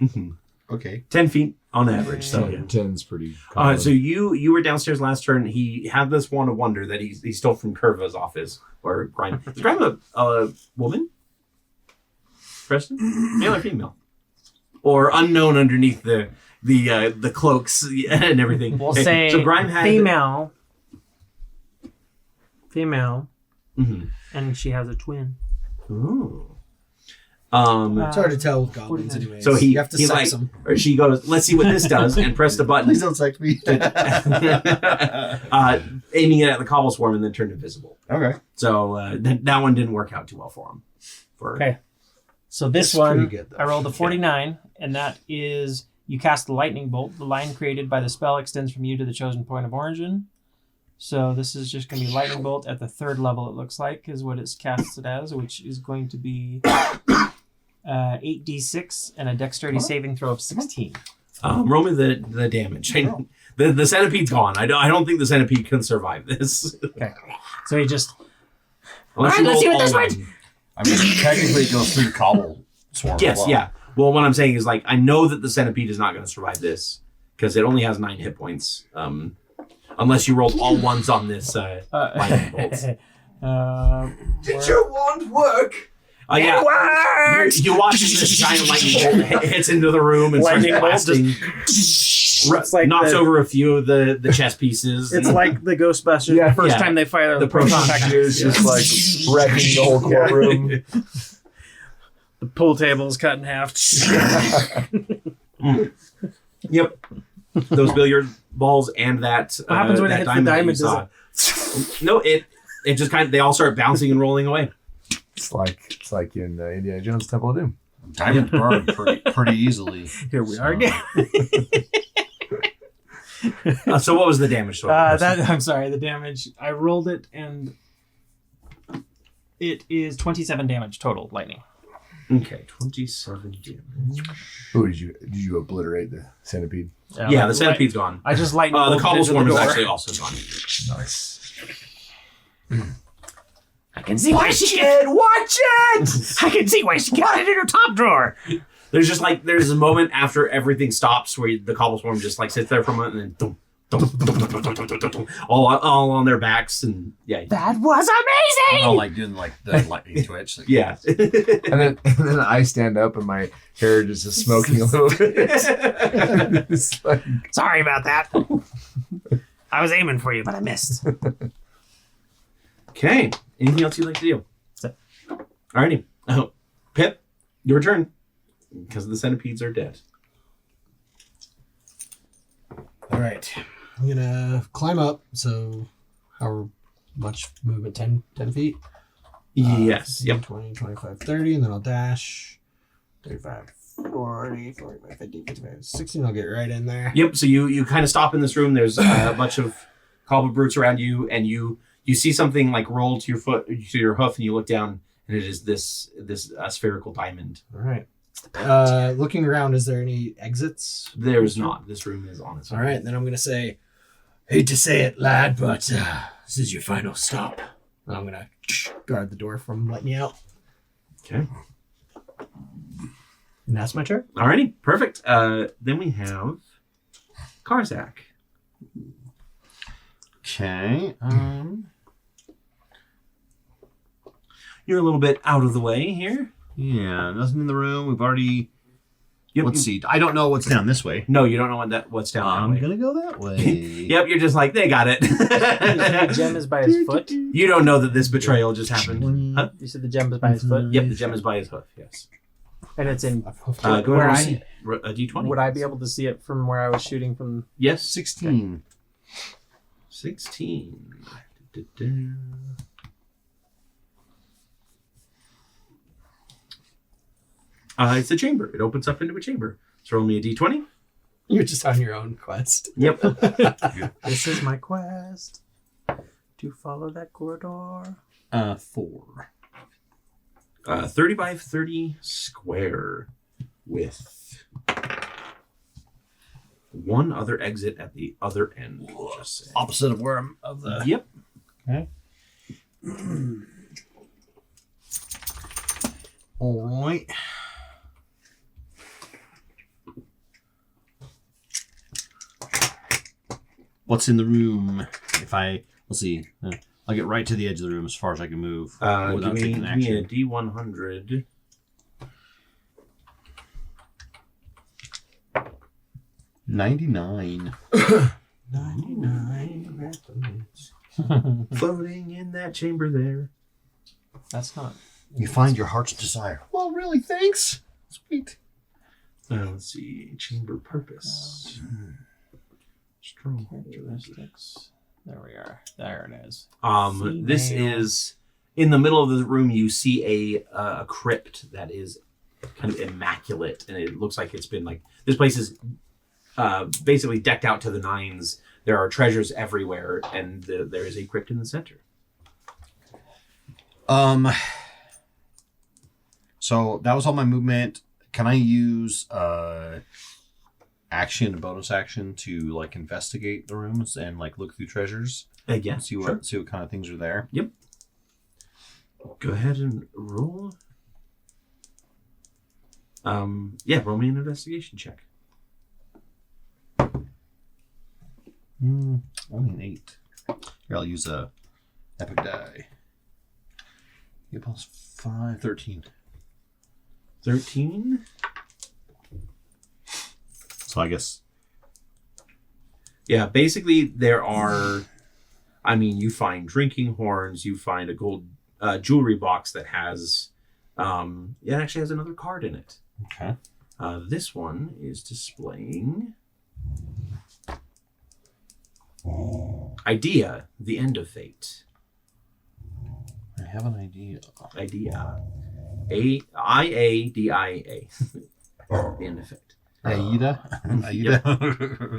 okay, 10 feet on average. So 10's pretty common. so you were downstairs last turn. He had this wand of wonder that he stole from Curva's office or Grime. Is Grime a woman? Preston? Male or female? Or unknown underneath the cloaks and everything. We'll say so Grime had female, and she has a twin. Ooh. It's hard to tell with goblins anyway. So you have to sex them. Or she goes, let's see what this does, and press the button. please don't sex me. Aiming it at the cobble swarm and then turned invisible. Okay. So that one didn't work out too well for him. Okay. So this It's one, pretty good, though. I rolled a 49, and that is you cast the lightning bolt. The line created by the spell extends from you to the chosen point of origin. So this is just going to be lightning bolt at the 3rd level, it looks like, is what it's casted as, which is going to be 8d6 and a dexterity saving throw of 16. Roll me the damage. The centipede's gone. I don't think the centipede can survive this. Okay. So he just... Unless All right, you let's see roll what this all one's- nine. I mean, technically it goes through cobble swarm. Yes, as well. yeah. Well, what I'm saying is, like, I know that the centipede is not going to survive this because it only has 9 hit points. Unless you roll all ones on this lightning bolt. Did your wand work? Yeah. You watch as this giant lightning bolt hits into the room and starts Lightning bolt blasting. It's like knocks over a few of the chess pieces. It's like the Ghostbusters. Yeah. The first Yeah. time they fire The the proton proton pack. Is just like wrecking the whole courtroom. The pool table is cut in half. Yep. Those billiard balls and that What happens when it that hits the diamond, diamond? that you saw. No, it just kind of, they all start bouncing and rolling away. It's like in Indiana Jones Temple of Doom. Diamonds burn pretty easily. Here we are again. So what was the damage total? I'm sorry, the damage. I rolled it and it is 27 damage total lightning. Okay, 27 damage. Oh, did you obliterate the centipede? Yeah, the centipede's gone. I just lightning The bolted cobble into swarm is door. actually also gone. Nice. I can see why she can watch it. I can see why she got it in her top drawer. There's a moment after everything stops where the cobble swarm just like sits there for a moment and then dum, dum, dum, dum, dum, dum, dum, dum, all on their backs and yeah. That was amazing. Oh, like doing like the lightning twitch. Like, Yeah. And then I stand up and my hair just is smoking a little bit. It's like, Sorry about that. I was aiming for you, but I missed. Okay. Anything else you'd like to do? That's Alrighty. Oh, Pip, your turn. Because the centipedes are dead. All right. I'm going to climb up. So, however much movement? 10 feet? Yes. 15, Yep. 20, 25, 30. And then I'll dash. 35, 40, 45, 50, 55, 16. I'll get right in there. Yep. So you kind of stop in this room. There's a bunch of cobble brutes around you, and you see something like roll to your hoof, and you look down, and it is this spherical diamond. All right. Looking around, is there any exits? There's not. This room is on its own. All right, then I'm going to say, hate to say it, lad, but this is your final stop. And I'm going to guard the door from letting you out. Okay. And that's my turn. Alrighty. Perfect. Then we have Karzak. Okay. You're a little bit out of the way here. Yeah, nothing in the room. We've already. Yep. Let's see. I don't know what's down this way. No, you don't know what's down that I'm way. gonna go that way. Yep, you're just like, they got it. The gem is by his foot. You don't know that this betrayal just happened. Huh? You said the gem is by his foot. Yep, the gem is by his hoof, yes. And it's in. Go ahead Where and roll a d20. Would I be able to see it from where I was shooting from? Yes. 16. 16. It's a chamber. It opens up into a chamber. So roll me a d20. You're just on your own quest. Yep. This is my quest to follow that corridor. 4. 30 by 30 square with one other exit at the other end. We'll just say. Opposite of where I'm of the. Yep. Okay. All right. What's in the room? Let's see. I'll get right to the edge of the room as far as I can move without Give taking me action. a D100. 99. 99 weapons floating in that chamber there. That's not. You find your heart's desire. Well, really, thanks. Sweet. Let's see. Chamber purpose. Strong Characteristics. There we are. There it is. This is in the middle of the room. You see a crypt that is kind of immaculate, and it looks like it's been like this place is basically decked out to the nines. There are treasures everywhere, and there is a crypt in the center. So that was all my movement. Can I use action, bonus action, to like investigate the rooms and like look through treasures? Yeah, See what kind of things are there. Yep. Go ahead and roll. Roll me an investigation check. Only an 8. Here, I'll use a epic die. Get plus 5, 13. 13. So I guess. Yeah, basically there are. I mean, you find drinking horns. You find a gold jewelry box that has. It actually has another card in it. Okay. This one is displaying. Idea, the end of fate. I have an idea. Idea. IADIA. The end of fate. Aida. Aida.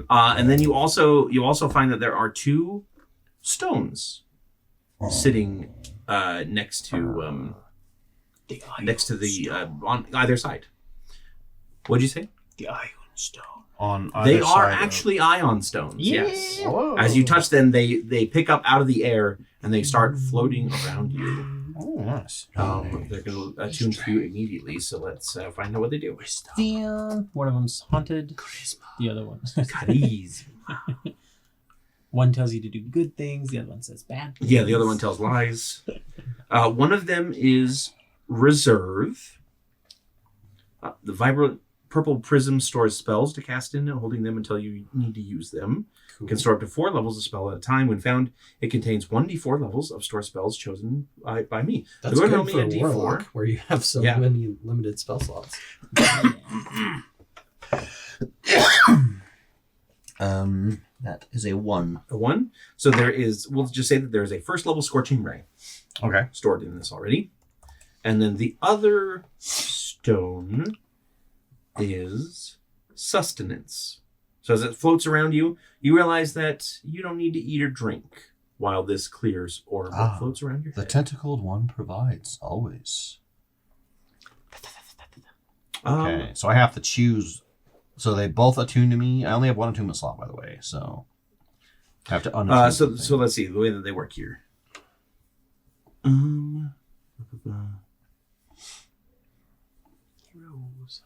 And then you also find that there are 2 stones sitting next to the on either side. What'd you say? The Iron Stone. On They either are side actually ion stones. Yeah. Yes. Whoa. As you touch them, they pick up out of the air and they start floating around you. Oh, nice. They're going to attune to you immediately. So let's find out what they do. One of them's haunted. The other one. Charisma. One tells you to do good things. The other one says bad things. Yeah, the other one tells lies. One of them is reserve. The vibrant purple prism stores spells to cast in and holding them until you need to use them. Cool. Can store up to 4 levels of spell at a time. When found, it contains 1d4 levels of store spells chosen by me. That's so good for a warlock, where you have so many limited spell slots. That is a 1. A 1. So there is. We'll just say that there is a first level Scorching Ray. Okay. Stored in this already, and then the other stone is sustenance. So as it floats around you, you realize that you don't need to eat or drink while this clears or floats around your head. The tentacled one provides, always. Okay, so I have to choose. So they both attune to me. I only have 1 attunement slot, by the way, so I have to unattune. So let's see the way that they work here. Heroes.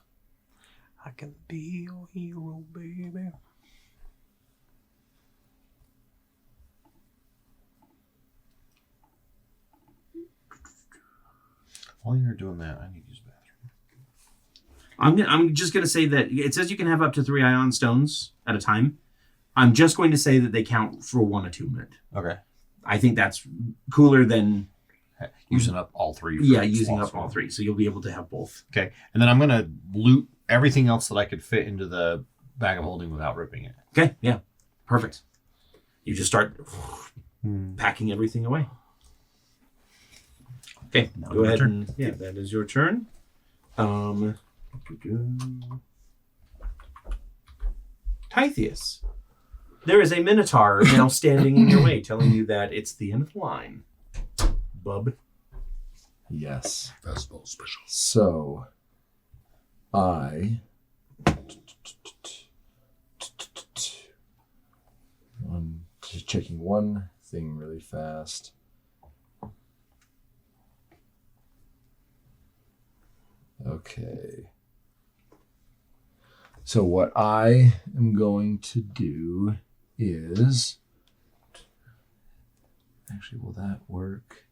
I can be your hero, baby. While you're doing that, I need to use the bathroom. I'm just going to say that it says you can have up to 3 ion stones at a time. I'm just going to say that they count for 1 attunement. Okay. I think that's cooler than using up all 3. Using up all 3. So you'll be able to have both. Okay. And then I'm going to loot everything else that I could fit into the bag of holding without ripping it. Okay. Yeah. Perfect. You just start packing everything away. Okay. Now go ahead turn. and that is your turn. Titheus, there is a Minotaur now standing in your way, telling you that it's the end of the line. Bub. Yes. Fastball special. So, I'm just checking one thing really fast. Okay. So what I am going to do is... Actually, will that work?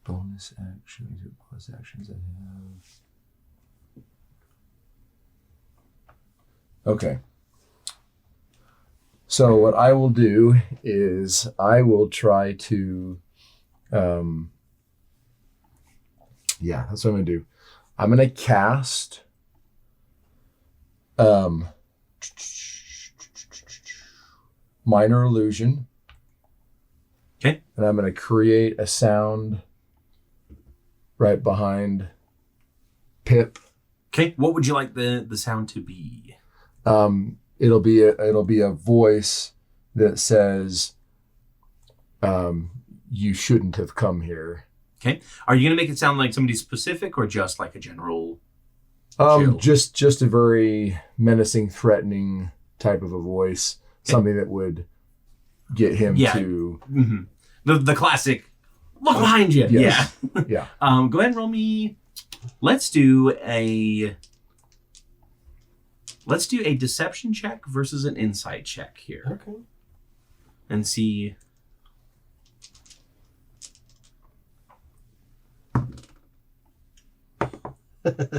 Bonus action. These are bonus actions I have. Okay. So what I will do is I will try to... yeah, that's what I'm going to do. I'm going to cast... Minor Illusion. Okay. And I'm going to create a sound right behind Pip. Okay. What would you like the sound to be? It'll be a voice that says, "You shouldn't have come here." Okay. Are you going to make it sound like somebody specific or just like a general? Chill? Just a very menacing, threatening type of a voice. Okay. Something that would get him to the classic. Look behind you. Yes. Yeah. Go ahead and roll me. Let's do a deception check versus an insight check here. Okay. And see.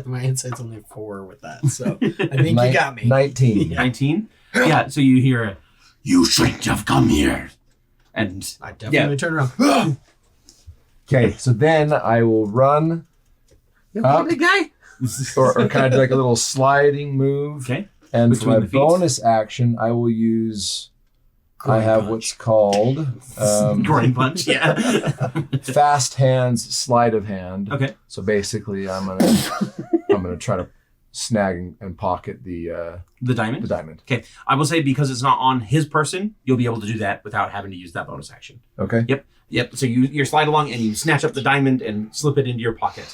My insight's only 4 with that, so I think you got me. 19. 19? Yeah, so you hear "You shouldn't have come here." And I definitely turn around. Okay, so then I will run up, big guy. or kind of do like a little sliding move. Okay. And Between for the my feet. bonus action, I will use... I have what's called... groin punch, yeah. fast hands, sleight of hand. Okay. So basically, I'm gonna try to snag and pocket the diamond? The diamond. Okay. I will say because it's not on his person, you'll be able to do that without having to use that bonus action. Okay. Yep. So you slide along and you snatch up the diamond and slip it into your pocket.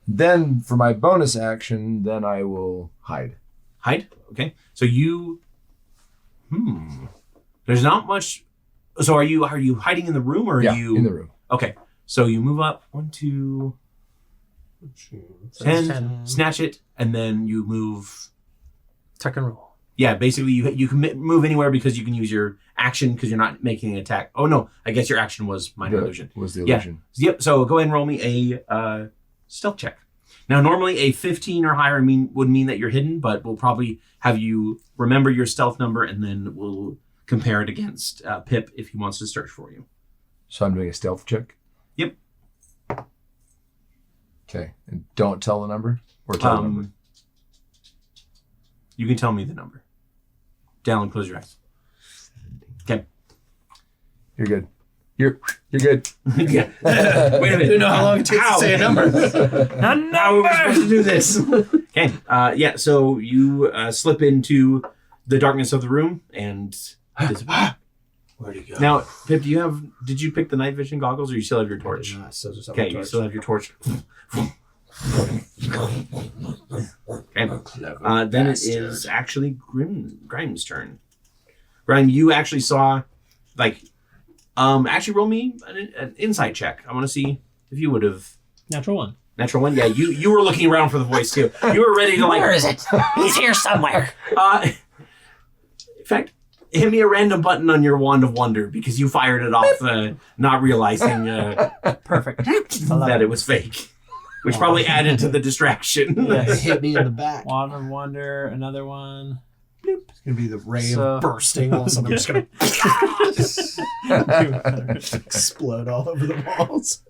Then for my bonus action, then I will hide. Hide? Okay. So you... There's not much... So are you hiding in the room or are you... in the room. Okay. So you move up 1, 2, 10, snatch it, and then you move... Tuck and roll. Yeah, basically you can move anywhere because you can use your action because you're not making an attack. Oh no, I guess your action was minor illusion. Was the illusion. Yeah. Yep, so go ahead and roll me a stealth check. Now normally a 15 or higher would mean that you're hidden, but we'll probably have you remember your stealth number and then we'll compare it against Pip if he wants to search for you. So I'm doing a stealth check? Yep. Okay, and don't tell the number? Or tell the number? You can tell me the number. Dallin, close your eyes. Okay. You're good. You're good. Yeah. Wait a minute. You know how long it takes to say a number. How are we supposed to do this? Okay. Yeah, so you slip into the darkness of the room and disappear. Where'd he go? Now, Pip, did you pick the night vision goggles or you still have your torch? I still just have Okay, my you torch. still have your torch. Okay. Then it is actually Grime's turn. Grime, you actually saw, actually roll me an insight check. I want to see if you would have. Natural 1. Natural 1? Yeah, you were looking around for the voice too. You were ready to Where is it? He's here somewhere. In fact, hit me a random button on your Wand of Wonder because you fired it off, not realizing Perfect. that it was fake. Which probably added to the distraction. It hit me in the back. Wand of Wonder, another one. It's gonna be the ray So- of bursting. All of a sudden, I'm just gonna explode all over the walls.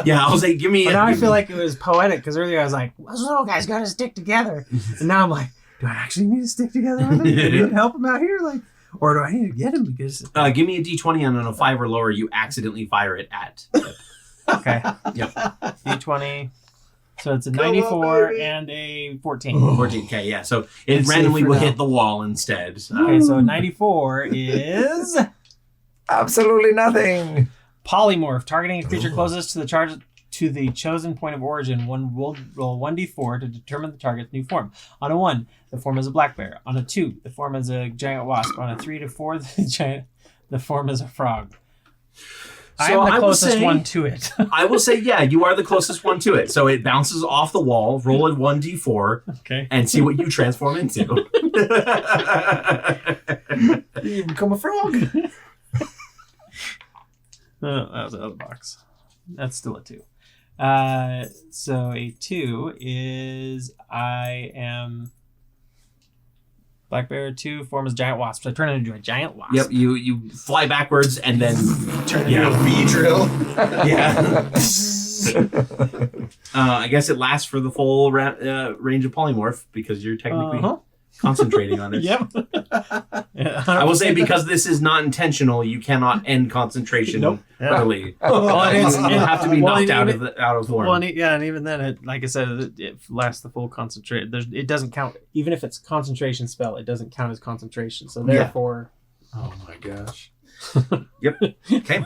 Yeah, I was like, give me. But now I feel like it was poetic because earlier I was like, those little guys got to stick together. And now I'm like, do I actually need to stick together with him? Do I need to help him out here? Or do I need to get him? Because. Give me a d20 and on a 5 or lower, you accidentally fire it at. Okay. Yep. D20. So it's a Come on, 94 baby. and a 14. 14K, yeah. So it Let's randomly see for will now. hit the wall instead. Okay, so 94 is Absolutely nothing. polymorph. Targeting a creature closest to the chosen point of origin. One will roll 1d4 to determine the target's new form. On a 1, the form is a black bear. On a 2, the form is a giant wasp. On a 3 to 4, the form is a frog. I am the closest one to it. I will say, yeah, you are the closest one to it. So it bounces off the wall, roll a 1d4, Okay. and see what you transform into. You become a frog. That was out of the box. That's still a 2. So a 2 is I am black bear. 2 form is giant wasp. So I turn it into a giant wasp. Yep, you fly backwards and then Turn into a bee drill. yeah. I guess it lasts for the full range of polymorph because you're technically concentrating on it. Yep. Yeah, I will say 100%. because this is not intentional, you cannot end concentration Nope. early. Well, it is- You have to be well, knocked out even- of form. Well, and even then, like I said, it lasts the full concentration. It doesn't count. Even if it's a concentration spell, it doesn't count as concentration. So therefore, Oh my gosh. Okay.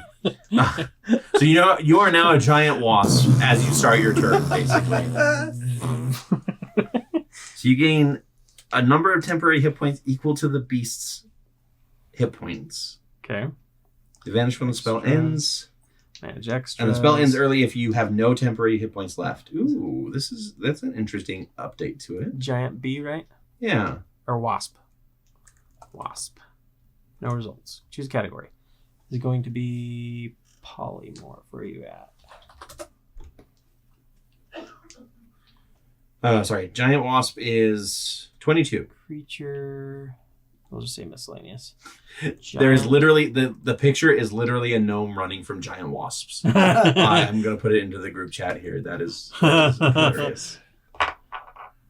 So you are now a giant wasp as you start your turn, basically. So you gain a number of temporary hit points equal to the beast's hit points. okay. They vanish when the spell ends, Manage extras. and the spell ends early if you have no temporary hit points left. Ooh, that's an interesting update to it. Giant bee, right? Yeah. Or wasp. Wasp. No results. Choose a category. Is it going to be polymorph? Where are you at? Sorry, giant wasp is 22. Creature. We'll just say miscellaneous. There is Giant- literally the picture is literally a gnome running from giant wasps. I'm gonna put it into the group chat here. That is hilarious.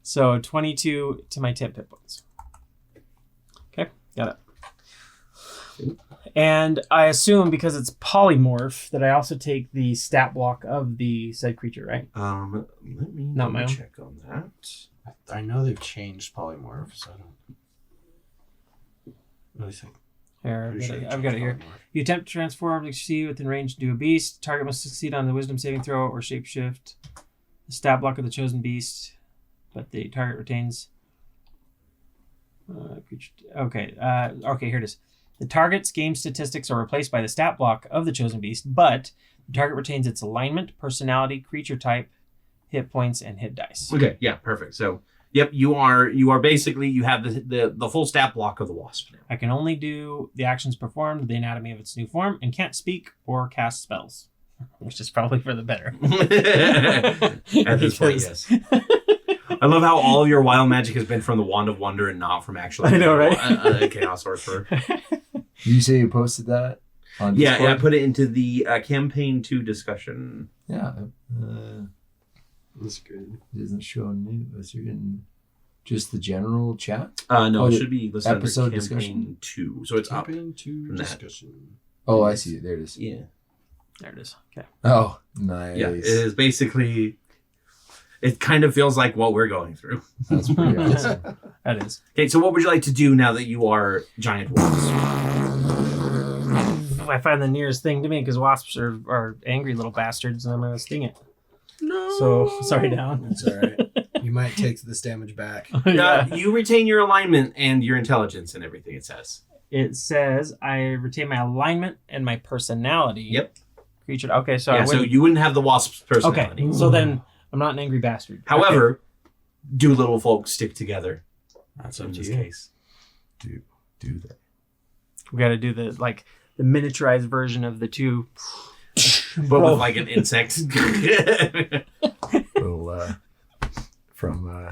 So 22 to my temp hit points. Okay, got it. And I assume because it's polymorph that I also take the stat block of the said creature, right? Let me Not my own. check on that. I know they've changed polymorph, so I don't really think. Here, I've got it here. You attempt to transform, succeed within range to a beast. Target must succeed on the wisdom saving throw or shapeshift. The stat block of the chosen beast, but the target retains. Okay, here it is. The target's game statistics are replaced by the stat block of the chosen beast, but the target retains its alignment, personality, creature type, hit points, and hit dice. Okay, yeah, perfect. So, yep, you are basically you have the full stat block of the wasp now. I can only do the actions performed, the anatomy of its new form, and can't speak or cast spells, which is probably for the better. At this point, yes. I love how all of your wild magic has been from the Wand of Wonder and not from actually I know, right? a Chaos Sorcerer. Did you say you posted that on Yeah, Discord? I put it into the campaign 2 discussion. Yeah. That's good. It isn't showing new. Is it in just the general chat? No, Oh, it the should be listed episode under discussion? campaign 2. So it's up. Campaign 2 from that. discussion. Oh, I see it. There it is. Yeah. There it is. Okay. Oh, nice. Yeah, it is basically. It kind of feels like what we're going through. That's pretty awesome. That is. Okay, so what would you like to do now that you are giant wasp? I find the nearest thing to me because wasps are angry little bastards, and I'm gonna sting it. No. So sorry, Down. It's all right. You might take this damage back. You retain your alignment and your intelligence and everything. It says. It says I retain my alignment and my personality. Yep. Creature. Okay, so Yeah, I so wouldn't- you wouldn't have the wasp's personality. okay. So then I'm not an angry bastard. However, do little folks stick together? That's In up to this you. case, Do that. We got to do the miniaturized version of the two. but with like an insect. Little, from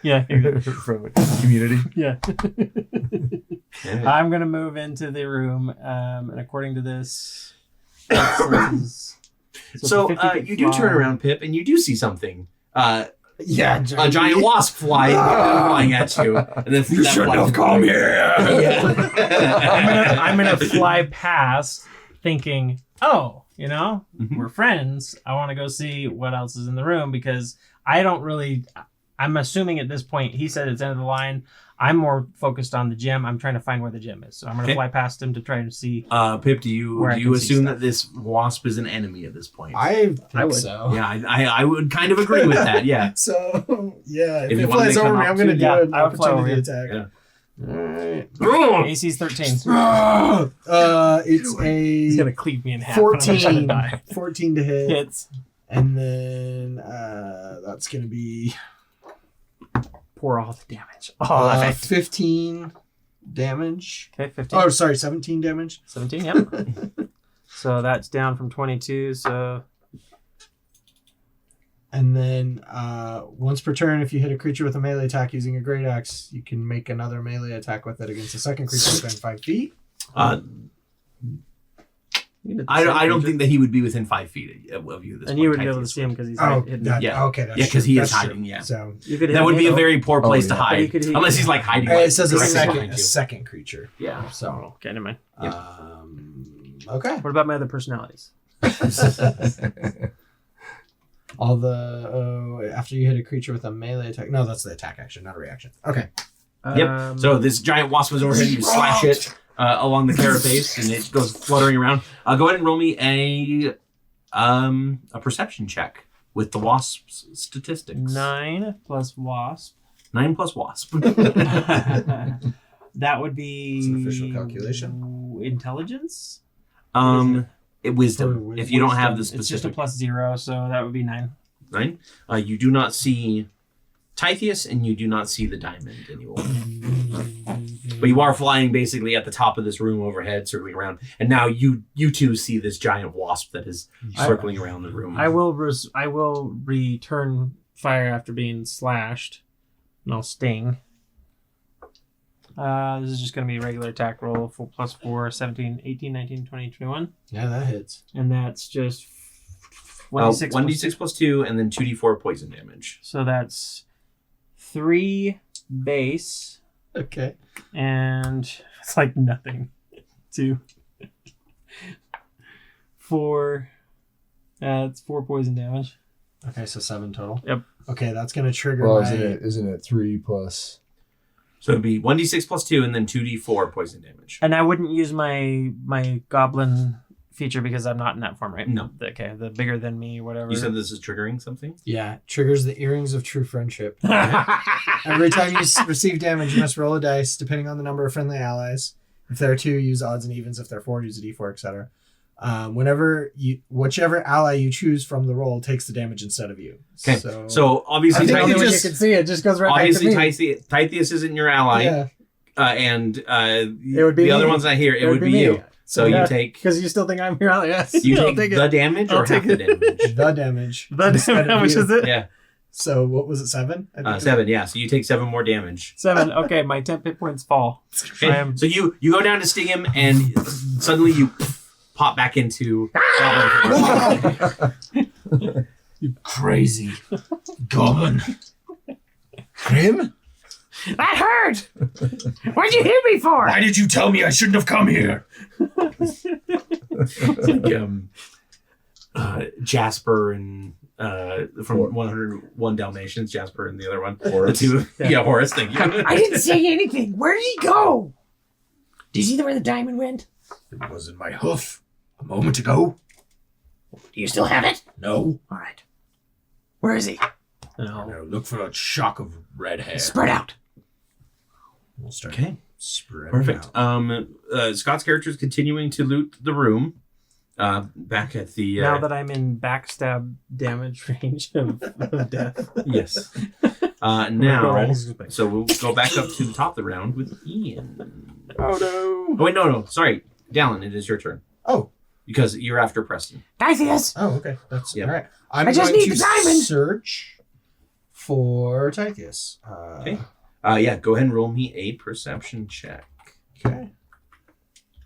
Yeah. from Community. Yeah. I'm gonna move into the room, and according to this, So you do turn around, Pip, and you do see something. Yeah, A giant wasp flying at you, and then You shouldn't have come here. Yeah. I'm gonna fly past, thinking, "Oh, you know, Mhm. we're friends. I want to go see what else is in the room because I don't really. I'm assuming at this point he said it's end of the line. I'm more focused on the gym. I'm trying to find where the gym is, so I'm gonna fly past him to try to see. Pip, do you assume that this wasp is an enemy at this point? I would. so. Yeah, I would kind of agree with that. Yeah. So yeah, if you it wanna flies make an over me, I'm gonna do opportunity- an I would fly over opportunity you. attack. Yeah. Alright. AC's 13. It's He's a gonna cleave me in half. and I'm gonna 14. die. 14 to hit. Hits. And then that's gonna be Pour all the damage. Oh, that's 15 damage. okay. 15. Oh, sorry, 17 damage. 17. Yep. So that's down from 22. So And then once per turn, if you hit a creature with a melee attack using a great axe, you can make another melee attack with it against a second creature within 5 feet. I don't think that he would be within 5 feet of you. At this and point, you would be able to Titheus see him because he's Oh, hidden. that, Yeah. okay, that's Yeah, 'cause true. he is That's hiding, true. yeah. So You could hit That would be a him, very poor place to But he hide, could- unless he's like hiding. it says a directly second, behind a you. second creature. Yeah. So Okay, never mind. okay. What about my other personalities? All the after you hit a creature with a melee attack. No, that's the attack action, not a reaction. Okay. Yep. So this giant wasp is overhead. You slash it along the carapace, and it goes fluttering around. Go ahead and roll me a perception check with the wasp's statistics. 9 plus wasp. 9 plus wasp. That would be It's an official calculation. Intelligence. Wisdom. If you don't have the It's just a specific plus 0, so that would be 9. 9, you do not see Titheus, and you do not see the diamond anymore. But you are flying basically at the top of this room overhead, circling around, and now you two see this giant wasp that is circling around the room. I will return fire after being slashed, and I'll sting. This is just going to be a regular attack roll for plus 4, 17, 18, 19, 20, 21. Yeah, that hits. And that's just 1d6 1d6 plus 2, and then 2d4 poison damage. So that's 3 base, Okay. and it's like nothing. 2. 4. It's 4 poison damage. Okay, so 7 total. Yep. Okay, that's gonna trigger Well, my. isn't it 3 plus? So it'd be 1d6 plus 2, and then 2d4 poison damage. And I wouldn't use my goblin feature because I'm not in that form, right? No. Okay, the bigger than me, whatever. You said this is triggering something? Yeah, triggers the earrings of true friendship. Every time you receive damage, you must roll a dice, depending on the number of friendly allies. If there are 2, use odds and evens. If there are 4, use a d4, etc. Whichever ally you choose from the roll takes the damage instead of you. Okay, so obviously, I think the only way you just- can see it just goes right back to obviously me. Titheus isn't your ally, Yeah. and It would be the other me. ones not here. It would be me. you. So Yeah, you take because you still think I'm here. Yes. you I'll take take the it. damage I'll or half take the it. damage. The damage. The instead damage, of how much you. is it? Yeah, So what was it? 7? I think 7. Yeah, so you take 7 more damage. 7. Okay, my 10 hit points fall. Okay, I am- so you go down to sting him, and suddenly you pop back into goblin form. You crazy goblin. Grim? That hurt! What'd you hit me for? Why did you tell me I shouldn't have come here? It's like Jasper and from 101 Dalmatians, Jasper and the other one. Horace. The two, yeah, Horace, thank you. I didn't say anything. Where did he go? Did you see where the diamond went? It was in my hoof a moment ago. Do you still have it? No. All right. Where is he? Now look for a shock of red hair. Spread out. We'll start Okay, spreading perfect. out. Scott's character is continuing to loot the room. Back at the Now that I'm in backstab damage range of death. yes. Now, so we'll go back up to the top of the round with Ian. Oh no. Oh wait, no, sorry, Dallin, it is your turn Oh. because you're after Preston. Titheus. Oh, okay. That's Yeah. all right. I'm I just going need to the diamond. search for Titheus. Okay. Yeah, go ahead and roll me a perception check. Okay.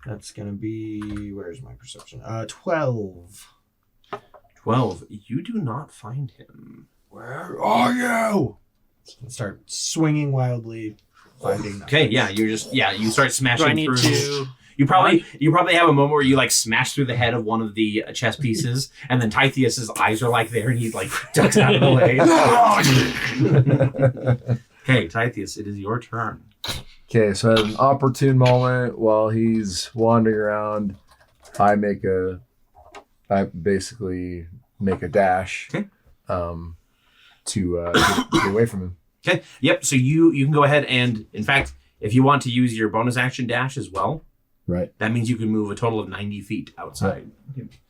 That's gonna be, where's my perception? 12. 12. You do not find him. Where are you? Start swinging wildly, finding. Okay, yeah, you start smashing Do I need through. to? You probably have a moment where you like smash through the head of one of the chess pieces, and then Titheus's eyes are like there, and he like ducks out of the way. Okay, Titheus, it is your turn. Okay, so at an opportune moment while he's wandering around, I basically make a dash to get away from him. Okay. Yep. So you can go ahead and, in fact, if you want to use your bonus action dash as well, right? That means you can move a total of 90 feet outside.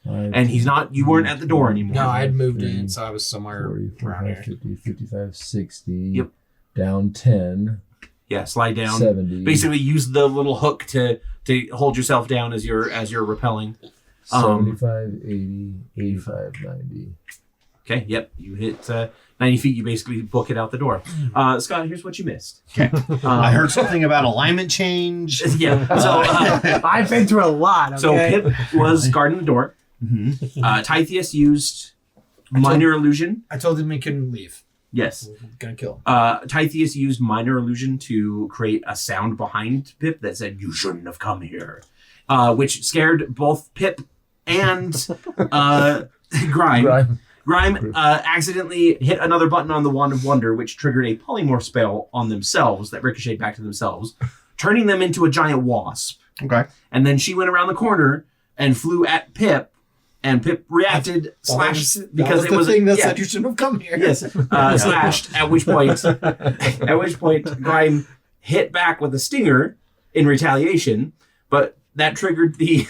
Right. And you weren't at the door anymore. No, I had moved in, so I was somewhere 40, around 45, here. 50, 55, 60. Yep. Down 10. Yeah, slide down. 70. Basically, use the little hook to hold yourself down as you're rappelling. 75, 80, 85, 90. Okay, yep. You hit 90 feet. You basically book it out the door. Scott, here's what you missed. Okay. I heard something about alignment change. Yeah. So I've been through a lot. Okay? So Pip was guarding the door. Mm-hmm. Titheus used minor illusion. I told him he couldn't leave. Yes. We're gonna kill him. Titheus used minor illusion to create a sound behind Pip that said, "You shouldn't have come here," which scared both Pip and Grime. Grime accidentally hit another button on the Wand of Wonder, which triggered a polymorph spell on themselves that ricocheted back to themselves, turning them into a giant wasp. Okay. And then she went around the corner and flew at Pip, and Pip reacted, slashed because it was the thing that said you shouldn't have come here. Yes, slashed. At which point, Grime hit back with a stinger in retaliation, but that triggered the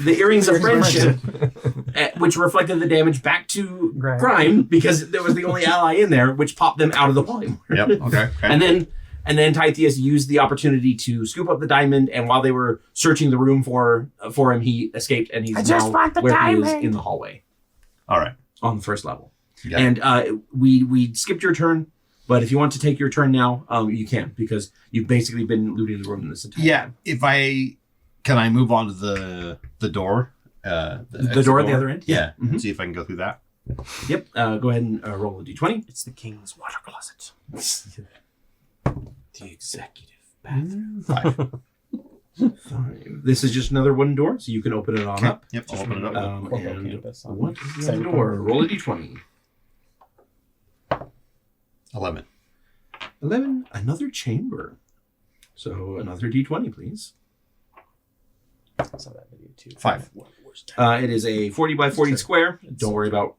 earrings of friendship, which reflected the damage back to Grime because there was the only ally in there, which popped them out of the polymorph. Yep. Okay. And then Titheus used the opportunity to scoop up the diamond, and while they were searching the room for him, he escaped, and he's now where he is in the hallway. All right. On the first level. Yeah. And we skipped your turn, but if you want to take your turn now, you can, because you've basically been looting the room this entire time. Can I move on to the door? The door at the other end? Yeah. Mm-hmm. See if I can go through that. Yep. Go ahead and roll a d20. It's the king's water closet. The executive bathroom. 5. 5. This is just another wooden door, so you can open it on up. Yep. I'll open it up. And what is the door? Roll a d20. 11. 11. Another chamber. So another d20, please. I saw that video too. 5. It is a 40 by 40 square. Don't worry about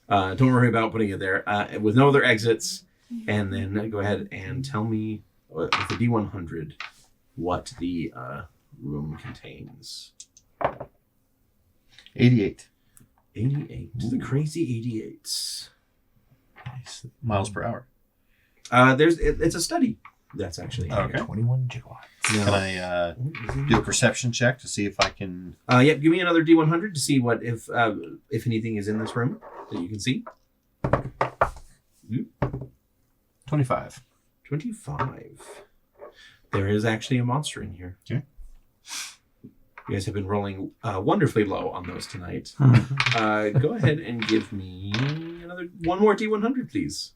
putting it there. With no other exits. And then go ahead and tell me with the D100 what the room contains. 88. 88. The crazy 88. Nice. Miles per hour. It's a study. That's actually okay. 21 gigawatts. No. Can I do a perception check to see if I can? Yep. Give me another D100 to see what if anything is in this room that you can see. 25. 25. There is actually a monster in here. Okay. You guys have been rolling wonderfully low on those tonight. Go ahead and give me one more D100, please.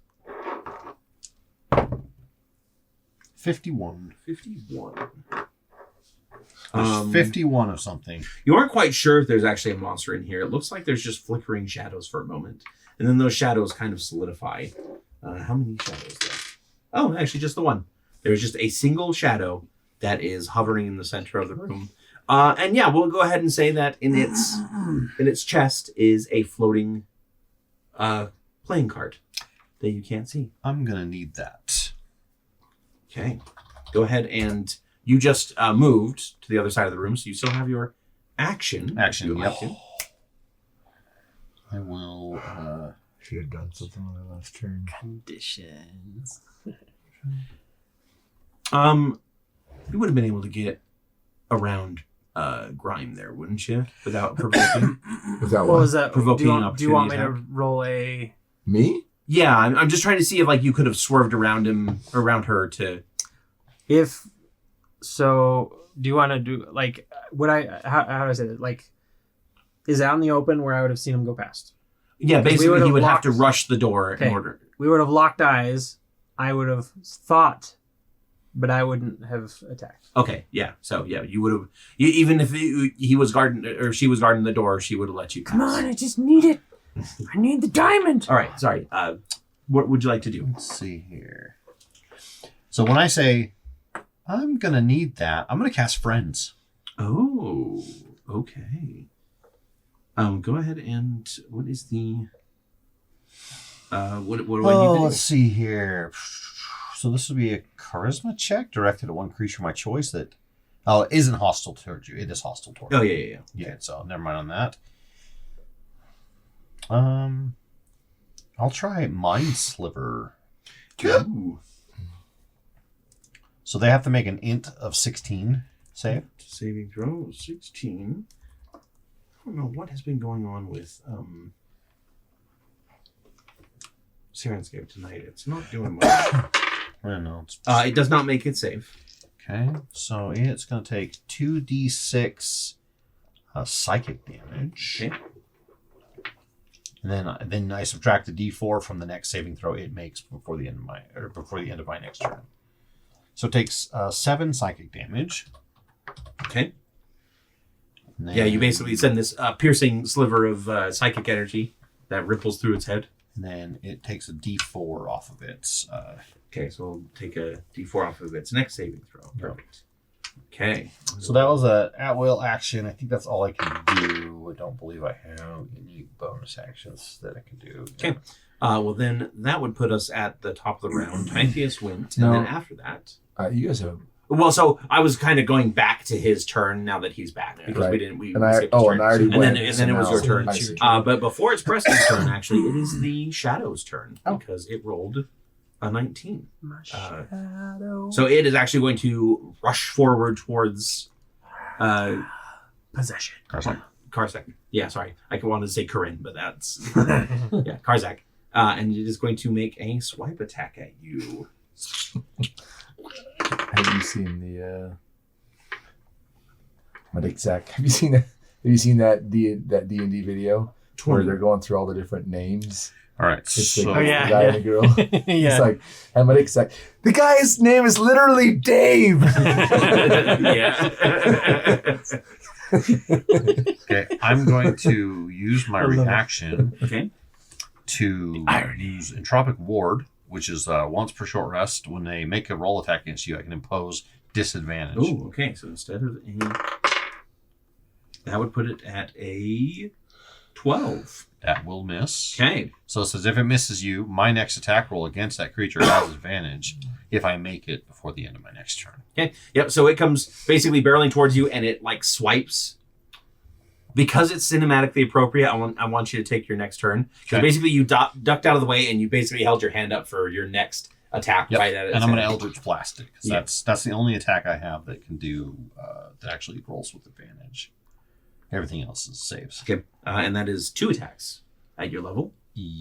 51. 51. There's 51 of something. You aren't quite sure if there's actually a monster in here. It looks like there's just flickering shadows for a moment. And then those shadows kind of solidify. How many shadows there? Oh, actually just the one. There's just a single shadow that is hovering in the center of the room. And yeah, we'll go ahead and say that in its chest is a floating playing card that you can't see. I'm going to need that. Okay. Go ahead and you just moved to the other side of the room, so you still have your action. Action, yep. Action. I will... Should have done something on the last turn. Conditions. You would have been able to get around Grime there, wouldn't you? Without provoking. Without What was that? Provoking do you want me opportunity to roll a? Me? Yeah, I'm just trying to see if you could have swerved around her to. If so, do you want to do would I? How do I say that? Is it out in the open where I would have seen him go past? Yeah, basically he would have to locked- rush the door in Okay. order. We would have locked eyes. I would have thought but I wouldn't have attacked. Okay, yeah. So yeah, you would have. Even if he was guarding or she was guarding the door, she would have let you pass. Come on, I just need it. I need the diamond. All right, sorry. What would you like to do? Let's see here. So when I say I'm gonna need that, I'm gonna cast Friends. Oh, okay. Go ahead and what is the? What do I need to do? Let's see here. So this would be a charisma check directed at one creature of my choice that isn't hostile towards you. It is hostile towards you. Oh yeah. Yeah, so never mind on that. I'll try Mind Sliver. Ooh. So they have to make an int of 16 save. Saving throw 16. I don't know what has been going on with Syrinscape tonight. It's not doing much. I don't know. It does not make it save. Okay, so it's going to take 2d6 psychic damage. Okay. And then I subtract the d4 from the next saving throw it makes before the end of my next turn. So it takes 7 psychic damage. Okay. Then, Yeah, you basically send this piercing sliver of psychic energy that ripples through its head. And then it takes a d4 off of its. Okay, so we'll take a d4 off of its next saving throw. Perfect. Okay. So that was a at-will action. I think that's all I can do. I don't believe I have any bonus actions that I can do. Okay. Well, then that would put us at the top of the round. Titheus went, and No. then after that... You guys have. Well, so I was kind of going back to his turn now that he's back because Right. we didn't. We And I skipped his turn. already and went. then it was your turn. I see. But before it's Preston's turn, actually, it is the Shadow's turn because it rolled a 19. My shadow. So it is actually going to rush forward towards Possession. Karzak. Yeah, sorry. I wanted to say Corinne, but that's yeah, Karzak. And it is going to make a swipe attack at you. Have you seen the what exact? Have you seen that? Have you seen that D&D video where they're going through all the different names? All right. It's So like Oh, yeah, the guy and the girl. It's like Hamid exact. The guy's name is literally Dave. Yeah. okay, I'm going to use my I love it. reaction Okay. to use Entropic Ward, which is once per short rest. When they make a roll attack against you, I can impose disadvantage. Oh, okay. So instead of that would put it at a 12. That will miss. Okay. So it says if it misses you, my next attack roll against that creature has advantage if I make it before the end of my next turn. Okay. Yep. So it comes basically barreling towards you, and it like swipes. Because it's cinematically appropriate, I want you to take your next turn. Because Okay. basically you ducked out of the way, and you basically held your hand up for your next attack. Yep. Right at its And I'm going to head. Eldritch Blast it. 'Cause Yeah. that's the only attack I have that can do that actually rolls with advantage. Everything else is saves. Okay. And that is 2 attacks at your level.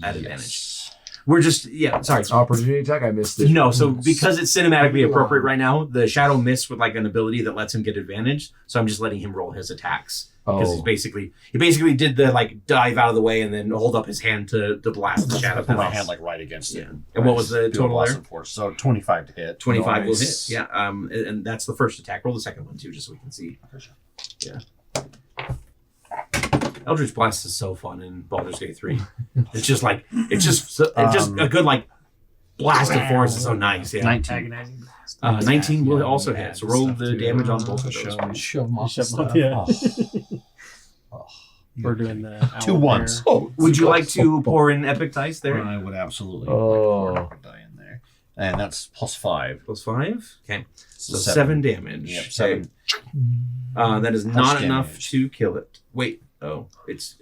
At Yes. advantage. We're just sorry. Opportunity attack. I missed it. No, so because it's cinematically appropriate right now, the Shadow missed with like an ability that lets him get advantage. So I'm just letting him roll his attacks because he basically did the like dive out of the way and then hold up his hand to blast the Shadow. I put my hand like right against it. Yeah. And what was the Do a total blast there? of force. So 25 to hit. 25 will hit. Nice. Yeah. And that's the first attack. Roll the second one too, just so we can see. For sure. Yeah. Eldritch Blast is so fun in Baldur's Gate 3. It's just a good like blast of force. It's so nice. Yeah. 19. Agonizing blast. 19 will also hit. So roll the damage on both of those. Shove them off. Shove the 'em stuff. off, yeah. Oh, We're doing the 2 owl ones. bear. Oh, Would you like to pour in epic dice there? I would absolutely Oh. like to die in there. And that's +5. Plus 5? Okay. So So 7 damage. Yep, Okay. 7. That is not Punch enough damage. to kill it. Wait. Oh, it's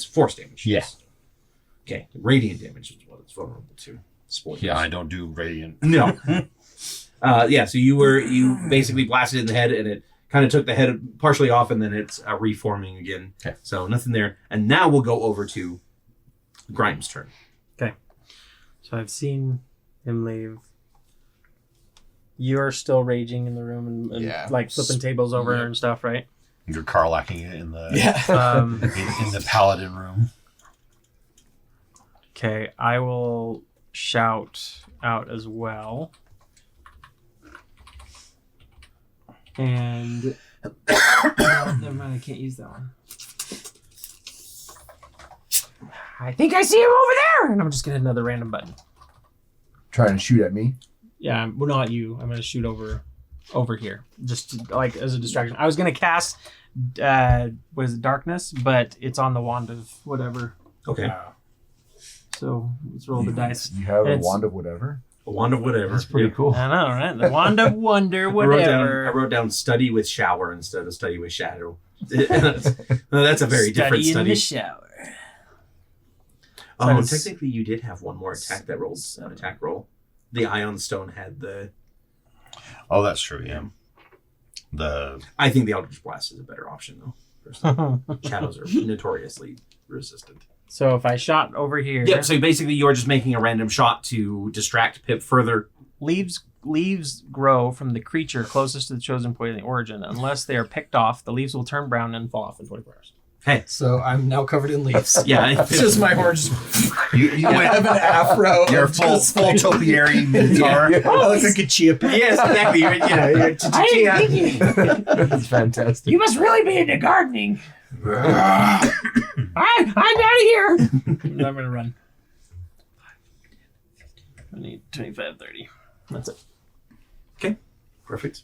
force damage. Yeah. Okay. Radiant damage is what it's vulnerable to. Spoilers. Yeah, I don't do radiant. No. Yeah, so you basically blasted it in the head and it kind of took the head partially off and then it's reforming again. Okay. So nothing there. And now we'll go over to Grimes' turn. So I've seen him leave. You're still raging in the room and Yeah. like flipping tables over Yeah. and stuff, right? You're Carlacking it in the in the paladin room. Okay, I will shout out as well. And no, never mind, I can't use that one. I think I see him over there, and I'm just gonna hit another random button. Trying to shoot at me. Yeah, well, not you. I'm gonna shoot over here, just like as a distraction. I was gonna cast, what is it, darkness, but it's on the wand of whatever. Okay. So let's roll the dice. You have It's- a wand of whatever? A wand of whatever. That's pretty cool. I know, right? The wand of wonder, I whatever. wrote down study with shower instead of study with shadow. That's a very different in study. the shower. Oh, So technically you did have one more attack that rolled an attack roll. The Ion Stone had the... Oh, that's true. Yeah. I think the Eldritch Blast is a better option, though. Personally. Shadows are notoriously resistant. So if I shot over here, Yep, so basically you're just making a random shot to distract Pip further. leaves grow from the creature closest to the chosen point of the origin. Unless they are picked off, the leaves will turn brown and fall off in 24 hours. Hey. So I'm now covered in leaves. Yeah. It's just my horn. You I have an afro. You're of full just like- topiary minotaur. I look like a chia pet. Yes, exactly. You're That's fantastic. You must really be into gardening. I'm out of here. I'm gonna run. I need 25, 30. That's it. Okay, perfect.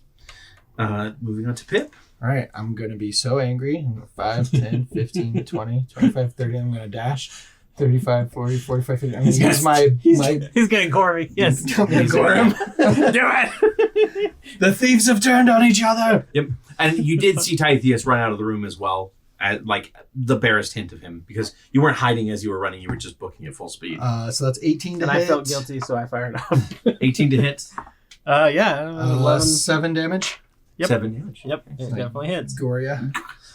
Moving on to Pip. All right, I'm going to be so angry. I'm gonna 5, 10, 15, 20, 25, 30. I'm going to dash. 35, 40, 45, 50. I'm going to use my... He's getting gore me. Yes. I'm going to gore him. Do it. The thieves have turned on each other. Yep. And you did see Titheus run out of the room as well, at like the barest hint of him, because you weren't hiding as you were running, you were just booking at full speed. So that's 18 to And hit. I felt guilty, so I fired up. 18 to hit. Yeah. 11. 7 damage. Yep. 7 damage. Yep. It definitely hits. Goria.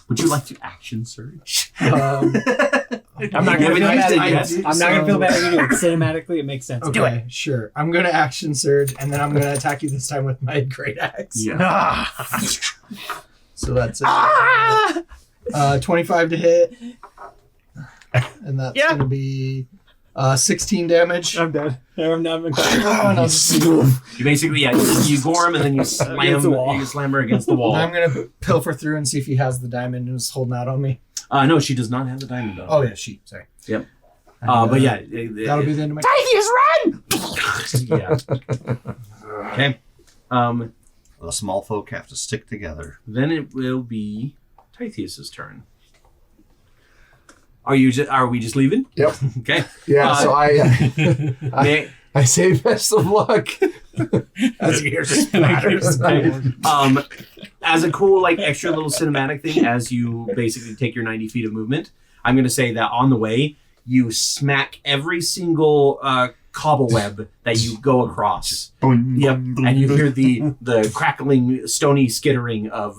Would you like to action surge? I'm not You gonna haven't feel used it bad. yet. I'm not gonna feel bad if you do it. Cinematically, it makes sense. Do it. Okay, sure. I'm going to action surge, and then I'm going to attack you this time with my great axe. Yeah. So that's 25 to hit. And that's Yeah. going to be 16 damage. I'm dead. I'm not even And I'll just- You basically, you gore him and then you slam Against the wall. you slam her against the wall. I'm going to pilfer through and see if he has the diamond and is holding out on me. No, she does not have the diamond on. Oh, yeah, she. Sorry. Yep. And, But yeah. that'll be the end of my... Yeah. Okay. The small folk have to stick together. Then it will be Titheus' turn. Are we just leaving? Yep. Okay. Yeah, so May- I say best of luck. As your spatters. As a cool, like, extra little cinematic thing, as you basically take your 90 feet of movement, I'm going to say that on the way, you smack every single cobbleweb that you go across. Yep. And you hear the crackling, stony skittering of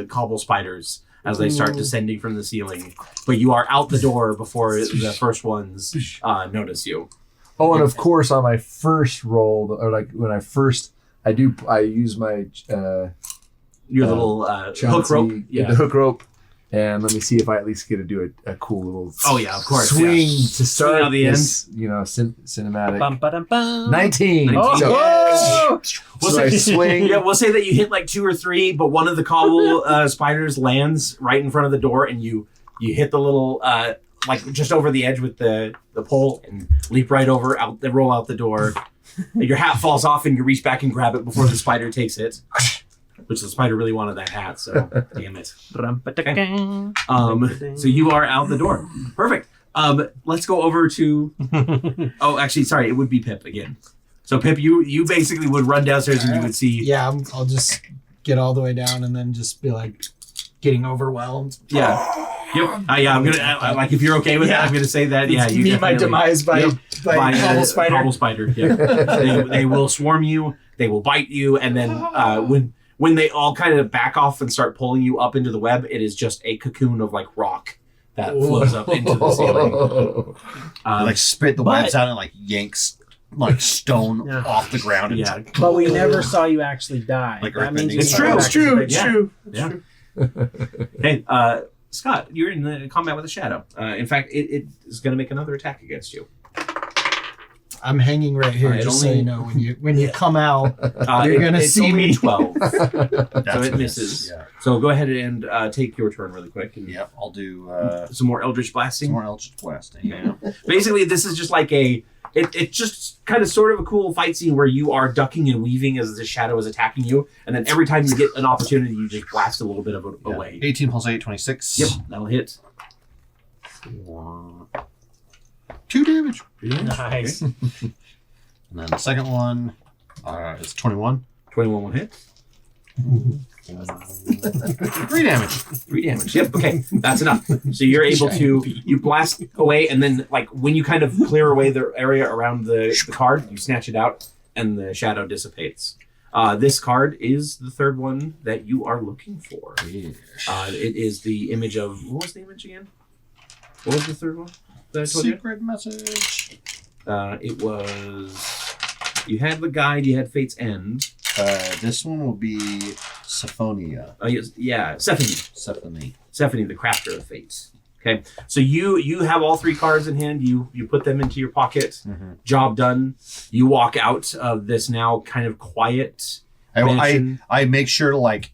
cobble spiders as they start descending from the ceiling. But you are out the door before the first ones notice you. Oh, and of course, on my first roll, or like when I use my Your little hook Chauncey- rope. the hook rope, and let me see if I at least get to do a cool little Oh, yeah, of course. swing yeah. to start out the this, cinematic. Bum, ba-dum, bum. 19. Oh, So, oh! so I swing. Yeah, we'll say that you hit like 2 or 3, but one of the cobble spiders lands right in front of the door, and you hit the little like just over the edge with the pole and leap right over, roll out the door. Your hat falls off, and you reach back and grab it before the spider takes it. Which the spider really wanted that hat, so damn it. So you are out the door. Perfect. Let's go over to. Oh, actually, sorry, it would be Pip again. So Pip, you basically would run downstairs and you would see. Yeah, I'll just get all the way down and then just be like getting overwhelmed. Yeah. Yep. Yeah. I'm gonna like if you're okay with that. I'm gonna say that. Yeah. You meet my definitely- demise by cobble spider. Cobble spider. Yeah. they will swarm you. They will bite you, and then when they all kind of back off and start pulling you up into the web, it is just a cocoon of like rock that flows up into the ceiling. Like spit the but- webs out and like yanks like stone Yeah. off the ground. And Yeah. But we never saw you actually die. Like that means Earthbending. you It's need true, to it's go true, back it's to the true. Yeah. Hey, Scott, you're in the combat with a shadow. In fact, it is going to make another attack against you. I'm hanging right here, just so you know. When you come out, you're gonna see me. 12, so That's it misses. Yeah. So go ahead and take your turn really quick. And Yep. I'll do some more Eldritch Blasting. some more Eldritch Blasting. Yeah. Basically, this is just like it's just kind of sort of a cool fight scene where you are ducking and weaving as the shadow is attacking you, and then every time you get an opportunity, you just blast a little bit of it away. 18 plus 8, 26. Yep, that'll hit. 2 damage. Nice. And then the second one is 21. 21 will hit. 3 damage. 3 damage. Yep. Okay, that's enough. So you're able to you blast away, and then like when you kind of clear away the area around the card, you snatch it out, and the shadow dissipates. This card is the third one that you are looking for. It is the image of what was the image again? What was the third one that I told you? Secret message. It was you had the guide, you had Fate's End. This one will be Symphonia. Oh yes, yeah, Sephany, the crafter of fates. Okay, so you have all 3 cards in hand. You put them into your pocket. Mm-hmm. Job done. You walk out of this now kind of quiet mansion. I make sure to like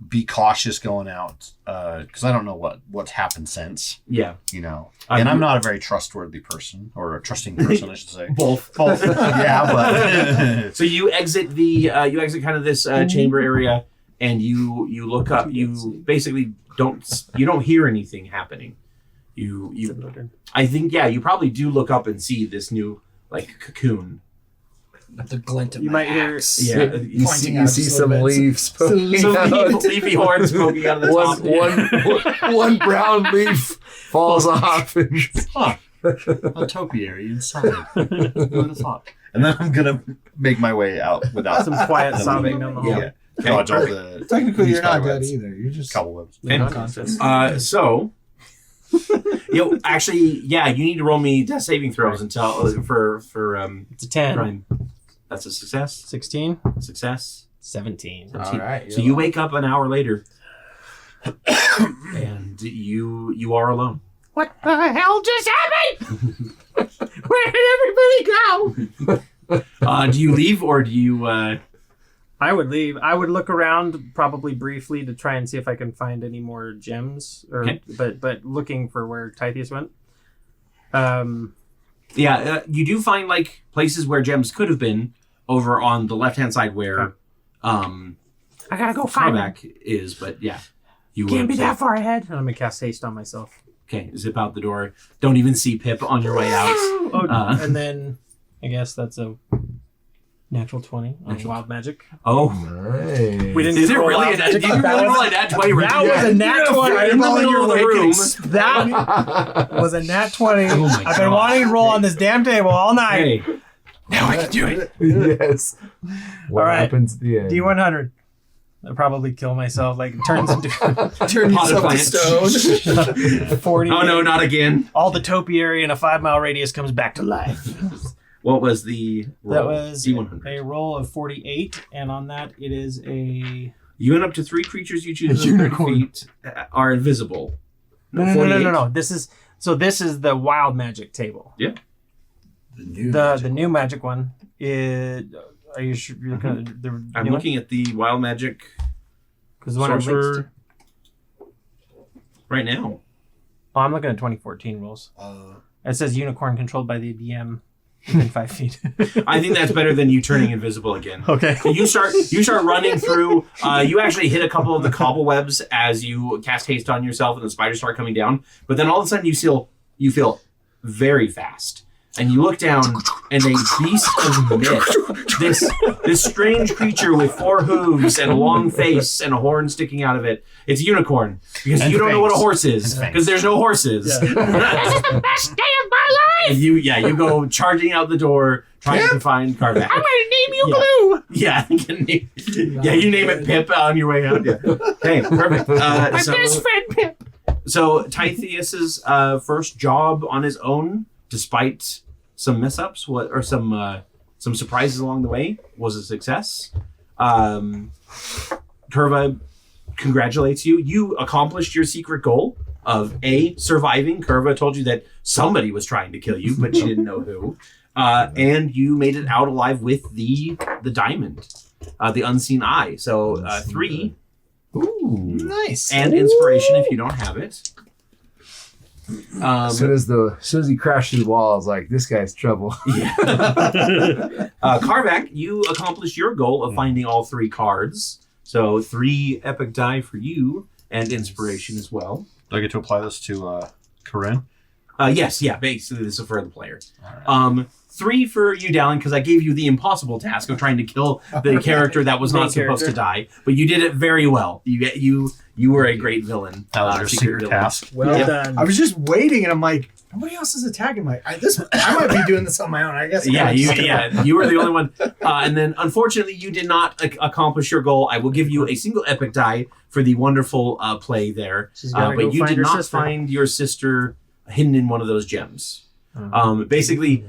be cautious going out because I don't know what's happened since. Yeah, you know, and I'm not a very trustworthy person or a trusting person, I should say. Both. Yeah, but so you exit kind of this chamber area, and you look up. You basically don't hear anything happening. I think you probably do look up and see this new like cocoon. The glint of You my might hear- axe. Yeah, You see some leaves poking Some out. leafy horns poking out of the top. One brown leaf falls off. And a topiary inside. Who would have thought? And then I'm gonna make my way out without Some quiet sobbing down the hall. Yeah. Dodge all the Technically, you're not spider dead webs. either. You're just Cobwebs. unconscious. So, actually, you need to roll me death saving throws until for It's a 10. crime. That's a success. 16. Success. 17. all right. So you wake up an hour later, and you are alone. What the hell just happened? Where did everybody go? Do you leave or do you? I would leave. I would look around probably briefly to try and see if I can find any more gems. Okay. But looking for where Titheus went. You do find like places where gems could have been over on the left hand side where I gotta go find him. Tarmac is, but you Can't be would that far ahead. And I'm gonna cast haste on myself. Okay, zip out the door. Don't even see Pip on your way out. And then I guess that's a natural 20 on wild magic. Oh, Nice. We didn't is it roll really? wild magic. Did you really roll a nat 20? That was a nat 20 Right in the middle of the room. That was a nat 20. Oh my I've been God. wanting to roll on this damn table all night. Hey, now I can do it. Yes. What All right. happens at the end? D100. I'll probably kill myself. Like it turns into Turn yourself plant. to stone. 40. Oh no, not again. All the topiary in a 5-mile radius comes back to life. What was the roll? That was D100. a roll of 48, and on that it is a You went up to 3 creatures you choose within 30 feet are invisible. no. 48. This is the wild magic table. Yeah. The new magic one is. Are you sure you're looking at the I'm new looking at the wild magic Because the one it links to. sorcerer right now. Oh, I'm looking at 2014 rules. It says unicorn controlled by the DM within 5 feet. I think that's better than you turning invisible again. Okay. So you start running through. You actually hit a couple of the cobwebs as you cast haste on yourself, and the spiders start coming down. But then all of a sudden, you feel very fast, and you look down, and a beast of myth, this strange creature with 4 hooves and a long face and a horn sticking out of it. It's a unicorn because And you don't know what a fangs. horse is because there's no horses. This is the best day of my life. And you go charging out the door trying to find Carvac. I'm gonna name you Yeah. Glue. Yeah, you name it Pip on your way out. Yeah. Okay, perfect. My best friend Pip. So Titheus's first job on his own, despite some mess-ups or some surprises along the way, was a success. Curva congratulates you. You accomplished your secret goal of surviving. Curva told you that somebody was trying to kill you, but she didn't know who. And you made it out alive with the diamond, the unseen eye. So 3. Ooh. Nice. And inspiration if you don't have it. As soon as he crashed through the wall, I was like, "This guy's trouble." Yeah. Karvak, you accomplished your goal of finding all 3 cards. So 3 epic die for you, and inspiration as well. Do I get to apply this to Corinne? Yes, yeah. Basically, this is for the player. 3 for you, Dallin, because I gave you the impossible task of trying to kill the character that was not supposed to die, but you did it very well. You were a great villain. That was your secret task. Well done. I was just waiting, and I'm like, nobody else is attacking my. I might be doing this on my own. I guess. Yeah, you were the only one. And then, unfortunately, you did not accomplish your goal. I will give you a single epic die for the wonderful play there. But you did not find your sister hidden in one of those gems. Basically,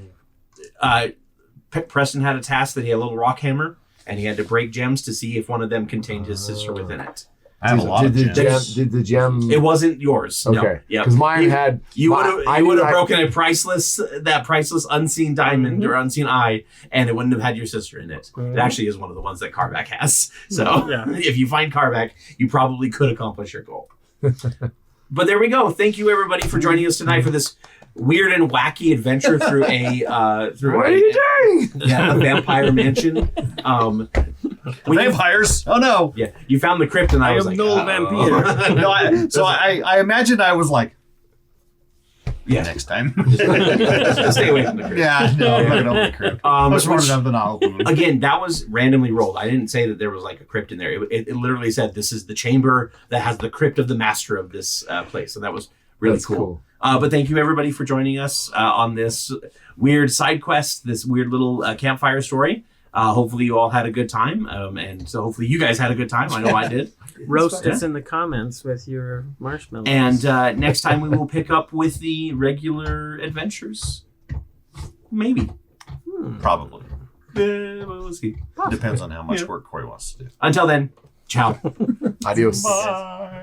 Preston had a task that he had a little rock hammer, and he had to break gems to see if one of them contained his sister within it. I have a lot of gems. Did the gem? It wasn't yours. Okay. No. Yeah. Because mine had. You would have broken that priceless unseen diamond or unseen eye, and it wouldn't have had your sister in it. It actually is one of the ones that Karvak has. So if you find Karvak, you probably could accomplish your goal. But there we go. Thank you, everybody, for joining us tonight for this weird and wacky adventure through a What are you doing? Yeah, a vampire mansion. Vampires? Oh no! Yeah, you found the crypt, and I was like, vampire. No, I imagined I was like, yeah, next time. Just stay away from the crypt. Yeah, no, I'm not gonna open the crypt. Much more than I'll open them. Again, that was randomly rolled. I didn't say that there was like a crypt in there. It literally said this is the chamber that has the crypt of the master of this place. So that was really cool. But thank you everybody for joining us on this weird side quest, this weird little campfire story. Hopefully you all had a good time, and so hopefully you guys had a good time. I know I did. Roast us in the comments with your marshmallows. And next time we will pick up with the regular adventures. Maybe. Probably. We'll see. Depends on how much work Corey wants to do. Until then, ciao. Adios. Bye.